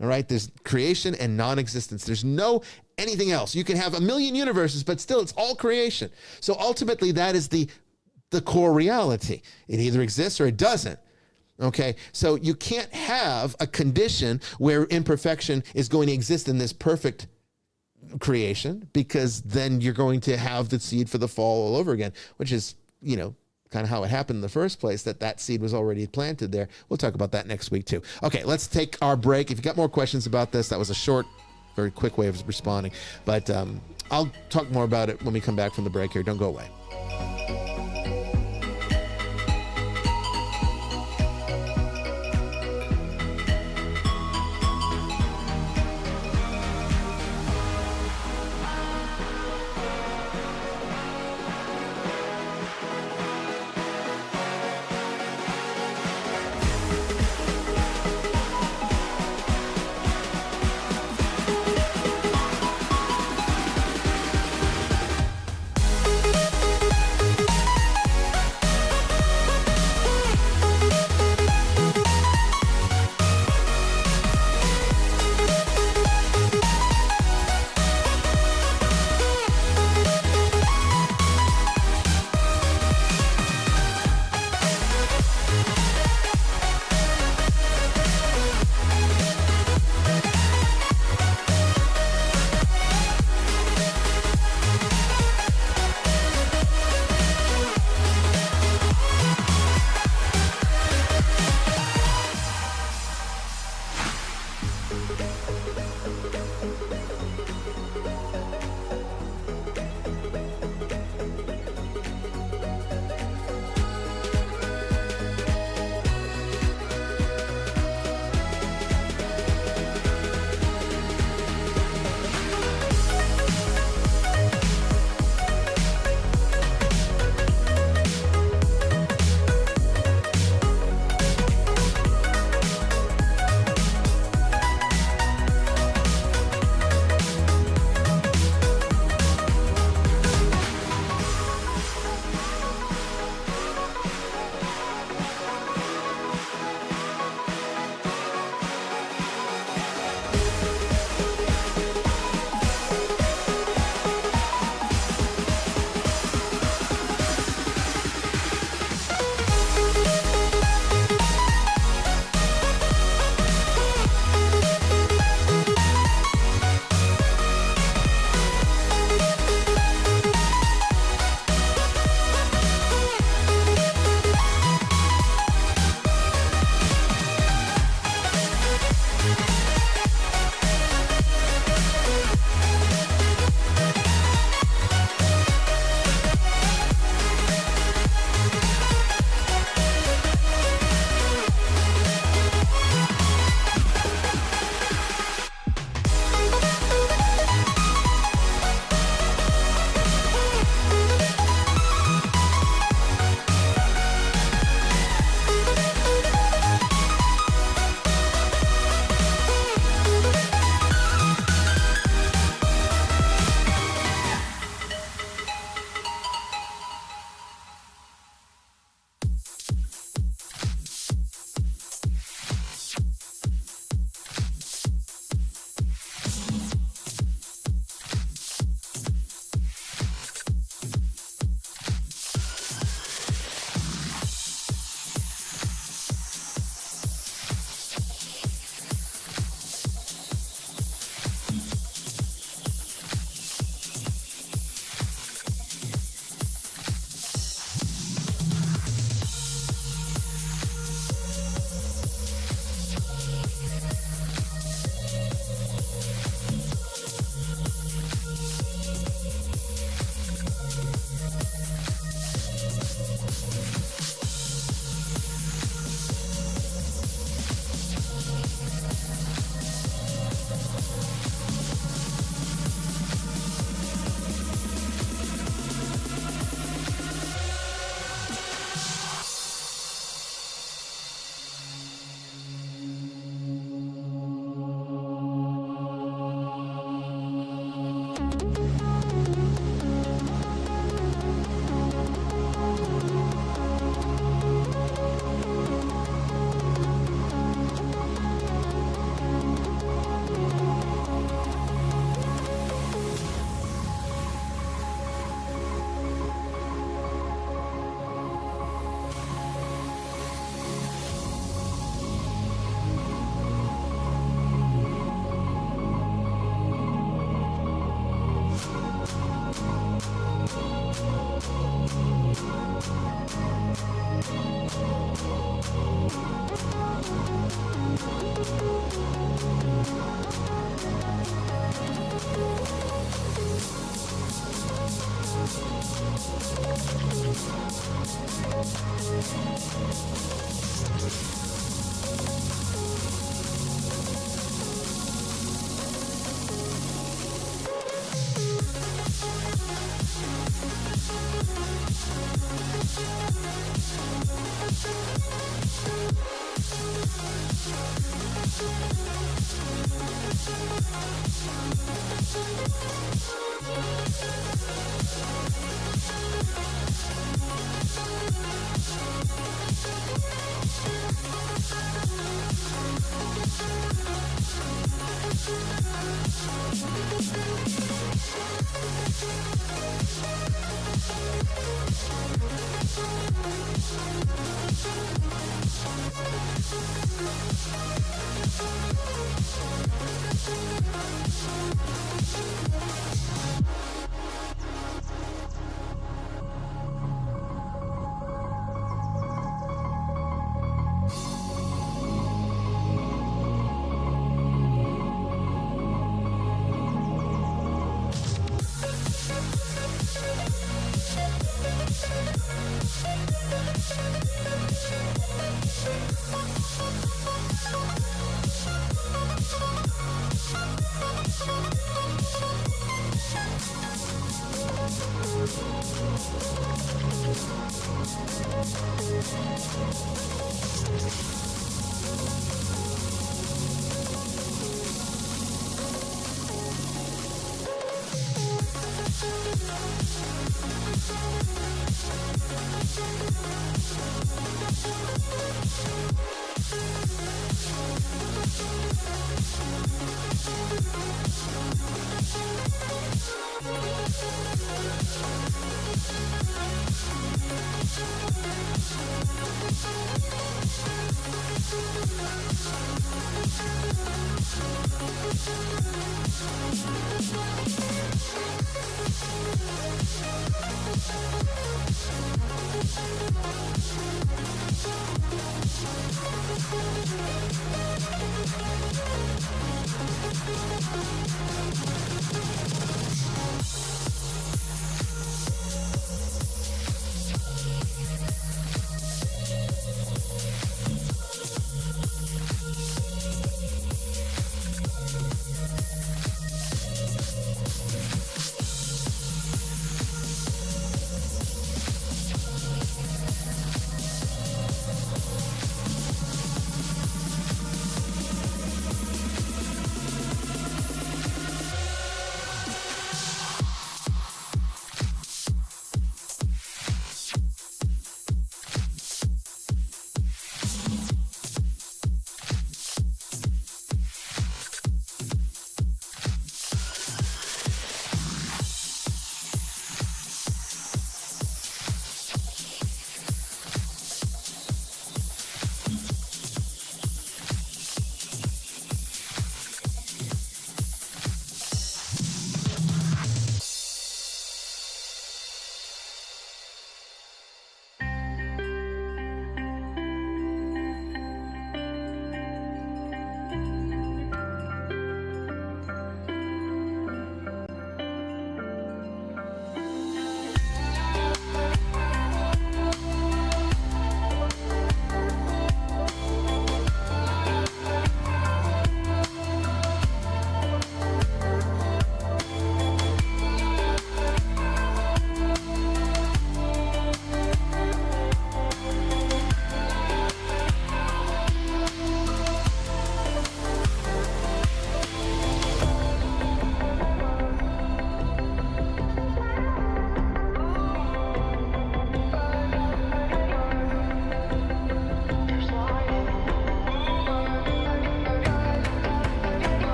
All right? There's creation and non-existence. There's no anything else. You can have a million universes, but still it's all creation. So ultimately that is the core reality. It either exists or it doesn't. Okay, so you can't have a condition where imperfection is going to exist in this perfect creation, because then you're going to have the seed for the fall all over again, which is, kind of how it happened in the first place, that seed was already planted there. We'll talk about that next week too. Okay, let's take our break. If you got more questions about this, that was a short, very quick way of responding, but I'll talk more about it when we come back from the break here. Don't go away.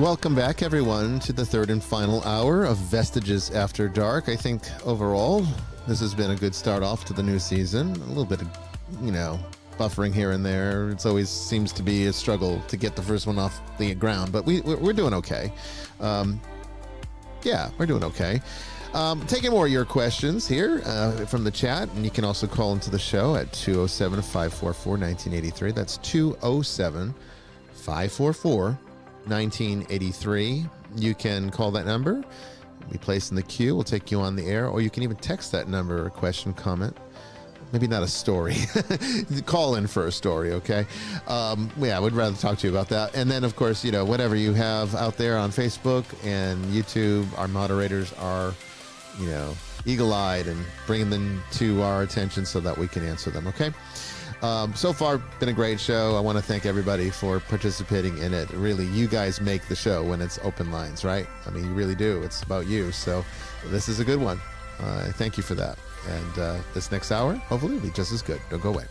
Welcome back, everyone, to the third and final hour of Vestiges After Dark. I think overall, this has been a good start off to the new season. A little bit of, buffering here and there. It always seems to be a struggle to get the first one off the ground, but we're doing okay. We're doing okay. Taking more of your questions here from the chat, and you can also call into the show at 207-544-1983. That's 207-544-1983. You can call that number, be placed in the queue, we'll take you on the air, or you can even text that number, a question, comment. Maybe not a story. Call in for a story, okay? I would rather talk to you about that. And then, of course, whatever you have out there on Facebook and YouTube, our moderators are, eagle-eyed and bringing them to our attention so that we can answer them, okay? So far, been a great show. I want to thank everybody for participating in it. Really, you guys make the show when it's open lines, right? I mean, you really do. It's about you. So this is a good one. Thank you for that. And this next hour, hopefully, will be just as good. Don't go away.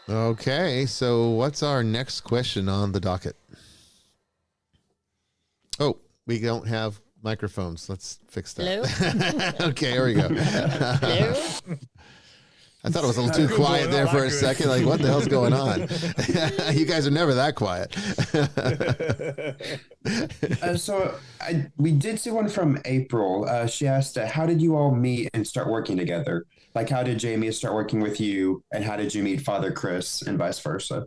Okay, so what's our next question on the docket? Oh, we don't have microphones. Let's fix that. Hello? Okay, here we go. Hello? I thought it was a little too quiet there for a second. Like, what the hell's going on? You guys are never that quiet. We did see one from April. She asked, how did you all meet and start working together? Like, how did Jamie start working with you, and how did you meet Father Chris, and vice versa?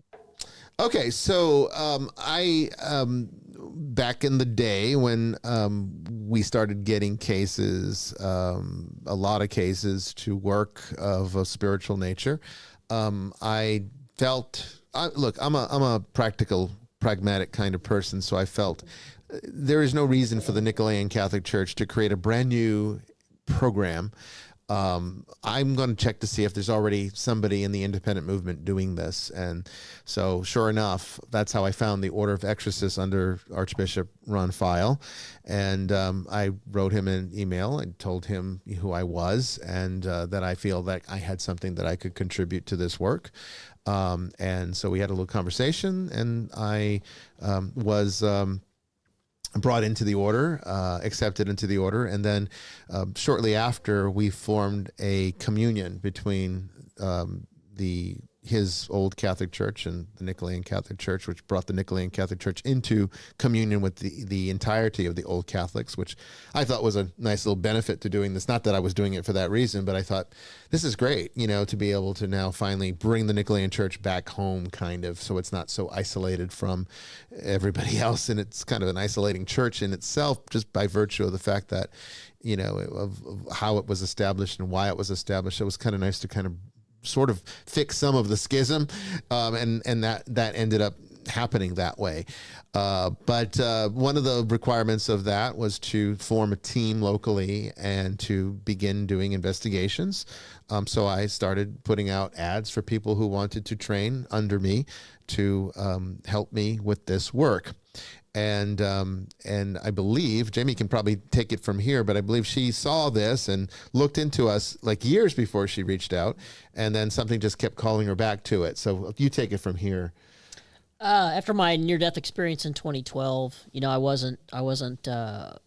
Okay, so I back in the day when we started getting cases, a lot of cases to work of a spiritual nature, I felt, look, I'm a practical, pragmatic kind of person, so I felt there is no reason for the Nicolean Catholic Church to create a brand new program. I'm going to check to see if there's already somebody in the independent movement doing this. And so sure enough, that's how I found the Order of Exorcists under Archbishop Ron File. And I wrote him an email and told him who I was and that I feel that I had something that I could contribute to this work. And so we had a little conversation, and I was brought into the order, accepted into the order, and then shortly after we formed a communion between his old Catholic Church and the Nicolean Catholic Church, which brought the Nicolean Catholic Church into communion with the entirety of the old Catholics, which I thought was a nice little benefit to doing this. Not that I was doing it for that reason, but I thought this is great, to be able to now finally bring the Nicolean Church back home, kind of, so it's not so isolated from everybody else. And it's kind of an isolating church in itself, just by virtue of the fact that, of how it was established and why it was established. It was kind of nice to kind of sort of fix some of the schism, and that ended up happening that way. But one of the requirements of that was to form a team locally and to begin doing investigations. So I started putting out ads for people who wanted to train under me to help me with this work. and I believe Jamie can probably take it from here, but I believe she saw this and looked into us like years before she reached out, and then something just kept calling her back to it. So you take it from here. After my near-death experience in 2012, I wasn't a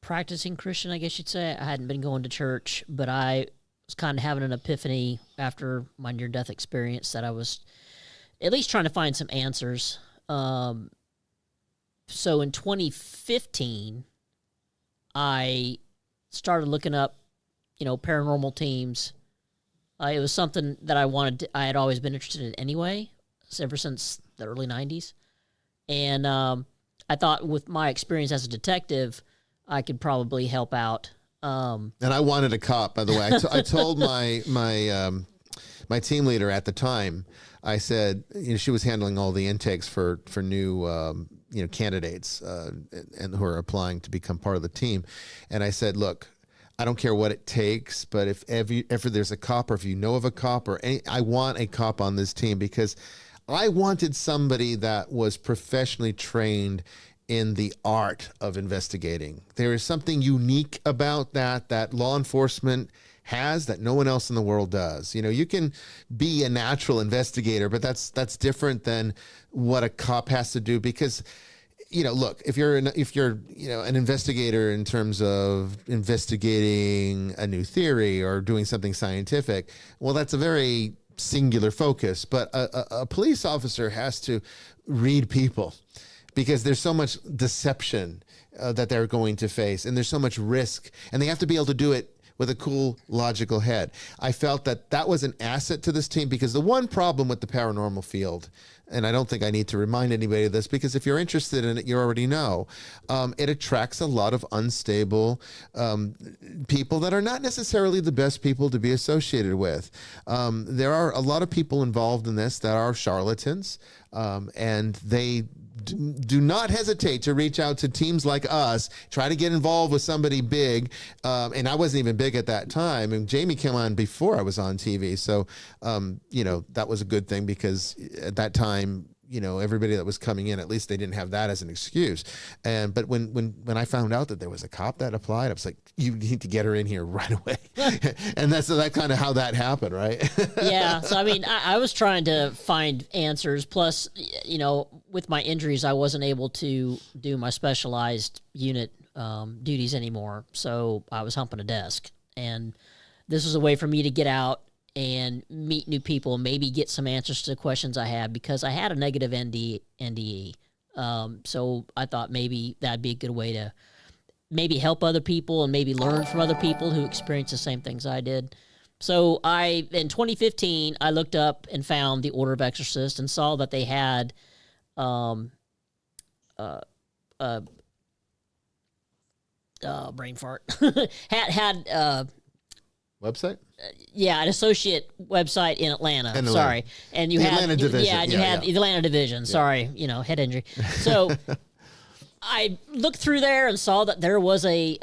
practicing Christian, I guess you'd say. I hadn't been going to church, but I was kind of having an epiphany after my near-death experience that I was at least trying to find some answers. So in 2015, I started looking up, paranormal teams. It was something that I had always been interested in anyway, ever since the early 90s. And I thought with my experience as a detective, I could probably help out. And I wanted a cop, by the way. I told my team leader at the time, I said, she was handling all the intakes for new candidates and who are applying to become part of the team. And I said, look, I don't care what it takes, but if ever there's a cop, or if you know of a cop, I want a cop on this team, because I wanted somebody that was professionally trained in the art of investigating. There is something unique about that law enforcement has that no one else in the world does. You can be a natural investigator, but that's different than what a cop has to do, because look, if you're an investigator in terms of investigating a new theory or doing something scientific, well, that's a very singular focus. But a police officer has to read people, because there's so much deception that they're going to face, and there's so much risk, and they have to be able to do it with a cool, logical head. I felt that was an asset to this team, because the one problem with the paranormal field, and I don't think I need to remind anybody of this, because if you're interested in it, you already know, it attracts a lot of unstable people that are not necessarily the best people to be associated with. There are a lot of people involved in this that are charlatans, and they do not hesitate to reach out to teams like us, try to get involved with somebody big. And I wasn't even big at that time. And Jamie came on before I was on TV. So, that was a good thing, because at that time, everybody that was coming in, at least they didn't have that as an excuse. But when I found out that there was a cop that applied, I was like, you need to get her in here right away. And that's kind of how that happened, right? Yeah. So, I was trying to find answers. Plus, with my injuries, I wasn't able to do my specialized unit duties anymore. So I was humping a desk. And this was a way for me to get out and meet new people, maybe get some answers to the questions I had, because I had a negative NDE. So I thought maybe that'd be a good way to maybe help other people and maybe learn from other people who experienced the same things I did. So in 2015, I looked up and found the Order of Exorcists and saw that they had brain fart. had website? Yeah, an associate website in Atlanta. Sorry. And you the had Atlanta division. Yeah, and you had the Atlanta division. Yeah. Sorry, head injury. So I looked through there and saw that there was a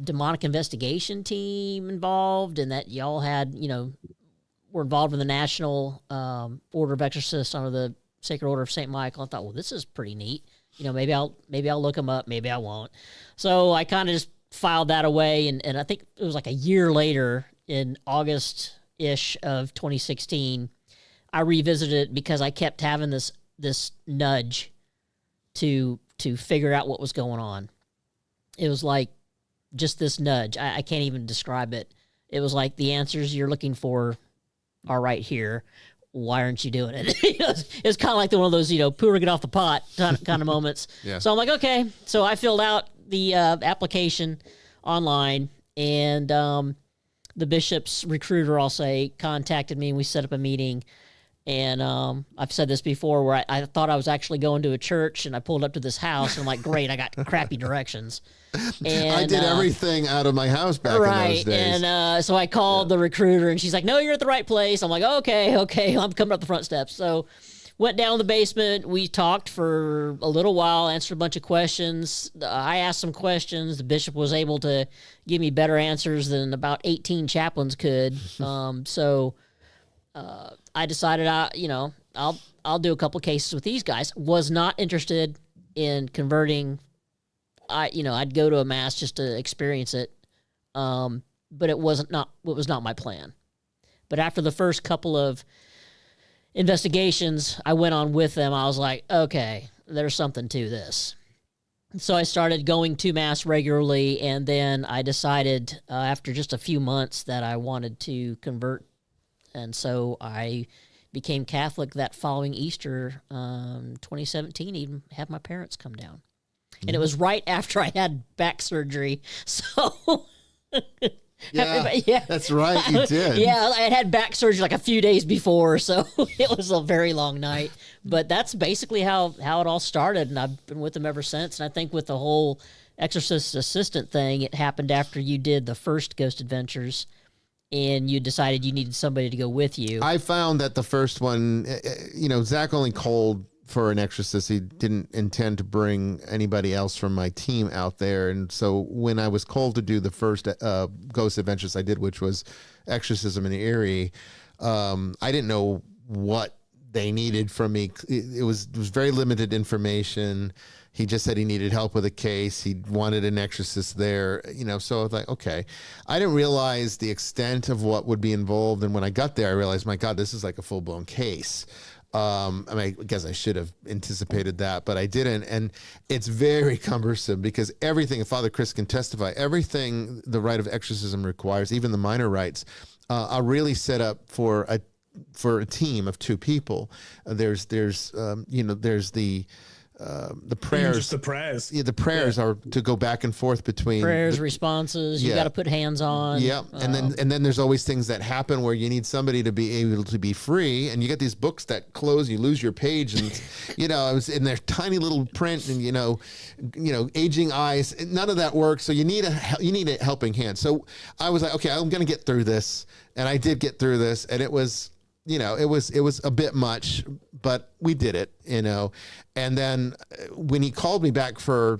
demonic investigation team involved, and that y'all had, were involved in the National Order of Exorcists under the Sacred Order of St. Michael. I thought, well, this is pretty neat. Maybe I'll look them up. Maybe I won't. So I kind of just filed that away, and I think it was like a year later, in August-ish of 2016, I revisited it because I kept having this nudge to figure out what was going on. It was like just this nudge. I can't even describe it. It was like, the answers you're looking for are right here. Why aren't you doing it? It's kind of like one of those, poo or get off the pot kind of moments. Yeah. So I'm like, okay. So I filled out the application online, and the bishop's recruiter, I'll say, contacted me, and we set up a meeting. And I've said this before, where I thought I was actually going to a church, and I pulled up to this house, and I'm like, great, I got crappy directions. And I did everything out of my house back in those days. And so I called the recruiter, and she's like, no, you're at the right place. I'm like, okay, I'm coming up the front steps. So went down the basement. We talked for a little while, answered a bunch of questions. I asked some questions. The bishop was able to give me better answers than about 18 chaplains could. So I decided, I'll do a couple cases with these guys. Was not interested in converting. I'd go to a mass just to experience it, but it was not my plan. But after the first couple of investigations I went on with them, I was like, okay, there's something to this. So I started going to mass regularly, and then I decided after just a few months that I wanted to convert, and so I became Catholic that following Easter, 2017, even had my parents come down. And it was right after I had back surgery, so... Yeah, that's right, you did. Yeah, I had back surgery like a few days before, so it was a very long night. But that's basically how it all started, and I've been with them ever since. And I think with the whole Exorcist assistant thing, it happened after you did the first Ghost Adventures, and you decided you needed somebody to go with you. I found that the first one, Zach only called for an exorcist. He didn't intend to bring anybody else from my team out there. And so when I was called to do the first Ghost Adventures I did, which was Exorcism in Erie, I didn't know what they needed from me. It was very limited information. He just said he needed help with a case. He wanted an exorcist there, so I was like, okay. I didn't realize the extent of what would be involved. And when I got there, I realized, my God, this is like a full-blown case. I guess I should have anticipated that, but I didn't. And it's very cumbersome because everything, Father Chris can testify, everything the rite of exorcism requires, even the minor rites, are really set up for a team of two people. There's the prayers. Just the prayers. Yeah, the prayers are to go back and forth between prayers, responses. You got to put hands on. Yeah, and then there's always things that happen where you need somebody to be able to be free, and you get these books that close, you lose your page, and I was in their tiny little print, and aging eyes. None of that works. So you need a helping hand. So I was like, okay, I'm gonna get through this, and I did get through this, and it was. It was a bit much, but we did it, And then when he called me back for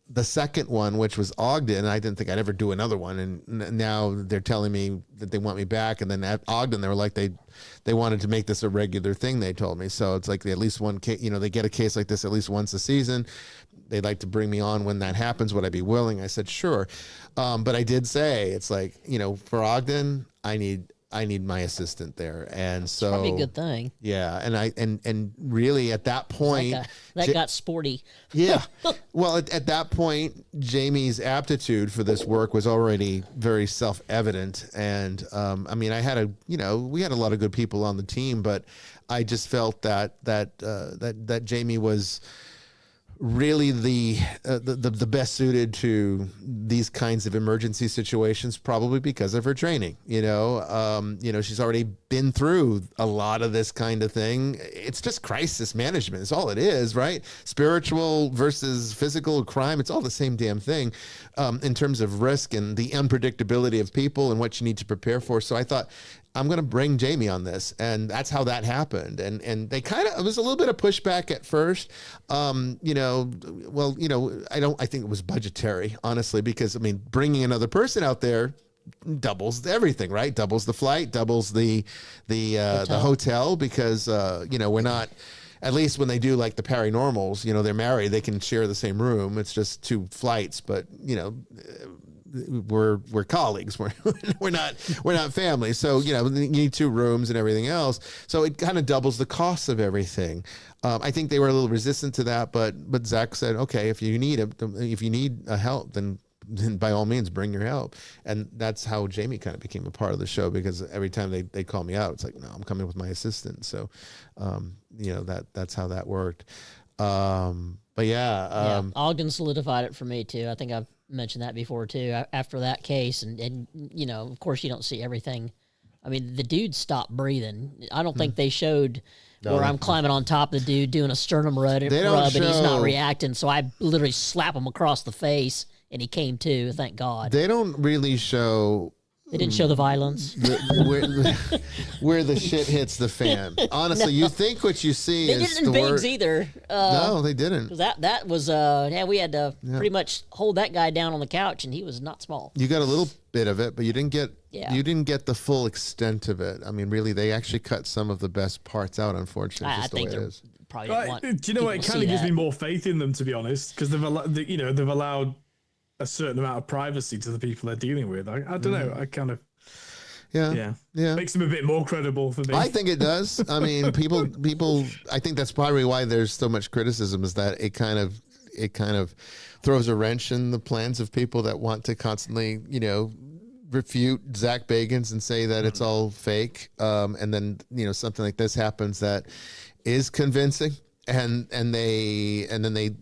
the second one, which was Ogden, I didn't think I'd ever do another one. And now they're telling me that they want me back. And then at Ogden, they were like, they wanted to make this a regular thing, they told me. So it's like at least one case, they get a case like this at least once a season. They'd like to bring me on when that happens. Would I be willing? I said, sure. But I did say, it's like, for Ogden, I need my assistant there. And so probably a good thing. Yeah. And really at that point, that got sporty. Yeah. Well, at that point, Jamie's aptitude for this work was already very self-evident. And, we had a lot of good people on the team, but I just felt that Jamie was really the best suited to these kinds of emergency situations, probably because of her training. She's already been through a lot of this kind of thing. It's just crisis management. It's all it is, right? Spiritual versus physical crime. It's all the same damn thing in terms of risk and the unpredictability of people and what you need to prepare for. So I thought, I'm going to bring Jamie on this. And that's how that happened. And they it was a little bit of pushback at first. I think it was budgetary, honestly, because bringing another person out there doubles everything, right? Doubles the flight, doubles the hotel because, we're not, at least when they do like the paranormals, they're married, they can share the same room. It's just 2 flights, but we're colleagues. We're not family. So, you need 2 rooms and everything else. So it kind of doubles the cost of everything. I think they were a little resistant to that, but Zach said, okay, if you need a help, then by all means bring your help. And that's how Jamie kind of became a part of the show, because every time they call me out, it's like, no, I'm coming with my assistant. So, that's how that worked. But yeah, Ogden solidified it for me too. I think I've mentioned that before too. After that case, and of course you don't see everything. The dude stopped breathing. I don't think they showed where I'm climbing on top of the dude doing a sternum rub, and he's not reacting. So I literally slap him across the face, and he came to. Thank God. They don't really show. They didn't show the violence. Where the shit hits the fan. Honestly, you think what you see they is didn't the Biggs either. No, they didn't. Because that was, we had to pretty much hold that guy down on the couch, and he was not small. You got a little bit of it, but you didn't get the full extent of it. Really, they actually cut some of the best parts out, unfortunately. I think they're probably didn't want. Do you know what? It kind of gives me more faith in them, to be honest, because they've allowed a certain amount of privacy to the people they're dealing with. I don't know. I kind of. Yeah. Makes them a bit more credible for me. I think it does. I mean, people. I think that's probably why there's so much criticism, is that it kind of throws a wrench in the plans of people that want to constantly, refute Zach Bagans and say that it's all fake. And then something like this happens that is convincing. And then they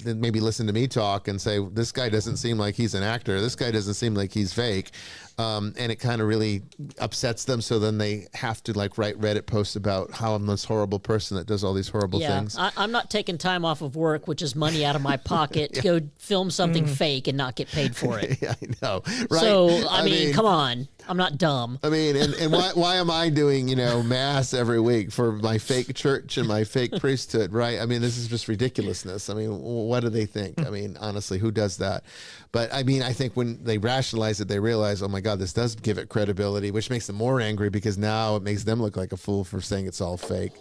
maybe listen to me talk and say, this guy doesn't seem like he's an actor. This guy doesn't seem like he's fake. And it kind of really upsets them. So then they have to write Reddit posts about how I'm this horrible person that does all these horrible things. I'm not taking time off of work, which is money out of my pocket, to go film something fake and not get paid for it. Yeah, I know. Right. So, I mean, come on. I'm not dumb. I mean, and why am I doing, mass every week for my fake church and my fake priesthood, right? I mean, this is just ridiculousness. I mean, what do they think? I mean, honestly, who does that? But I mean, I think when they rationalize it, they realize, oh my God, this does give it credibility, which makes them more angry because now it makes them look like a fool for saying it's all fake.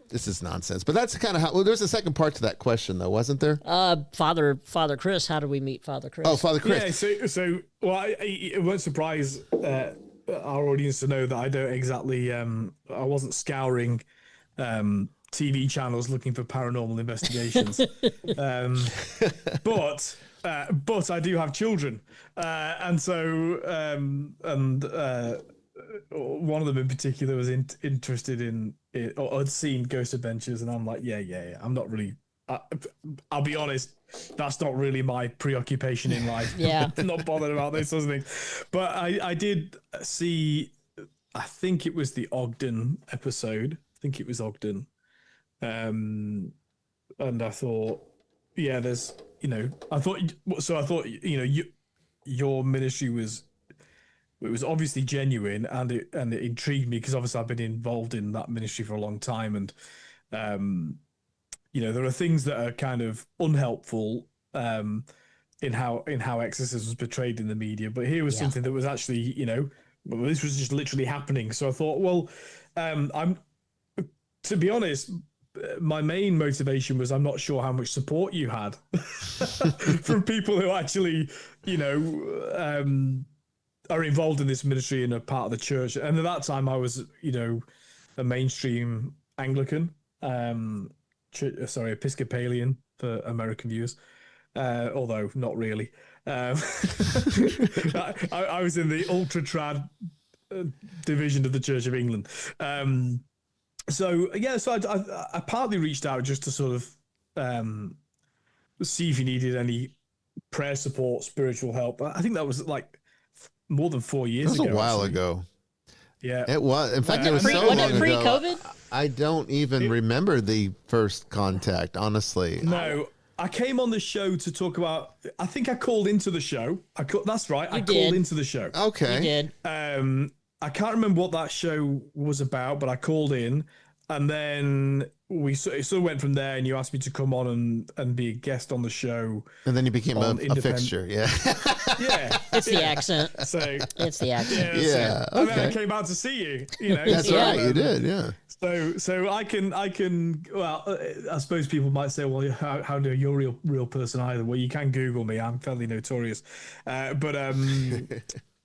This is nonsense. But that's kind of how. Well, there's a second part to that question, though, wasn't there? Father Chris. How did we meet Father Chris? Oh, Father Chris. Yeah. Well, it won't surprise our audience to know that I don't exactly. I wasn't scouring TV channels looking for paranormal investigations. But I do have children, and so one of them in particular was interested in it, or had seen Ghost Adventures, and I'm like, yeah. I'm not really. I'll be honest, that's not really my preoccupation in life. Yeah, not bothered about those sorts of things. But I did see. I think it was the Ogden episode. I think it was Ogden, and I thought, yeah, there's. I thought your ministry was obviously genuine, and it intrigued me because obviously I've been involved in that ministry for a long time, and there are things that are kind of unhelpful in how exorcism was portrayed in the media, but here was something that was actually this was just literally happening. So I thought, well, to be honest, my main motivation was I'm not sure how much support you had from people who actually, are involved in this ministry and are part of the church. And at that time, I was, a mainstream Anglican, Episcopalian for American viewers, although not really. I was in the ultra trad division of the Church of England. So I partly reached out just to sort of see if you needed any prayer support, spiritual help. I think that was more than 4 years ago. It was a while ago. Yeah, it was. In fact, it was so long ago. Pre-COVID? I don't even remember the first contact, honestly. No, I came on the show to talk about. I think I called into the show. That's right. I did. Called into the show. Okay. You did. I can't remember what that show was about, but I called in, and then it sort of went from there. And you asked me to come on and be a guest on the show. And then you became a fixture. Yeah. Yeah. It's the accent. So it's the accent. Yeah. Okay. And then I came out to see you. That's right. You did. Yeah. So I can. Well, I suppose people might say, well, how do you're a real person either? Well, you can Google me. I'm fairly notorious, but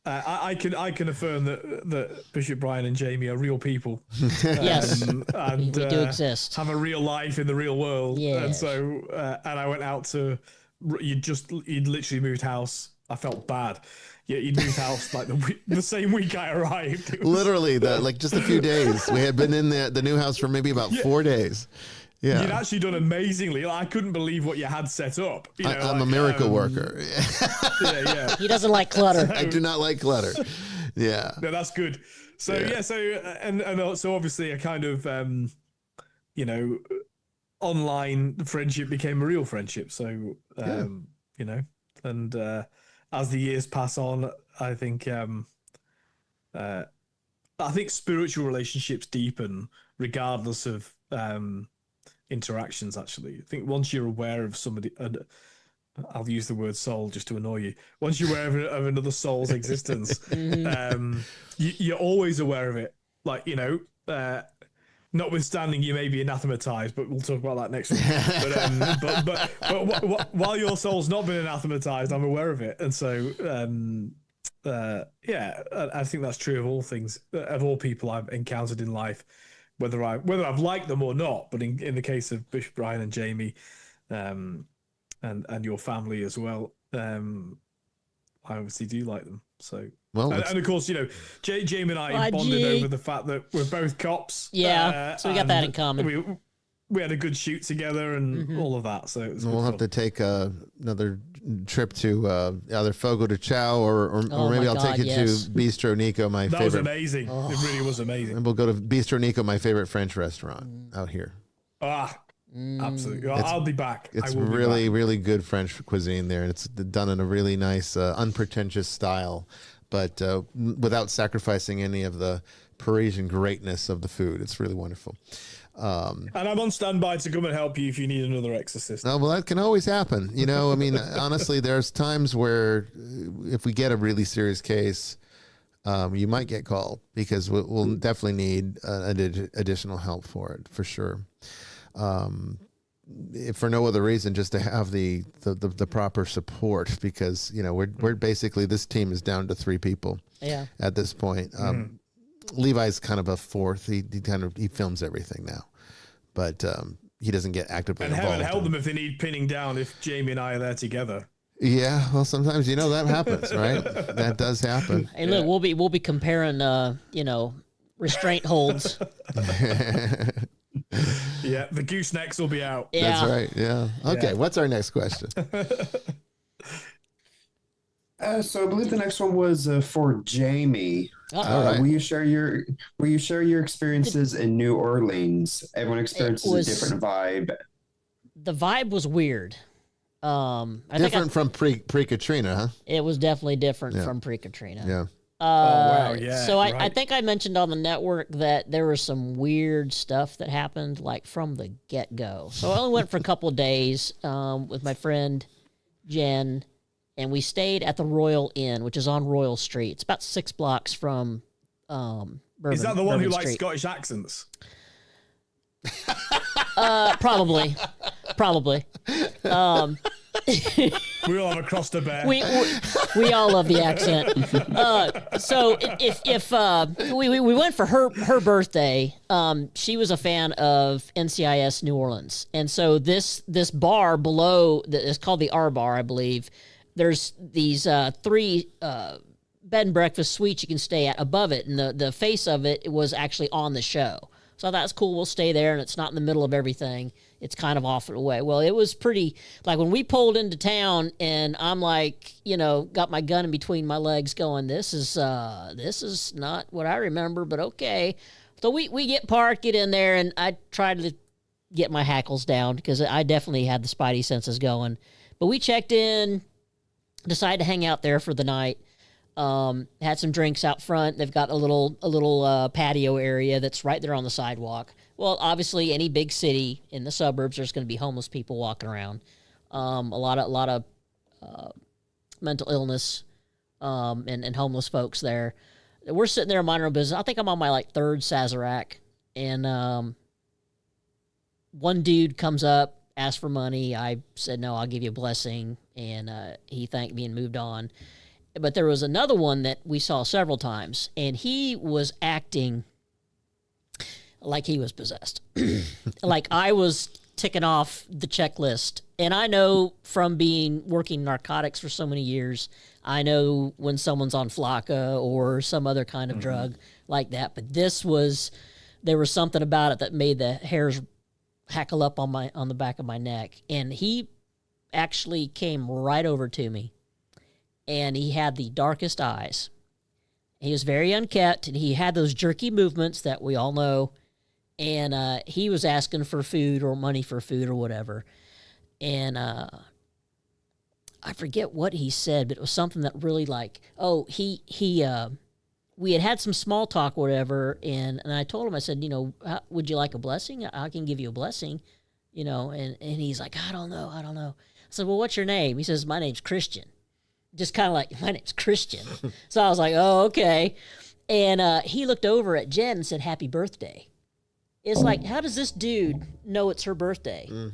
I can affirm that Bishop Bryan and Jamie are real people. Yes, and we do exist. Have a real life in the real world. Yes. And so, and I went out to. You'd literally moved house. I felt bad. Yeah, you'd moved house like the same week I arrived. Literally, just a few days. We had been in the new house for maybe about 4 days. Yeah, you'd actually done amazingly. I couldn't believe what you had set up. I'm a miracle worker. Yeah. He doesn't like clutter. I do not like clutter. Yeah. No, that's good. So so obviously a kind of online friendship became a real friendship. So and as the years pass on, I think spiritual relationships deepen regardless of interactions. Actually, I think once you're aware of somebody, I'll use the word soul just to annoy you. Once you're aware of another soul's existence, you're always aware of it. notwithstanding you may be anathematized, but we'll talk about that next week. But while your soul's not been anathematized, I'm aware of it, and so I think that's true of all things, of all people I've encountered in life, whether I've liked them or not. But in the case of Bishop Bryan and Jamie, and your family as well, I obviously do like them. So. Well, and of course, Jamie and I bonded over the fact that we're both cops. Yeah, so we got that in common. We had a good shoot together and all of that. So it was we'll have to take another trip to either Fogo de Chao or maybe I'll take you to Bistro Nico, my favorite. That was amazing. Oh. It really was amazing. And we'll go to Bistro Nico, my favorite French restaurant out here. Absolutely. I'll be back. It's really, really good French cuisine there. And it's done in a really nice, unpretentious style, but without sacrificing any of the Parisian greatness of the food. It's really wonderful. And I'm on standby to come and help you if you need another exorcist. Oh, well, that can always happen. I mean, honestly, there's times where if we get a really serious case, you might get called because we'll definitely need additional help for it, for sure. If for no other reason, just to have the proper support, because we're basically, this team is down to 3 people at this point. Levi's kind of a fourth. He films everything now, but he doesn't get actively involved. And help them if they need pinning down, if Jamie and I are there together. Yeah, well, sometimes that happens, right? That does happen. Hey, look, we'll be comparing, restraint holds. Yeah, the goosenecks will be out. Yeah. That's right. Yeah. Okay. What's our next question? So I believe the next one was for Jamie. Right. Will you share your experiences in New Orleans? Everyone experiences a different vibe. The vibe was weird. Different from pre-Katrina, huh? It was definitely different from pre-Katrina. Yeah. Wow, yeah. So I think I mentioned on the network that there was some weird stuff that happened like from the get-go. So I only went for a couple of days with my friend Jen, and we stayed at the Royal Inn, which is on Royal Street. It's about 6 blocks from Bourbon. Is that the one Bourbon who likes Street. Scottish accents? Probably. We all have a cross to bear. We all love the accent. So if we went for her birthday, she was a fan of NCIS New Orleans, and so this bar below, it's called the R Bar, I believe. There's these 3 bed and breakfast suites you can stay at above it, and the face of it was actually on the show. So I thought it's cool. We'll stay there, and it's not in the middle of everything. It's kind of off and away. Well, it was pretty, like when we pulled into town, and I'm like, got my gun in between my legs, going, this is not what I remember, but okay. So we get parked, get in there, and I tried to get my hackles down because I definitely had the spidey senses going. But we checked in, decided to hang out there for the night. Had some drinks out front. They've got a little patio area that's right there on the sidewalk. Well, obviously, any big city in the suburbs, there's going to be homeless people walking around. A lot of mental illness and homeless folks there. We're sitting there minding our business. I think I'm on my 3rd Sazerac, and one dude comes up, asks for money. I said, no, I'll give you a blessing, and he thanked me and moved on. But there was another one that we saw several times, and he was acting like he was possessed. Like I was ticking off the checklist. And I know from working narcotics for so many years, I know when someone's on Flocka or some other kind of drug like that. But there was something about it that made the hairs hackle up on the back of my neck. And he actually came right over to me. And he had the darkest eyes. He was very unkempt, and he had those jerky movements that we all know. And he was asking for food or money for food or whatever. And I forget what he said, but it was something that really we had some small talk or whatever. And I told him, I said, would you like a blessing? I can give you a blessing, and he's like, I don't know. I said, well, what's your name? He says, my name's Christian. Just kind of like, my name's Christian. So I was like, oh, okay. And he looked over at Jen and said, happy birthday. It's like, how does this dude know it's her birthday?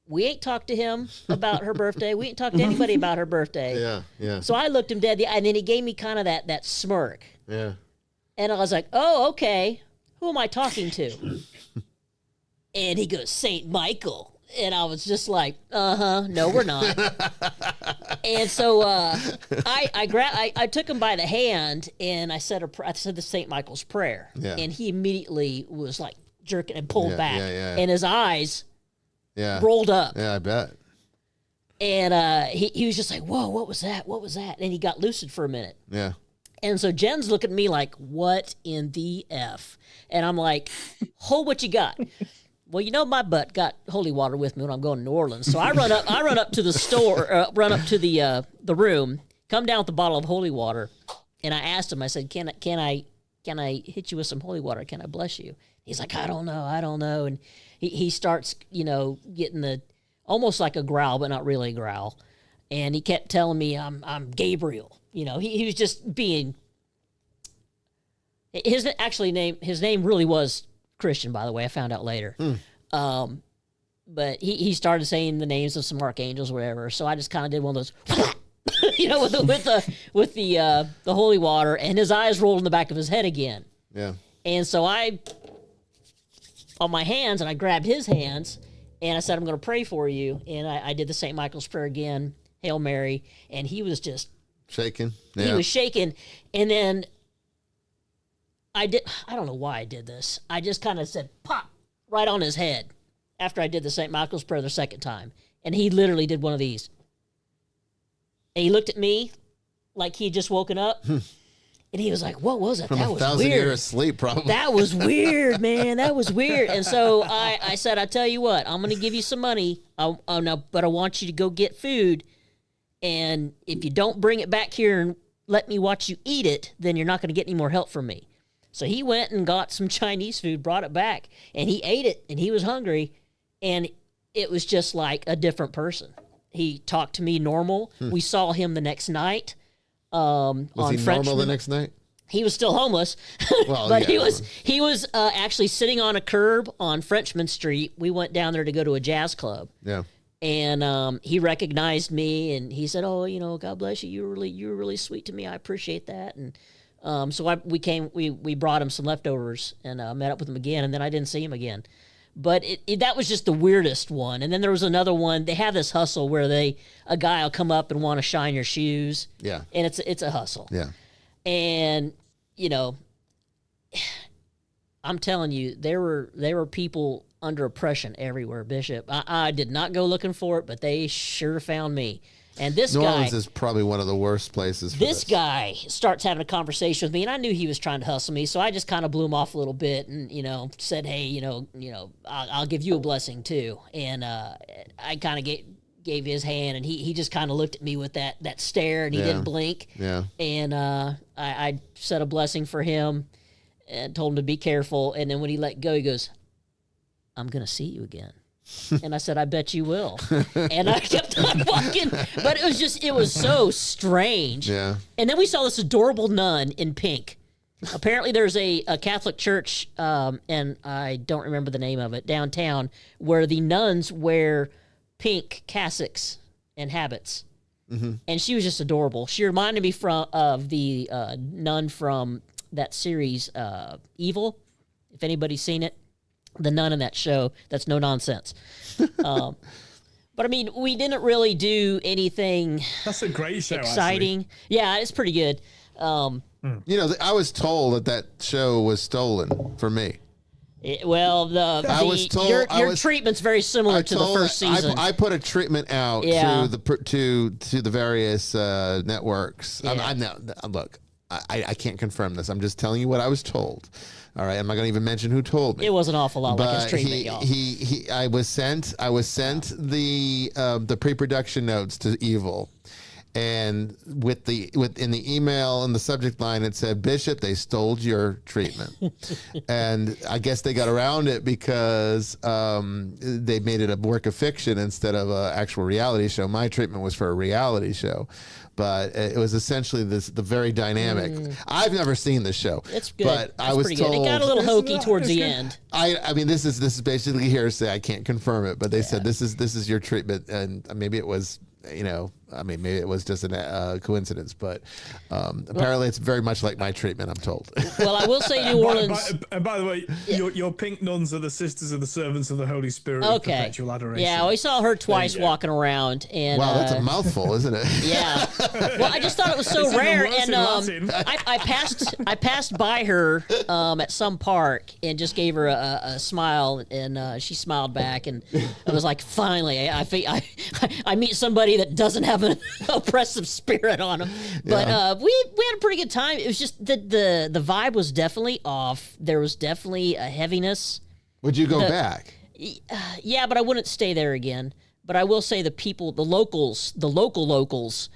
We ain't talked to him about her birthday. We ain't talked to anybody about her birthday. Yeah, yeah. So I looked him dead, and then he gave me kind of that smirk. Yeah. And I was like, oh, okay. Who am I talking to? And he goes, St. Michael. And I was just like, no, we're not. And so I took him by the hand, and I said the St. Michael's prayer. Yeah. And he immediately was like jerking and pulled back. Yeah. And his eyes Yeah. rolled up. Yeah, I bet. And he was just like, whoa, what was that? What was that? And he got lucid for a minute. Yeah. And so Jen's looking at me like, what in the F? And I'm like, hold what you got. Well, you know, my butt got holy water with me when I'm going to New Orleans. So I run up to the store, run up to the room, come down with a bottle of holy water. And I asked him, I said, can I hit you with some holy water? Can I bless you? He's like, I don't know. And he starts, getting almost like a growl, but not really a growl. And he kept telling me I'm Gabriel. He was just being. His name really was Christian, by the way. I found out later. But he started saying the names of some archangels, or whatever. So I just kind of did one of those, with the holy water, and his eyes rolled in the back of his head again. Yeah. And so I, on my hands, and I grabbed his hands, and I said, I'm going to pray for you. And I did the St. Michael's prayer again, Hail Mary, and he was just shaking. Yeah. He was shaking, and then I don't know why I did this. I just kind of said, pop, right on his head after I did the St. Michael's prayer the second time. And he literally did one of these. And he looked at me like he had just woken up. And he was like, what was it? From that was 1,000 weird. years of sleep, probably. That was weird, man. That was weird. And so I said, I tell you what, I'm going to give you some money, but I want you to go get food. And if you don't bring it back here and let me watch you eat it, then you're not going to get any more help from me. So he went and got some Chinese food, brought it back, and he ate it, and he was hungry, and it was just like a different person. He talked to me normal. We saw him the next night. Was he normal the next night? He was still homeless, Well, but yeah. he was actually sitting on a curb on Frenchman Street. We went down there to go to a jazz club. Yeah. And he recognized me, and he said, "Oh, God bless you. You were really sweet to me. I appreciate that." And so we brought him some leftovers and met up with him again, and then I didn't see him again. But that was just the weirdest one. And then there was another one. They have this hustle where a guy will come up and want to shine your shoes. Yeah. And it's a hustle. Yeah. And I'm telling you, there were people under oppression everywhere, Bishop. I did not go looking for it, but they sure found me. And this New guy, Orleans is probably one of the worst places for this guy starts having a conversation with me, and I knew he was trying to hustle me, so I just kind of blew him off a little bit, and said, "Hey, I'll give you a blessing too." And I kind of gave his hand, and he just kind of looked at me with that stare, and he didn't blink. Yeah. And I said a blessing for him, and told him to be careful. And then when he let go, he goes, "I'm gonna see you again." And I said, I bet you will. And I kept on walking. But it was so strange. Yeah. And then we saw this adorable nun in pink. Apparently there's a Catholic church, and I don't remember the name of it, downtown, where the nuns wear pink cassocks and habits. Mm-hmm. And she was just adorable. She reminded me of the nun from that series, Evil, if anybody's seen it. The nun in that show, that's no nonsense. But I mean, we didn't really do anything. That's a great show. Exciting. Actually. Yeah, it's pretty good. I was told that show was stolen for me. Your treatment's very similar to the first season. I put a treatment out to the various networks. Yeah. Look, I can't confirm this. I'm just telling you what I was told. All right, I'm not going to even mention who told me. It was an awful lot like his treatment, y'all. I was sent the pre-production notes to Evil, And in the email in the subject line, it said, "Bishop, they stole your treatment." And I guess they got around it because they made it a work of fiction instead of an actual reality show. My treatment was for a reality show, but it was essentially the very dynamic. I've never seen the show. It's good. But I was pretty told good. It got a little hokey towards the end. I mean, this is basically hearsay. I can't confirm it, but they said this is your treatment, and maybe it was. Maybe it was just a coincidence, but apparently it's very much like my treatment, I'm told. Well, I will say New Orleans. And by the way, your pink nuns are the sisters of the servants of the Holy Spirit. Okay. Perpetual adoration. Yeah, we saw her twice walking around, and wow, that's a mouthful, isn't it? Yeah. Well, I just thought it was so rare, and I passed by her at some park and just gave her a smile, and she smiled back, and I was like, finally, I meet somebody that doesn't have an oppressive spirit on them. But we had a pretty good time. It was just the vibe was definitely off. There was definitely a heaviness. Would you go back? Yeah, but I wouldn't stay there again. But I will say the local locals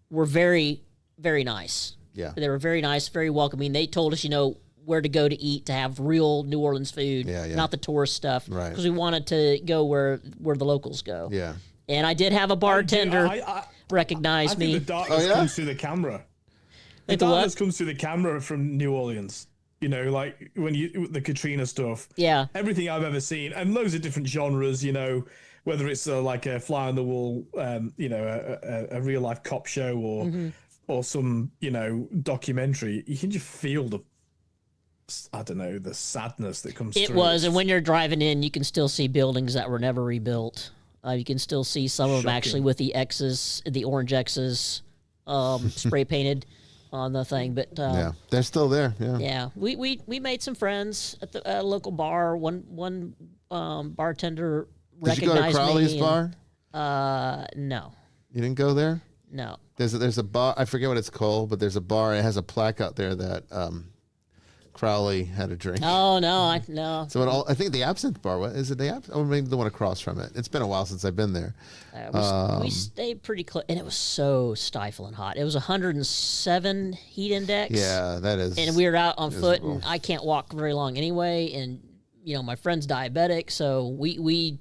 were very, very nice. Yeah. They were very nice, very welcoming. They told us, where to go to eat, to have real New Orleans food, not the tourist stuff. Right. Because we wanted to go where the locals go. Yeah. And I did have a bartender recognize me. I think the darkness comes through the camera. The darkness comes through the camera from New Orleans. Like when the Katrina stuff. Yeah. Everything I've ever seen, and loads of different genres. Whether it's like a fly on the wall, a real life cop show, or some documentary. You can just feel the sadness that comes through. It was, and when you're driving in, you can still see buildings that were never rebuilt. You can still see some of them actually with the X's, the orange X's, spray painted on the thing. But they're still there. Yeah. Yeah, we made some friends at the local bar. One bartender recognized me. Did you go to Crowley's bar? No. You didn't go there? No. There's a bar. I forget what it's called, but there's a bar. It has a plaque out there that Crowley had a drink. Oh no, no. So I think the Absinthe Bar. What is it? The Absinthe? Or maybe the one across from it. It's been a while since I've been there. We stayed pretty close, and it was so stifling hot. It was 107 heat index. Yeah, that is. And we were out on foot, and I can't walk very long anyway. And my friend's diabetic, so we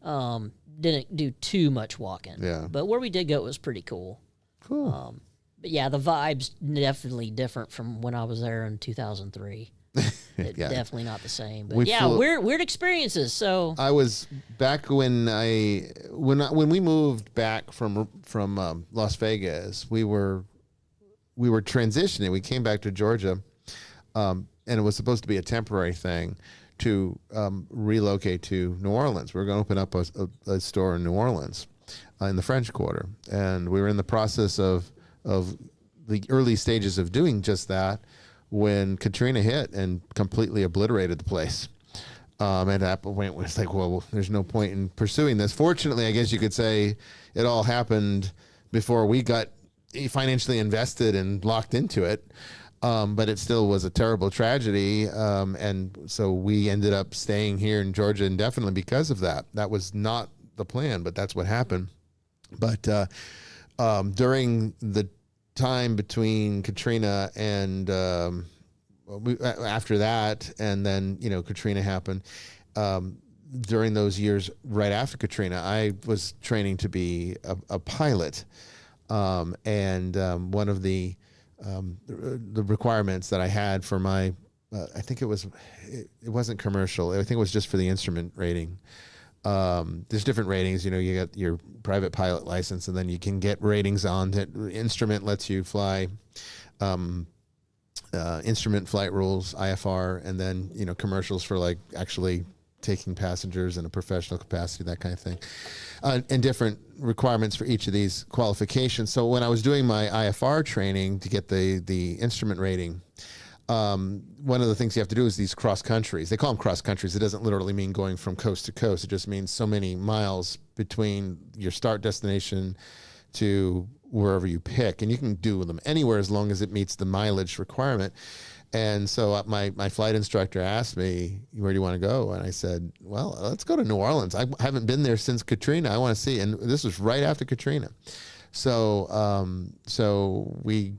didn't do too much walking. Yeah. But where we did go, it was pretty cool. Cool. But yeah, the vibe's definitely different from when I was there in 2003. Definitely not the same. But weird experiences. So I was back when we moved back from Las Vegas. We were transitioning. We came back to Georgia, and it was supposed to be a temporary thing to relocate to New Orleans. We were going to open up a store in New Orleans in the French Quarter, and we were in the process of the early stages of doing just that when Katrina hit and completely obliterated the place. And at that point, it was like, well, there's no point in pursuing this. Fortunately, I guess you could say it all happened before we got financially invested and locked into it. But it still was a terrible tragedy. And so we ended up staying here in Georgia indefinitely because of that. That was not the plan, but that's what happened. But during the time between Katrina and after that, and then Katrina happened. During those years right after Katrina, I was training to be a pilot, and one of the requirements that I had for my I think it wasn't commercial. I think it was just for the instrument rating. There's different ratings, you got your private pilot license, and then you can get ratings on that. Instrument lets you fly, instrument flight rules, IFR, and then, commercials for like actually taking passengers in a professional capacity, that kind of thing, and different requirements for each of these qualifications. So when I was doing my IFR training to get the instrument rating, one of the things you have to do is these cross countries. They call them cross countries. It doesn't literally mean going from coast to coast. It just means so many miles between your start destination to wherever you pick. And you can do them anywhere as long as it meets the mileage requirement. And so my flight instructor asked me, where do you want to go? And I said, well, let's go to New Orleans. I haven't been there since Katrina. I want to see. And this was right after Katrina. So we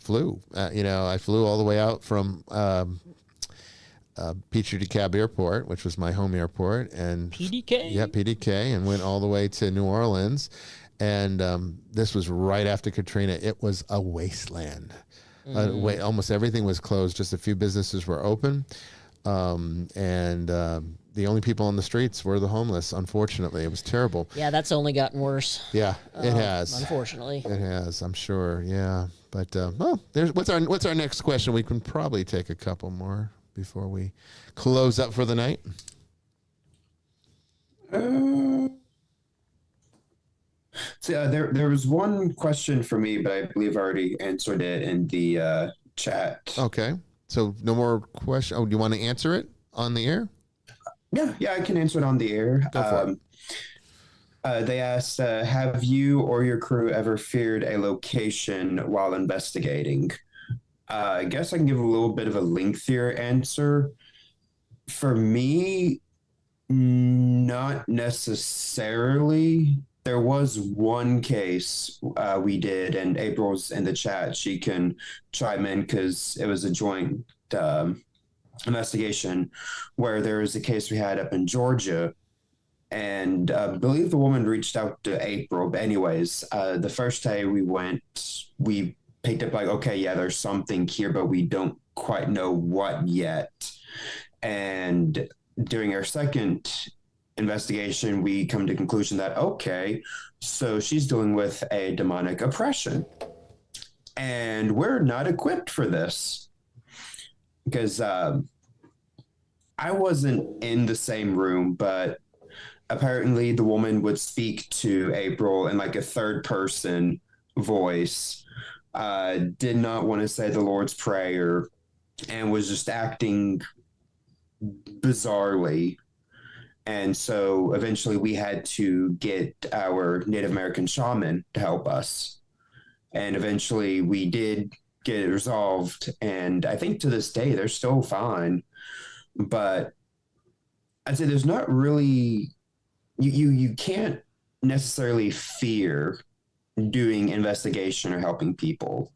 flew. I flew all the way out from Petrie DeKalb Airport, which was my home airport, and PDK. Yeah, PDK, and went all the way to New Orleans. And this was right after Katrina. It was a wasteland. Almost everything was closed. Just a few businesses were open, and the only people on the streets were the homeless. Unfortunately, it was terrible. Yeah, that's only gotten worse. Yeah, it has. Unfortunately, it has. I'm sure. Yeah, but there's what's our next question? We can probably take a couple more before we close up for the night. There was one question for me, but I believe I already answered it in the chat. Okay, so no more question. Oh, do you want to answer it on the air? Yeah, I can answer it on the air. Go for it. They asked, have you or your crew ever feared a location while investigating? I guess I can give a little bit of a lengthier answer. For me, not necessarily. There was one case we did, and April's in the chat. She can chime in because it was a joint investigation where there was a case we had up in Georgia. And I believe the woman reached out to April. But anyways, the first day we went, we picked up like, okay, yeah, there's something here, but we don't quite know what yet. And during our second investigation, we come to the conclusion that, okay, so she's dealing with a demonic oppression. And we're not equipped for this because I wasn't in the same room, but apparently the woman would speak to April in like a third person voice, did not want to say the Lord's Prayer, and was just acting bizarrely. And so eventually we had to get our Native American shaman to help us. And eventually we did get it resolved. And I think to this day, they're still fine. But I'd say there's not really, you can't necessarily fear doing investigation or helping people.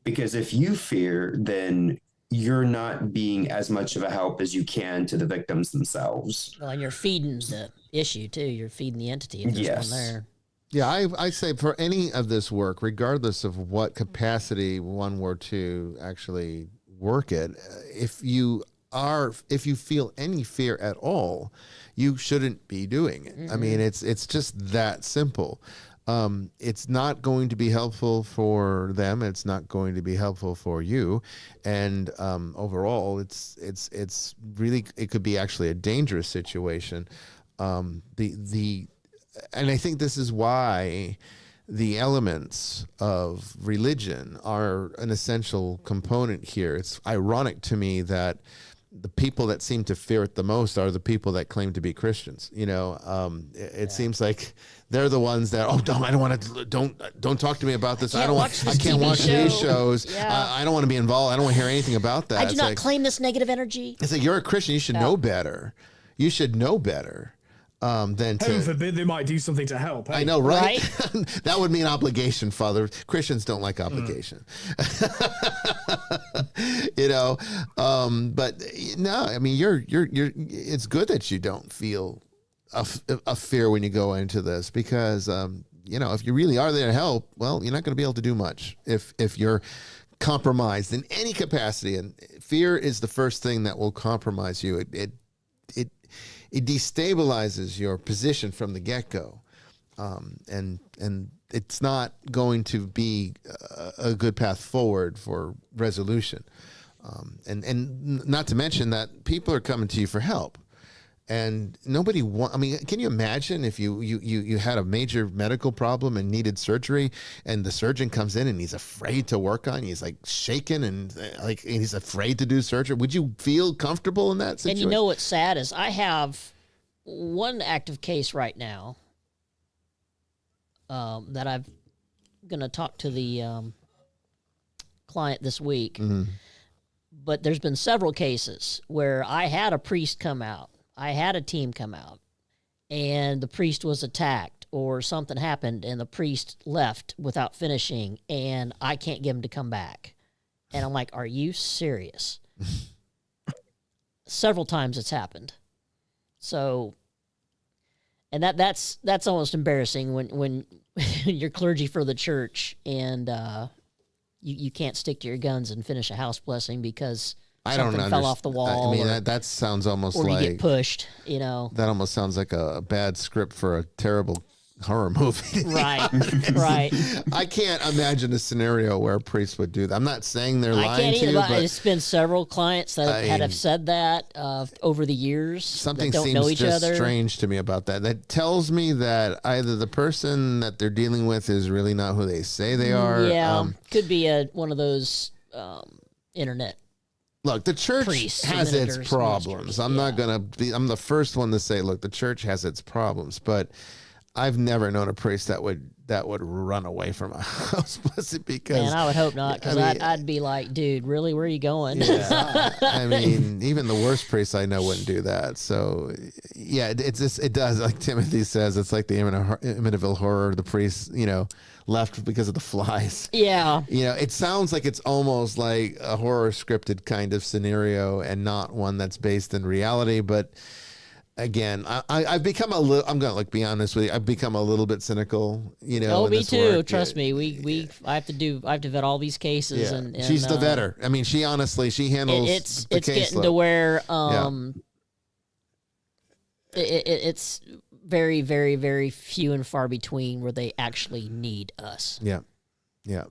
Because if you fear, then you're not being as much of a help as you can to the victims themselves. Well, and you're feeding the issue too. You're feeding the entity if there's one there. Yeah, I say for any of this work, regardless of what capacity one were to actually work it, if you feel any fear at all, you shouldn't be doing it. Mm-hmm. I mean, it's just that simple. It's not going to be helpful for them. It's not going to be helpful for you. And overall, it's really, it could be actually a dangerous situation. And I think this is why the elements of religion are an essential component here. It's ironic to me that the people that seem to fear it the most are the people that claim to be Christians. It seems like they're the ones that, don't talk to me about this. I can't watch these shows. Yeah. I don't want to be involved. I don't want to hear anything about that. I do not claim this negative energy. It's like, you're a Christian. You should know better. You should know better. Heaven forbid they might do something to help. Hey? I know, right? That would mean obligation, Father. Christians don't like obligation. But no, I mean, you're. It's good that you don't feel a fear when you go into this, because if you really are there to help, well, you're not going to be able to do much if you're compromised in any capacity. And fear is the first thing that will compromise you. It destabilizes your position from the get-go, and it's not going to be a good path forward for resolution. And not to mention that people are coming to you for help, and nobody I mean, can you imagine if you had a major medical problem and needed surgery, and the surgeon comes in and he's afraid to work on you? He's like shaking and he's afraid to do surgery. Would you feel comfortable in that situation? And you know what's sad is I have one active case right now that I'm going to talk to the client this week. Mm-hmm. But there's been several cases where I had a priest come out. I had a team come out, and the priest was attacked or something happened and the priest left without finishing and I can't get him to come back. And I'm like, are you serious? Several times it's happened. So, and that's almost embarrassing when you're clergy for the church and you can't stick to your guns and finish a house blessing because something fell off the wall. I mean, that sounds almost or like... you get pushed, you know. That almost sounds like a bad script for a terrible horror movie. Right, right. I can't imagine a scenario where a priest would do that. I'm not saying they're lying I can't to either, you, but it's been several clients that have said that over the years. Something that don't seems know each just other. strange to me about that. That tells me that either the person that they're dealing with is really not who they say they are. Yeah, could be one of those internet. Look, the church has its problems. I'm not gonna be. I'm the first one to say, look, the church has its problems, but I've never known a priest that would run away from a house blessing because. Man, I would hope not, because I'd be like, dude, really, where are you going? Yeah, I mean, even the worst priests I know wouldn't do that. So, yeah, it does, like Timothy says, it's like the Amityville Horror. The priest, left because of the flies. Yeah. It sounds like it's almost like a horror scripted kind of scenario and not one that's based in reality. But again, I've become a little, I'm going to be honest with you. I've become a little bit cynical, Oh, me too. Trust me. I have to vet all these cases. Yeah. And she's the vetter. I mean, she handles it's the case getting to where, it's very, very, very few and far between where they actually need us. Yeah. Yeah.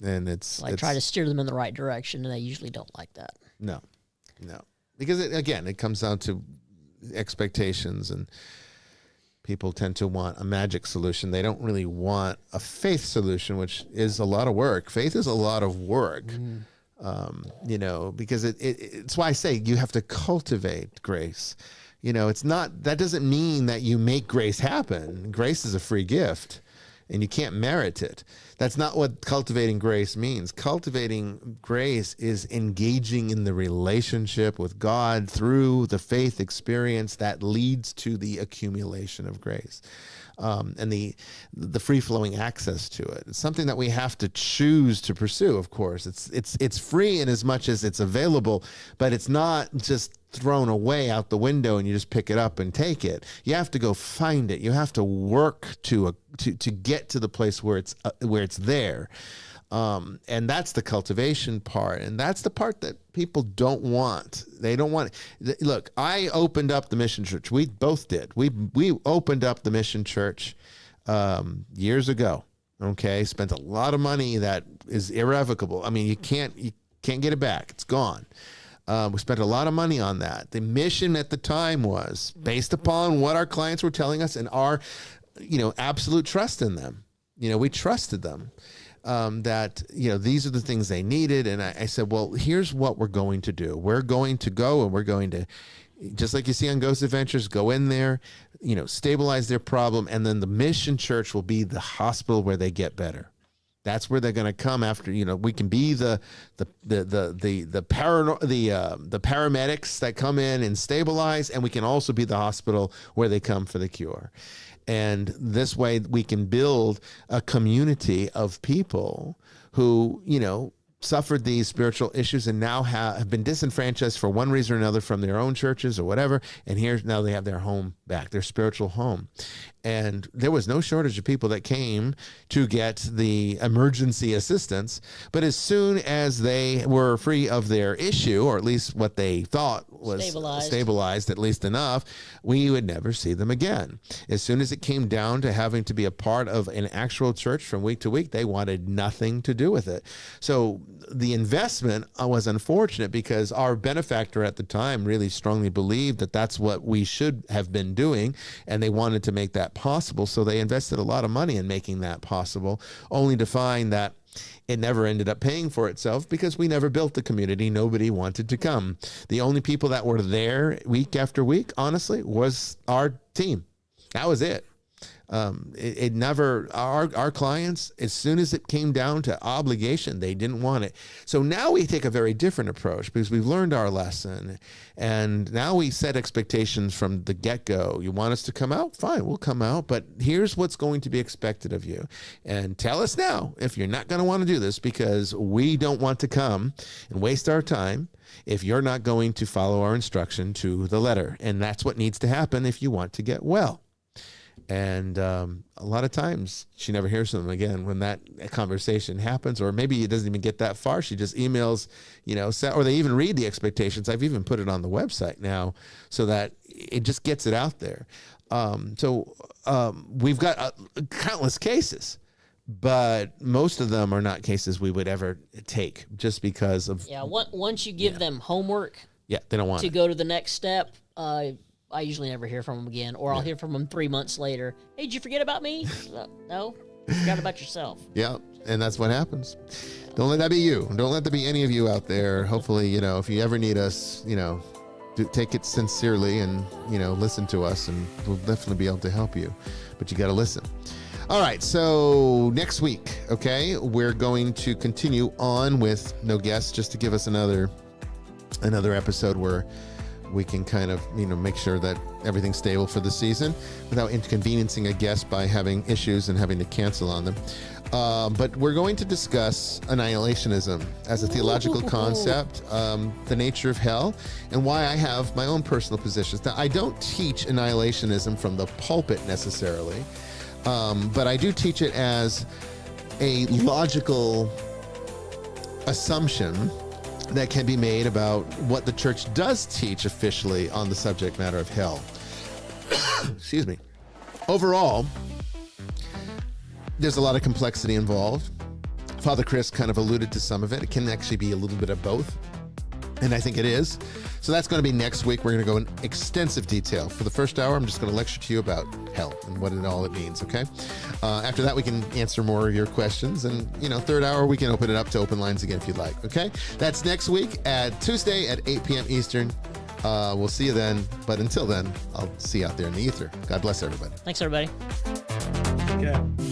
And it's try to steer them in the right direction, and they usually don't like that. No. Because it comes down to expectations, and people tend to want a magic solution. They don't really want a faith solution, which is a lot of work. Faith is a lot of work. Because it's why I say you have to cultivate grace. It's not, that doesn't mean that you make grace happen. Grace is a free gift and you can't merit it. That's not what cultivating grace means. Cultivating grace is engaging in the relationship with God through the faith experience that leads to the accumulation of grace. And the free-flowing access to it. It's something that we have to choose to pursue, of course. It's free in as much as it's available, but it's not just thrown away out the window and you just pick it up and take it. You have to go find it. You have to work to get to the place where it's there. And that's the cultivation part. And that's the part that people don't want. They don't want it. Look, I opened up the mission church. We both did. We opened up the mission church years ago. Okay. Spent a lot of money that is irrevocable. I mean, you can't get it back. It's gone. We spent a lot of money on that. The mission at the time was based upon what our clients were telling us and our, absolute trust in them. We trusted them. That these are the things they needed, and I said, well, here's what we're going to do. We're going to go and we're going to, just like you see on Ghost Adventures, go in there, stabilize their problem, and then the mission church will be the hospital where they get better. That's where they're going to come after. We can be the paramedics that come in and stabilize, and we can also be the hospital where they come for the cure. And this way we can build a community of people who, suffered these spiritual issues and now have been disenfranchised for one reason or another from their own churches or whatever. And now they have their home back, their spiritual home. And there was no shortage of people that came to get the emergency assistance. But as soon as they were free of their issue, or at least what they thought was stabilized at least enough, we would never see them again. As soon as it came down to having to be a part of an actual church from week to week, they wanted nothing to do with it. So the investment was unfortunate because our benefactor at the time really strongly believed that that's what we should have been doing, and they wanted to make that possible. So they invested a lot of money in making that possible, only to find that it never ended up paying for itself because we never built the community. Nobody wanted to come. The only people that were there week after week, honestly, was our team. That was it. It never, our clients, as soon as it came down to obligation, they didn't want it. So now we take a very different approach because we've learned our lesson. And now we set expectations from the get-go. You want us to come out? Fine, we'll come out. But here's what's going to be expected of you. And tell us now if you're not going to want to do this, because we don't want to come and waste our time if you're not going to follow our instruction to the letter. And that's what needs to happen if you want to get well. And a lot of times she never hears from them again when that conversation happens, or maybe it doesn't even get that far. She just emails, or they even read the expectations. I've even put it on the website now so that it just gets it out there. So we've got countless cases, but most of them are not cases we would ever take just because of. Yeah. Once you give them homework. Yeah. They don't want to go to the next step. I usually never hear from them again, or I'll hear from them 3 months later. Hey, did you forget about me? No, you forgot about yourself. Yeah, and that's what happens. Don't let that be you. Don't let that be any of you out there. Hopefully, if you ever need us, take it sincerely and, listen to us, and we'll definitely be able to help you. But you got to listen. All right, so next week, okay, we're going to continue on with no guests, just to give us another episode where we can kind of, make sure that everything's stable for the season without inconveniencing a guest by having issues and having to cancel on them. But we're going to discuss annihilationism as a theological concept, the nature of hell, and why I have my own personal positions. Now, I don't teach annihilationism from the pulpit necessarily, but I do teach it as a logical assumption that can be made about what the church does teach officially on the subject matter of hell. Excuse me. Overall, there's a lot of complexity involved. Father Chris kind of alluded to some of it. It can actually be a little bit of both, and I think it is. So that's going to be next week. We're going to go in extensive detail. For the first hour, I'm just going to lecture to you about hell and what it means, okay? After that, we can answer more of your questions. And, third hour, we can open it up to open lines again if you'd like, okay? That's next week at Tuesday at 8 p.m. Eastern. We'll see you then. But until then, I'll see you out there in the ether. God bless everybody. Thanks, everybody. Take care.